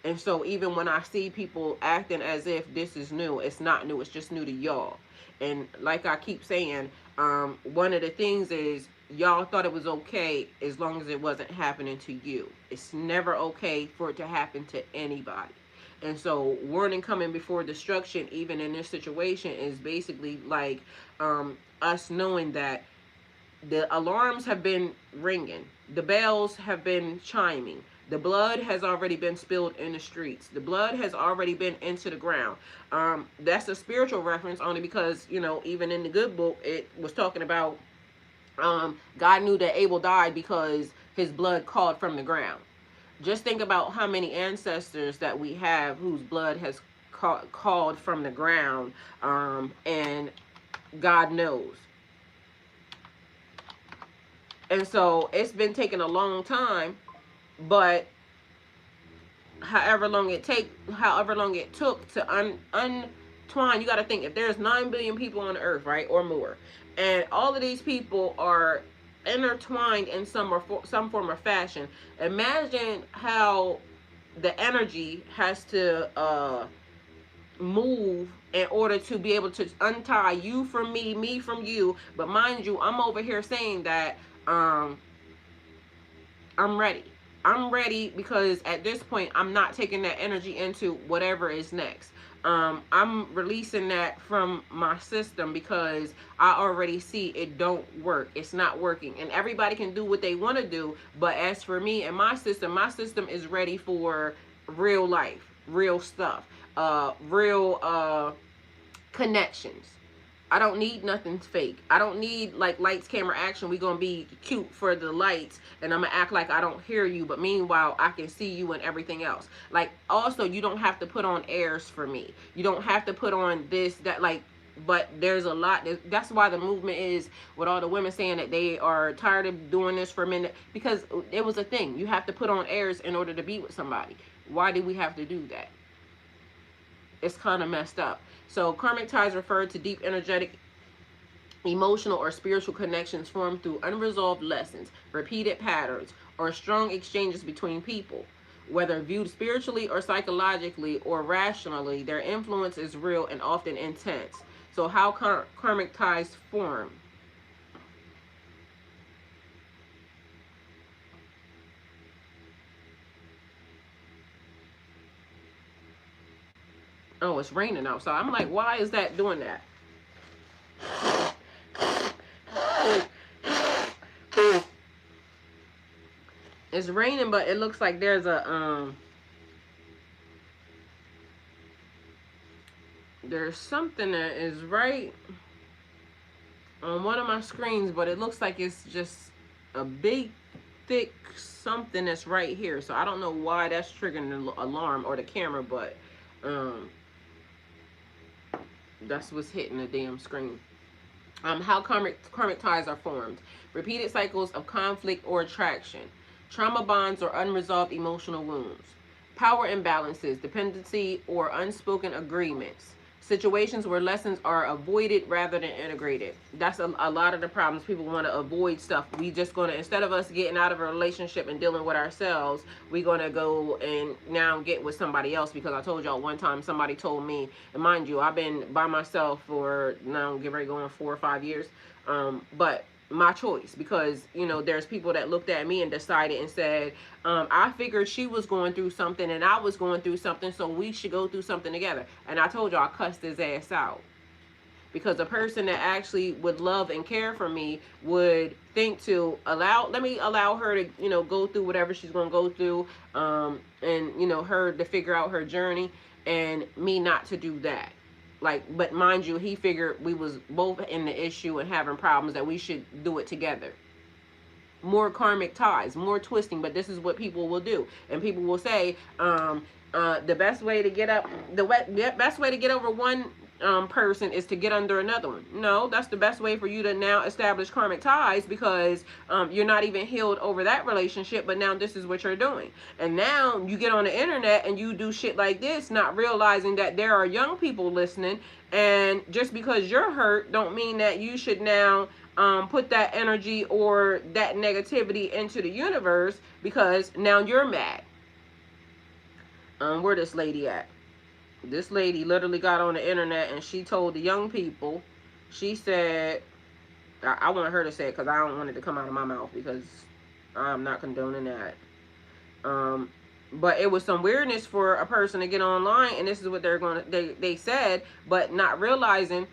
And so even when I see people acting as if this is new, it's not new. It's just new to y'all. And like I keep saying, one of the things is y'all thought it was okay as long as it wasn't happening to you. It's never okay for it to happen to anybody. And so warning coming before destruction, even in this situation, is basically like us knowing that the alarms have been ringing. The bells have been chiming. The blood has already been spilled in the streets. The blood has already been into the ground. That's a spiritual reference only because, you know, even in the good book, it was talking about God knew that Abel died because his blood called from the ground. Just think about how many ancestors that we have whose blood has called from the ground, and God knows. And so it's been taking a long time, but however long it took to untwine, you got to think, if there's 9 billion people on the earth, right, or more, and all of these people are intertwined in some form or fashion, imagine how the energy has to move in order to be able to untie you from me from you. But mind you, I'm over here saying that I'm ready. I'm ready because at this point, I'm not taking that energy into whatever is next. I'm releasing that from my system because I already see it don't work. It's not working. And everybody can do what they want to do. But as for me and my system is ready for real life, real stuff, real connections. I don't need nothing fake. I don't need like lights, camera, action. We gonna be cute for the lights, and I'm gonna act like I don't hear you, but meanwhile I can see you and everything else. Like, also, you don't have to put on airs for me. You don't have to put on this, that, like. But there's a lot. That's why the movement is with all the women saying that they are tired of doing this for men, because it was a thing. You have to put on airs in order to be with somebody. Why do we have to do that? It's kind of messed up. So karmic ties refer to deep energetic, emotional, or spiritual connections formed through unresolved lessons, repeated patterns, or strong exchanges between people. Whether viewed spiritually or psychologically or rationally, their influence is real and often intense. So how karmic ties form? Oh, it's raining outside. I'm like, why is that doing that? It's raining, but it looks like there's something that is right on one of my screens, but it looks like it's just a big, thick something that's right here. So I don't know why that's triggering the alarm or the camera, but that's what's hitting the damn screen. How karmic ties are formed. Repeated cycles of conflict or attraction. Trauma bonds or unresolved emotional wounds. Power imbalances, dependency, or unspoken agreements. Situations where lessons are avoided rather than integrated. That's a lot of the problems. People want to avoid stuff. We just going to, instead of us getting out of a relationship and dealing with ourselves, we're going to go and now get with somebody else. Because I told y'all one time somebody told me, and mind you, I've been by myself for now, get ready going 4 or 5 years. But my choice, because, you know, there's people that looked at me and decided and said, I figured she was going through something and I was going through something, so we should go through something together. And I told y'all, I cussed his ass out. Because a person that actually would love and care for me would think to let me allow her to, you know, go through whatever she's going to go through, and, you know, her to figure out her journey, and me not to do that. Like, but mind you, he figured we was both in the issue and having problems, that we should do it together. More karmic ties, more twisting, but this is what people will do. And people will say, the best way to get over one person is to get under another one. No, that's the best way for you to now establish karmic ties, because you're not even healed over that relationship, but now this is what you're doing. And now you get on the internet and you do shit like this, not realizing that there are young people listening, and just because you're hurt don't mean that you should now put that energy or that negativity into the universe, because now you're mad. Where this lady at? This lady literally got on the internet and she told the young people, she said, I want her to say it because I don't want it to come out of my mouth, because I'm not condoning that. But it was some weirdness for a person to get online, and this is what they said, but not realizing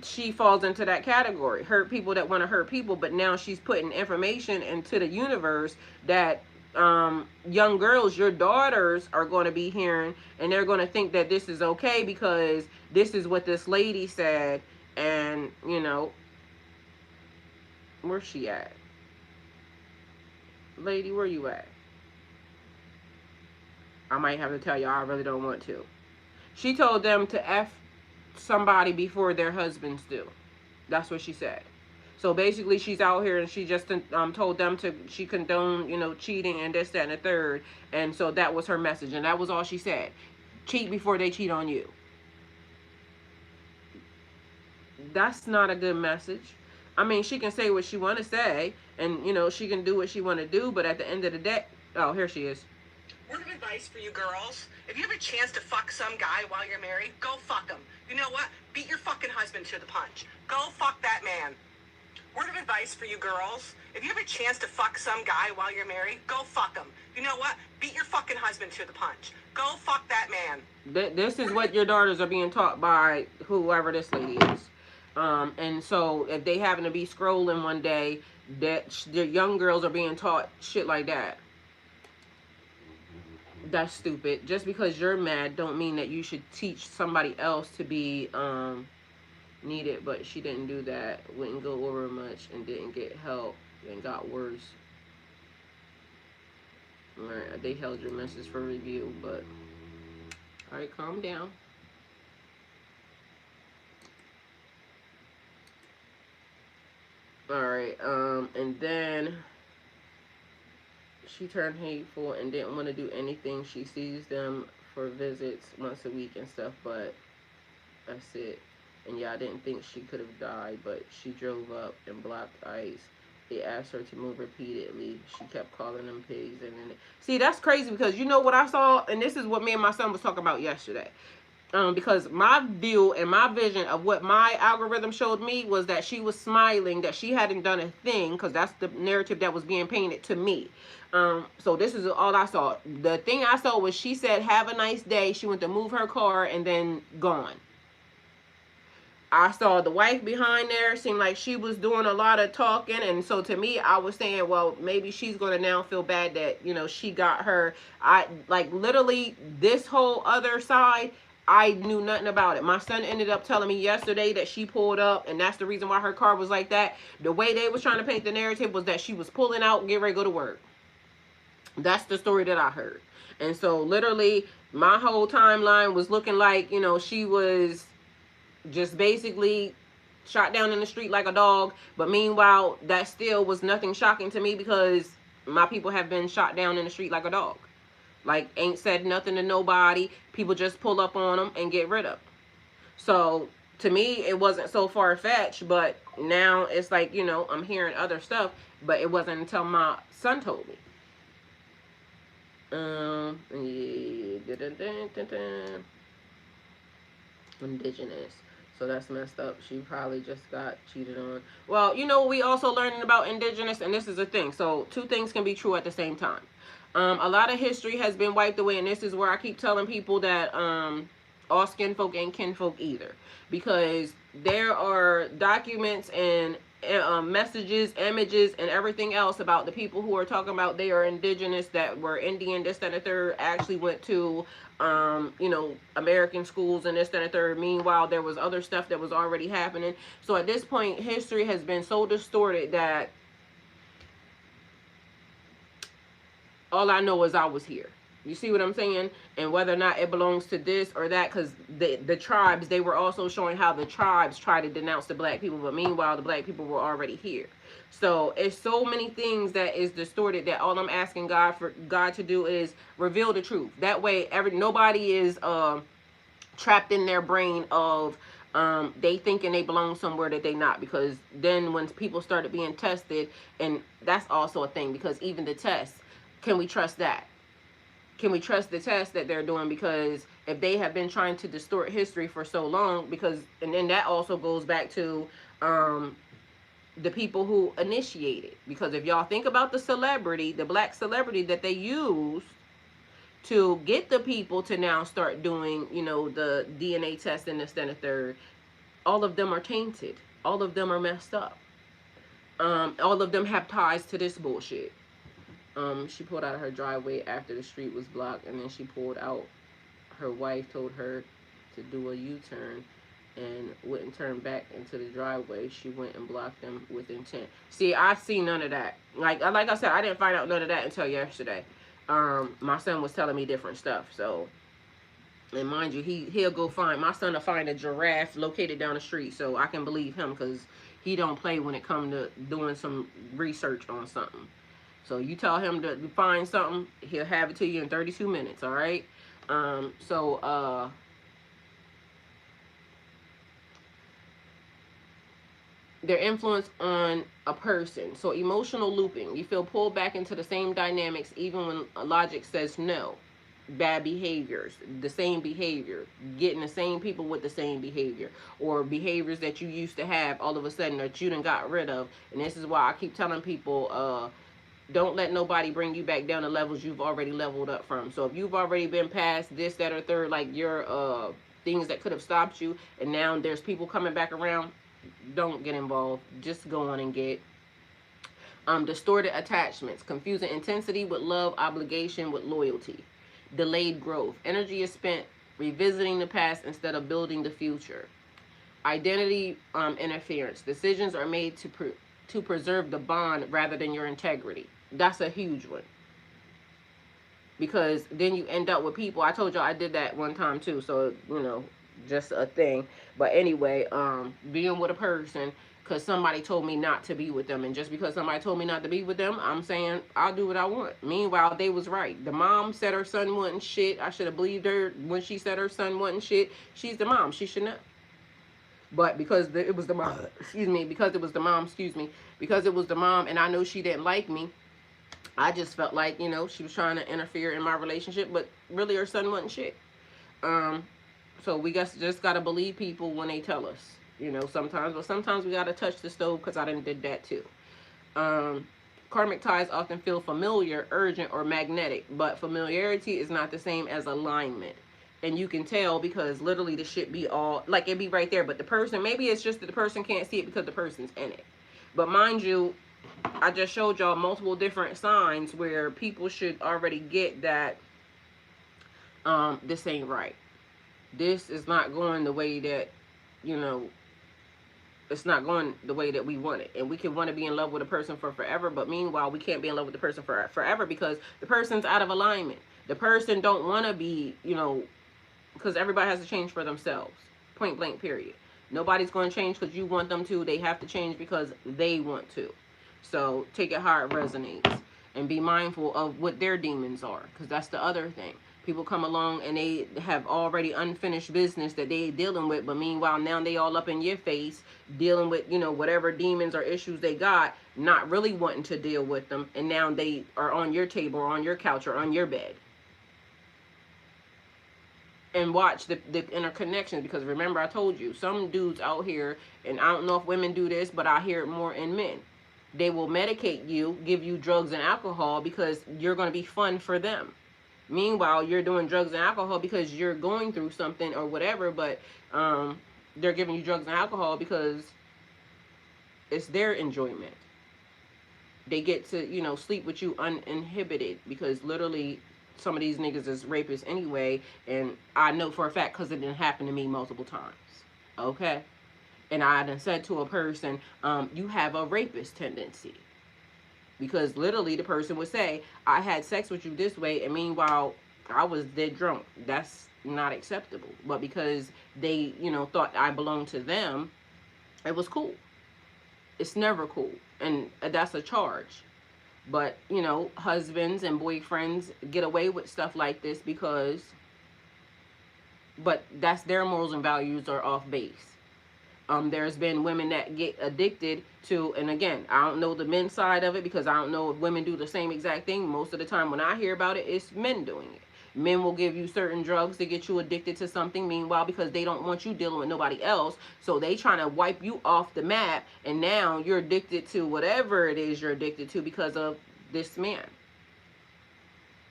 she falls into that category. Hurt people that want to hurt people, but now she's putting information into the universe that young girls, your daughters, are going to be hearing, and they're going to think that this is okay because this is what this lady said. And you know, where's she at? Lady, where you at? I might have to tell y'all, I really don't want to. She told them to F somebody before their husbands do. That's what she said. So basically, she's out here and she just told them she condoned, you know, cheating and this, that, and the third. And so that was her message. And that was all she said. Cheat before they cheat on you. That's not a good message. I mean, she can say what she want to say. And, you know, she can do what she want to do. But at the end of the day... Oh, here she is. Word of advice for you girls. If you have a chance to fuck some guy while you're married, go fuck him. You know what? Beat your fucking husband to the punch. Go fuck that man. Word of advice for you girls. If you have a chance to fuck some guy while you're married, go fuck him. You know what? Beat your fucking husband to the punch. Go fuck that man. This is what your daughters are being taught by whoever this lady is. And so if they happen to be scrolling one day, that the young girls are being taught shit like that. That's stupid. Just because you're mad don't mean that you should teach somebody else to be needed. But she didn't do that. Wouldn't go over much and didn't get help and got worse. Alright, they held your message for review, but alright, calm down. Alright, and then she turned hateful and didn't want to do anything. She sees them for visits once a week and stuff, but that's it. And yeah, I didn't think she could have died, but she drove up and blocked ICE. They asked her to move repeatedly. She kept calling them pigs. And then see, that's crazy because you know what I saw? And this is what me and my son was talking about yesterday. Because my view and my vision of what my algorithm showed me was that she was smiling, that she hadn't done a thing, because that's the narrative that was being painted to me. So this is all I saw. The thing I saw was she said, have a nice day. She went to move her car and then gone. I saw the wife behind there, seemed like she was doing a lot of talking. And so to me, I was saying, well, maybe she's going to now feel bad that, you know, she got her. Like literally this whole other side, I knew nothing about it. My son ended up telling me yesterday that she pulled up, and that's the reason why her car was like that. The way they was trying to paint the narrative was that she was pulling out and getting ready to go to work. That's the story that I heard. And so literally my whole timeline was looking like, you know, she was just basically shot down in the street like a dog. But meanwhile, that still was nothing shocking to me because my people have been shot down in the street like a dog. Like, ain't said nothing to nobody. People just pull up on them and get rid of them. So, to me, it wasn't so far-fetched. But now it's like, you know, I'm hearing other stuff. But it wasn't until my son told me. Indigenous. So that's messed up. She probably just got cheated on. Well, you know, we also learning about indigenous, and this is a thing. So, two things can be true at the same time. A lot of history has been wiped away, and this is where I keep telling people that all skin folk ain't kinfolk either. Because there are documents and messages, images, and everything else about the people who are talking about they are indigenous, that were Indian, this, that, and the third, actually went to, you know, American schools and this, that, and the third. Meanwhile, there was other stuff that was already happening. So at this point, history has been so distorted that all I know is I was here. You see what I'm saying? And whether or not it belongs to this or that, because the tribes, they were also showing how the tribes try to denounce the black people, but meanwhile, the black people were already here. So it's so many things that is distorted that all I'm asking God to do is reveal the truth. That way, nobody is trapped in their brain of they thinking they belong somewhere that they not. Because then when people started being tested, and that's also a thing, because even the tests, can we trust that? Can we trust the test that they're doing? Because if they have been trying to distort history for so long, and then that also goes back to the people who initiated. Because if y'all think about the black celebrity that they used to get the people to now start doing, you know, the DNA test and this, then a third, all of them are tainted. All of them are messed up. All of them have ties to this bullshit. She pulled out of her driveway after the street was blocked, and then she pulled out. Her wife told her to do a U-turn and wouldn't turn back into the driveway. She went and blocked them with intent. See, I see none of that. Like I said, I didn't find out none of that until yesterday. My son was telling me different stuff. So, and mind you, he'll go find, my son will find a giraffe located down the street. So I can believe him because he don't play when it comes to doing some research on something. So you tell him to find something, he'll have it to you in 32 minutes, all right? Their influence on a person. So emotional looping. You feel pulled back into the same dynamics even when logic says no. Bad behaviors, the same behavior, getting the same people with the same behavior, or behaviors that you used to have all of a sudden that you done got rid of. And this is why I keep telling people, don't let nobody bring you back down to levels you've already leveled up from. So if you've already been past this, that, or third, like your things that could have stopped you, and now there's people coming back around, don't get involved. Just go on and get. Distorted attachments, confusing intensity with love, obligation with loyalty. Delayed growth. Energy is spent revisiting the past instead of building the future. Identity interference. Decisions are made to preserve the bond rather than your integrity. That's a huge one. Because then you end up with people. I told y'all I did that one time too. So, just a thing. But anyway, being with a person because somebody told me not to be with them. And just because somebody told me not to be with them, I'm saying I'll do what I want. Meanwhile, they was right. The mom said her son wasn't shit. I should have believed her when she said her son wasn't shit. She's the mom. She should know. But because it was the mom, because it was the mom, and I know she didn't like me, I just felt like, she was trying to interfere in my relationship, but really her son wasn't shit. So we just got to believe people when they tell us, sometimes. But sometimes we got to touch the stove because I done did that too. Karmic ties often feel familiar, urgent, or magnetic, but familiarity is not the same as alignment. And you can tell because literally the shit be all, like it be right there. But the person, maybe it's just that the person can't see it because the person's in it. But mind you, I just showed y'all multiple different signs where people should already get that this ain't right. This is not going the way that, it's not going the way that we want it. And we can want to be in love with a person for forever, but meanwhile, we can't be in love with the person for forever because the person's out of alignment. The person don't want to be, because everybody has to change for themselves. Point blank, period. Nobody's going to change because you want them to. They have to change because they want to. So take it how it resonates. And be mindful of what their demons are. Because that's the other thing. People come along and they have already unfinished business that they dealing with. But meanwhile, now they all up in your face dealing with, whatever demons or issues they got. Not really wanting to deal with them. And now they are on your table or on your couch or on your bed. And watch the interconnections, because remember I told you, some dudes out here, and I don't know if women do this, but I hear it more in men. They will medicate you, give you drugs and alcohol because you're going to be fun for them. Meanwhile, you're doing drugs and alcohol because you're going through something or whatever, but they're giving you drugs and alcohol because it's their enjoyment. They get to, sleep with you uninhibited because literally some of these niggas is rapists anyway, and I know for a fact because it didn't happen to me multiple times. Okay? And I done said to a person, you have a rapist tendency. Because literally the person would say, I had sex with you this way, and meanwhile, I was dead drunk. That's not acceptable. But because they, thought I belonged to them, it was cool. It's never cool. And that's a charge. But, husbands and boyfriends get away with stuff like this because, but that's their morals and values are off base. There's been women that get addicted to, and again, I don't know the men's side of it because I don't know if women do the same exact thing. Most of the time when I hear about it, it's men doing it. Men will give you certain drugs to get you addicted to something. Meanwhile, because they don't want you dealing with nobody else, so they trying to wipe you off the map, and now you're addicted to whatever it is you're addicted to because of this man.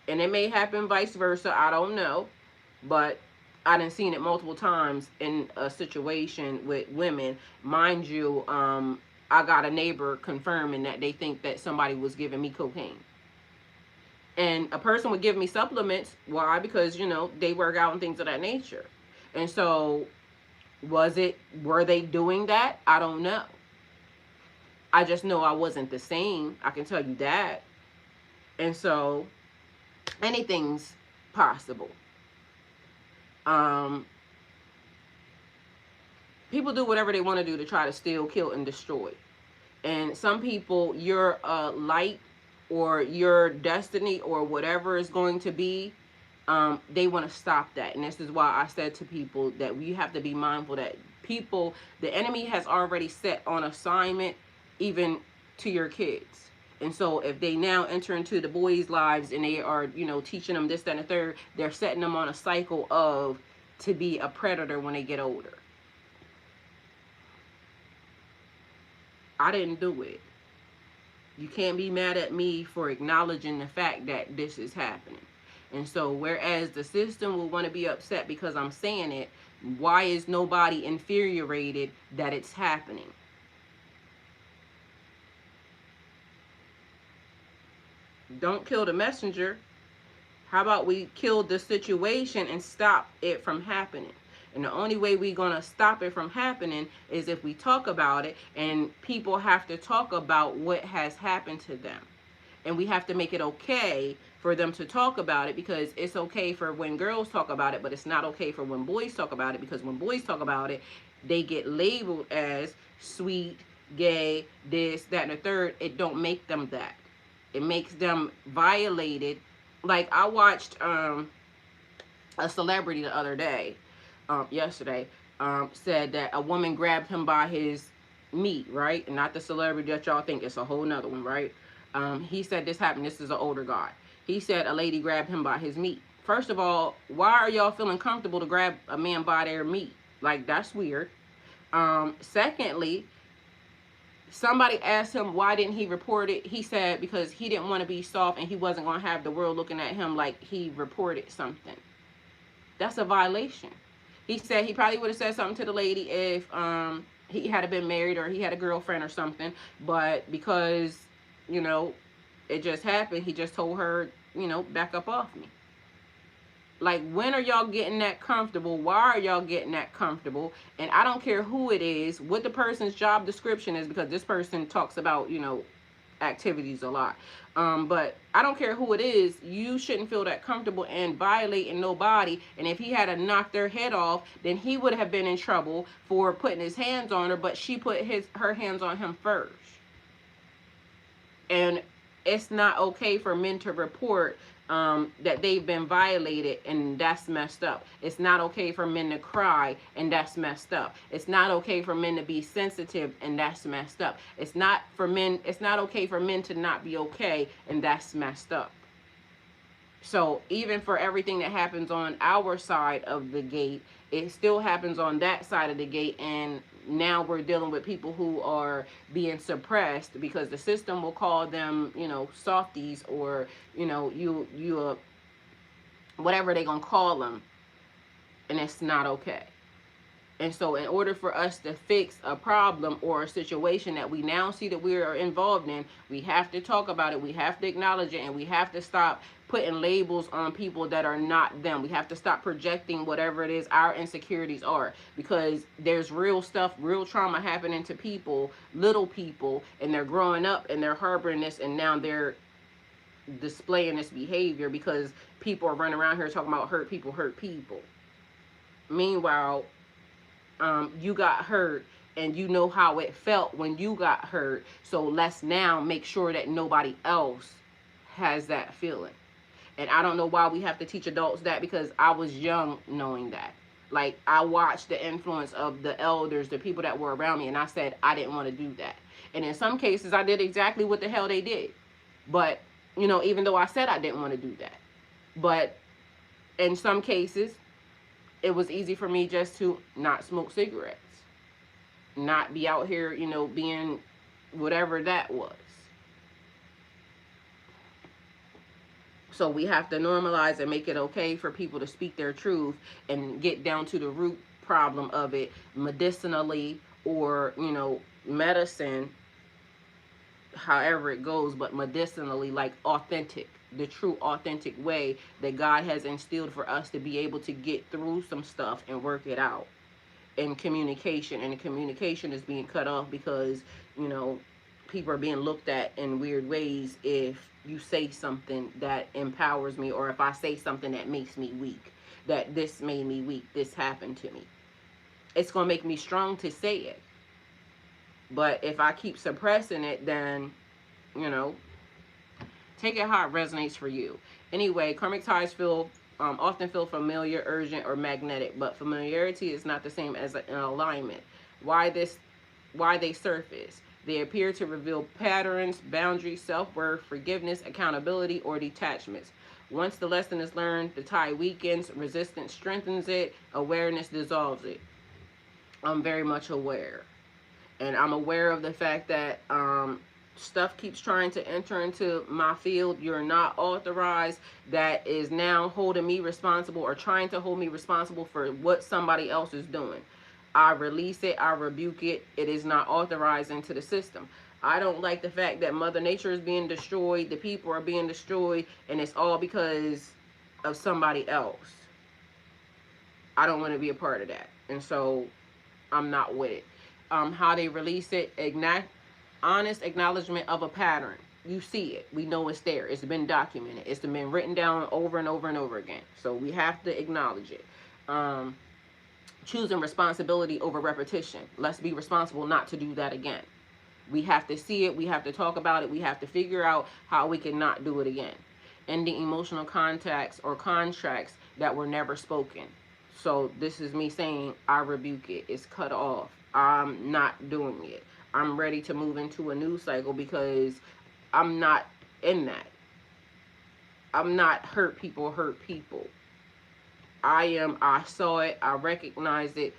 And it may happen vice versa. I don't know, but I done seen it multiple times in a situation with women. Mind you, I got a neighbor confirming that they think that somebody was giving me cocaine. And a person would give me supplements. Why? Because, they work out and things of that nature. And so, were they doing that? I don't know. I just know I wasn't the same. I can tell you that. And so, anything's possible. People do whatever they want to do to try to steal, kill, and destroy. And some people, your light or your destiny or whatever is going to be, they want to stop that. And this is why I said to people that we have to be mindful that the enemy has already set on assignment, even to your kids. And so if they now enter into the boys' lives and they are, teaching them this, that, and the third, they're setting them on a cycle of to be a predator when they get older. I didn't do it. You can't be mad at me for acknowledging the fact that this is happening. And so, whereas the system will want to be upset because I'm saying it, why is nobody infuriated that it's happening? Don't kill the messenger. How about we kill the situation and stop it from happening? And the only way we're going to stop it from happening is if we talk about it, and people have to talk about what has happened to them. And we have to make it okay for them to talk about it, because it's okay for when girls talk about it, but it's not okay for when boys talk about it, because when boys talk about it, they get labeled as sweet, gay, this, that, and the third. It don't make them that. It makes them violated. Like, I watched a celebrity the other day, yesterday, said that a woman grabbed him by his meat, right? And not the celebrity that y'all think, it's a whole nother one, right? He said this happened. This is an older guy. He said a lady grabbed him by his meat. First of all, why are y'all feeling comfortable to grab a man by their meat? Like, that's weird. Secondly, somebody asked him why didn't he report it. He said because he didn't want to be soft and he wasn't going to have the world looking at him like he reported something. That's a violation. He said he probably would have said something to the lady if he had been married or he had a girlfriend or something. But because, it just happened, he just told her, back up off me. Like, when are y'all getting that comfortable? Why are y'all getting that comfortable? And I don't care who it is, what the person's job description is, because this person talks about, activities a lot. But I don't care who it is, you shouldn't feel that comfortable in violating nobody. And if he had to knock their head off, then he would have been in trouble for putting his hands on her, but she put her hands on him first. And it's not okay for men to report that they've been violated, and that's messed up. It's not okay for men to cry, and that's messed up. It's not okay for men to be sensitive, and that's messed up. It's not okay for men to not be okay, and that's messed up. So even for everything that happens on our side of the gate, it still happens on that side of the gate. And now we're dealing with people who are being suppressed because the system will call them, softies, or, you whatever they're going to call them. And it's not okay. And so in order for us to fix a problem or a situation that we now see that we are involved in, we have to talk about it, we have to acknowledge it, and we have to stop putting labels on people that are not them. We have to stop projecting whatever it is our insecurities are, because there's real stuff, real trauma happening to people, little people, and they're growing up and they're harboring this, and now they're displaying this behavior because people are running around here talking about hurt people. Meanwhile, you got hurt and you know how it felt when you got hurt. So let's now make sure that nobody else has that feeling. And I don't know why we have to teach adults that, because I was young knowing that. Like, I watched the influence of the elders, the people that were around me, and I said I didn't want to do that. And in some cases, I did exactly what the hell they did. But, even though I said I didn't want to do that. But in some cases, it was easy for me just to not smoke cigarettes, not be out here, being whatever that was. So we have to normalize and make it okay for people to speak their truth and get down to the root problem of it medicinally, or, medicine, however it goes, but medicinally, like authentic. the true authentic way that God has instilled for us to be able to get through some stuff and work it out in communication. And the communication is being cut off because, you know, people are being looked at in weird ways if you say something that empowers me, or if I say something that makes me weak, that this made me weak, this happened to me. It's going to make me strong to say it. But if I keep suppressing it, then, you know, take it how it resonates for you. Anyway, karmic ties often feel familiar, urgent, or magnetic, but familiarity is not the same as an alignment. Why they surface? They appear to reveal patterns, boundaries, self-worth, forgiveness, accountability, or detachments. Once the lesson is learned, the tie weakens, resistance strengthens it, awareness dissolves it. I'm very much aware. And I'm aware of the fact that stuff keeps trying to enter into my field. You're not authorized. That is now holding me responsible, or trying to hold me responsible for what somebody else is doing. I release it. I rebuke it. It is not authorized into the system. I don't like the fact that Mother Nature is being destroyed. The people are being destroyed. And it's all because of somebody else. I don't want to be a part of that. And so I'm not with it. How they release it, honest acknowledgement of a pattern. You see it. We know it's there. It's been documented. It's been written down over and over and over again. So we have to acknowledge it. Choosing responsibility over repetition. Let's be responsible not to do that again. We have to see it. We have to talk about it. We have to figure out how we can not do it again. Ending emotional contacts or contracts that were never spoken. So this is me saying I rebuke it. It's cut off. I'm not doing it. I'm ready to move into a new cycle because I'm not in that. I'm not hurt people. I saw it. I recognized it.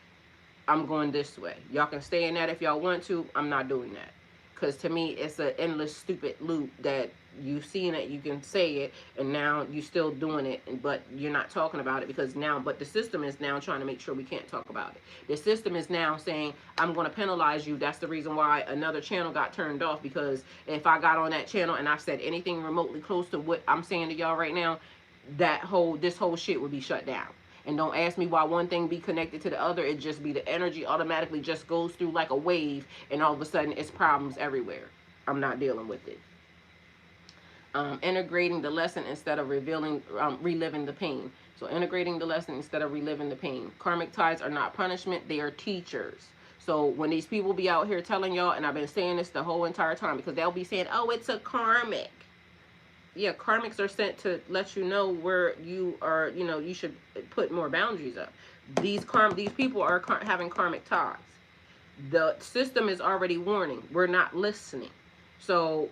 I'm going this way. Y'all can stay in that if y'all want to. I'm not doing that. Because to me, it's an endless stupid loop that you've seen it, you can say it, and now you're still doing it, but you're not talking about it because now, but the system is now trying to make sure we can't talk about it. The system is now saying, I'm going to penalize you. That's the reason why another channel got turned off, because if I got on that channel and I said anything remotely close to what I'm saying to y'all right now, this whole shit would be shut down. And don't ask me why one thing be connected to the other. It just be the energy automatically just goes through like a wave, and all of a sudden it's problems everywhere. I'm not dealing with it. Integrating the lesson instead of reliving the pain. So integrating the lesson instead of reliving the pain. Karmic ties are not punishment. They are teachers. So when these people be out here telling y'all, and I've been saying this the whole entire time, because they'll be saying, oh, it's a karmic. Yeah, karmics are sent to let you know where you are, you know, you should put more boundaries up. These people are having karmic ties. The system is already warning. We're not listening. So,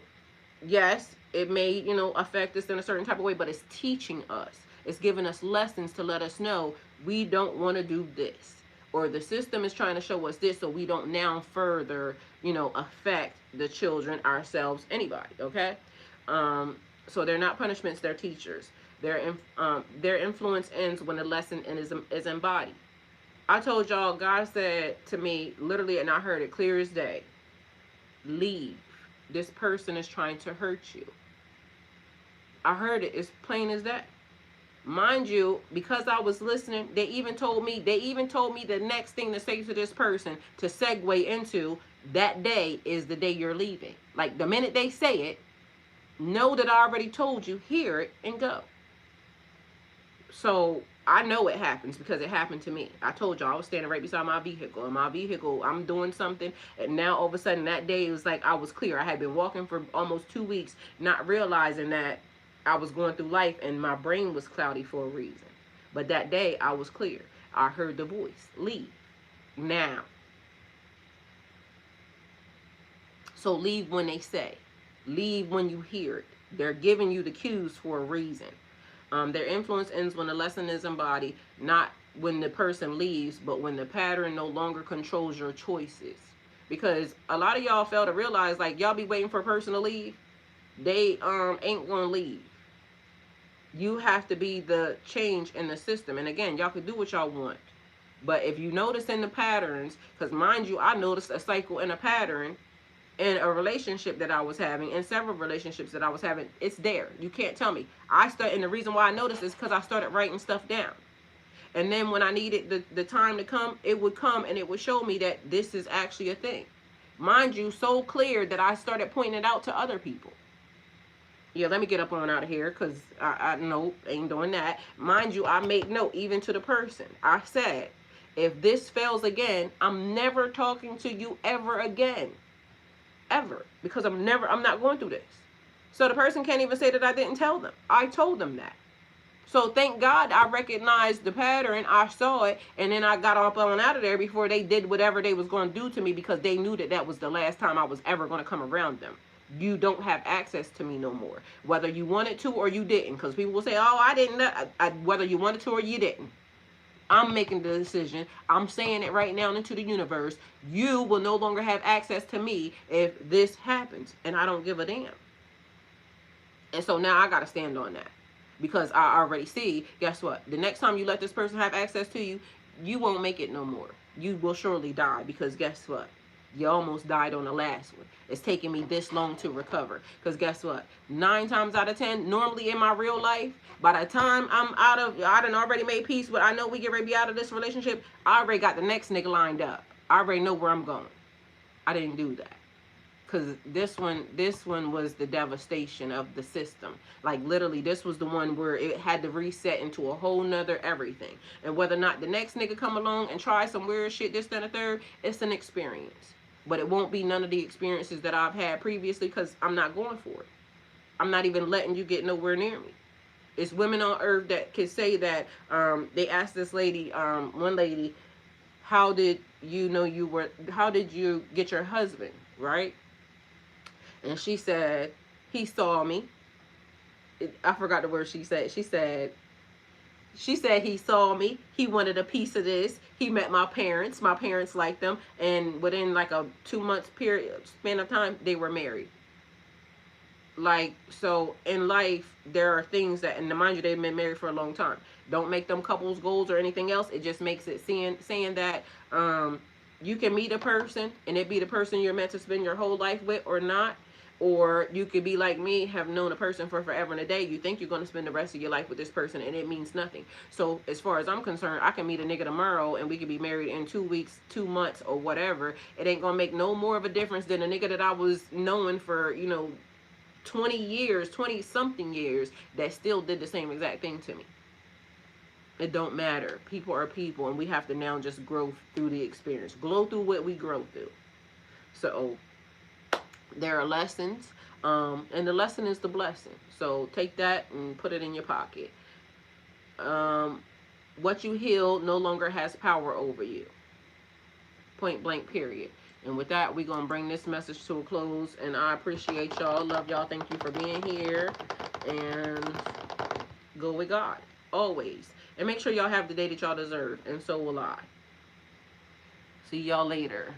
yes, it may, you know, affect us in a certain type of way, but it's teaching us. It's giving us lessons to let us know we don't want to do this. Or the system is trying to show us this so we don't now further, you know, affect the children, ourselves, anybody, okay? So they're not punishments, they're teachers. Their influence ends when the lesson is embodied. I told y'all, God said to me, literally, and I heard it clear as day, leave. This person is trying to hurt you. I heard it as plain as that. Mind you, because I was listening, they even told me the next thing to say to this person to segue into that day is the day you're leaving. Like the minute they say it, know that I already told you, hear it, and go. So I know it happens because it happened to me. I told y'all I was standing right beside my vehicle. In my vehicle, I'm doing something, and now all of a sudden that day it was like I was clear. I had been walking for almost 2 weeks, not realizing that I was going through life and my brain was cloudy for a reason. But that day I was clear. I heard the voice, leave now. So leave when they say. Leave when you hear it. They're giving you the cues for a reason. Their influence ends when the lesson is embodied, not when the person leaves, but when the pattern no longer controls your choices. Because a lot of y'all fail to realize, like, y'all be waiting for a person to leave. They ain't gonna leave. You have to be the change in the system. And again, y'all can do what y'all want. But if you notice in the patterns, because mind you, I noticed a cycle and a pattern, in a relationship that I was having, in several relationships that I was having. It's there. You can't tell me. And the reason why I noticed is because I started writing stuff down. And then when I needed the time to come, it would come and it would show me that this is actually a thing. Mind you, so clear that I started pointing it out to other people. Yeah, let me get up on out of here because I nope, ain't doing that. Mind you, I made note even to the person. I said, if this fails again, I'm never talking to you ever again. Ever. Because I'm not going through this. So the person can't even say that I didn't tell them. I told them that. So thank God I recognized the pattern. I saw it. And then I got up on out of there before they did whatever they was going to do to me, because they knew that that was the last time I was ever going to come around them. You don't have access to me no more. Whether you wanted to or you didn't. Because people will say, oh, I didn't. Whether you wanted to or you didn't. I'm making the decision. I'm saying it right now into the universe. You will no longer have access to me if this happens. And I don't give a damn. And so now I got to stand on that. Because I already see, guess what? The next time you let this person have access to you, you won't make it no more. You will surely die. Because guess what? You almost died on the last one. It's taking me this long to recover. Because guess what? 9 times out of 10, normally in my real life, by the time I'm I done already made peace with, I know we get ready to be out of this relationship, I already got the next nigga lined up. I already know where I'm going. I didn't do that. Because this one was the devastation of the system. Like, literally, this was the one where it had to reset into a whole nother everything. And whether or not the next nigga come along and try some weird shit, this, that, and the third, it's an experience. But it won't be none of the experiences that I've had previously, because I'm not going for it. I'm not even letting you get nowhere near me. It's women on earth that can say that. They asked this lady, one lady, how did you get your husband, right? And she said, he saw me. I forgot the word she said. She said he saw me. He wanted a piece of this. He met my parents. My parents liked them. And within like a 2-month span of time, they were married. Like, so in life, there are things that, and mind you, they've been married for a long time. Don't make them couples goals or anything else. It just makes it saying that you can meet a person and it be the person you're meant to spend your whole life with or not. Or you could be like me, have known a person for forever and a day. You think you're going to spend the rest of your life with this person, and it means nothing. So as far as I'm concerned, I can meet a nigga tomorrow and we could be married in 2 weeks, 2 months, or whatever. It ain't going to make no more of a difference than a nigga that I was knowing for, 20 years, 20-something years, that still did the same exact thing to me. It don't matter. People are people, and we have to now just grow through the experience. Grow through what we grow through. So there are lessons, and the lesson is the blessing. So take that and put it in your pocket. What you heal no longer has power over you. Point blank, period. And with that, we're going to bring this message to a close. And I appreciate y'all. Love y'all. Thank you for being here. And go with God. Always. And make sure y'all have the day that y'all deserve. And so will I. See y'all later.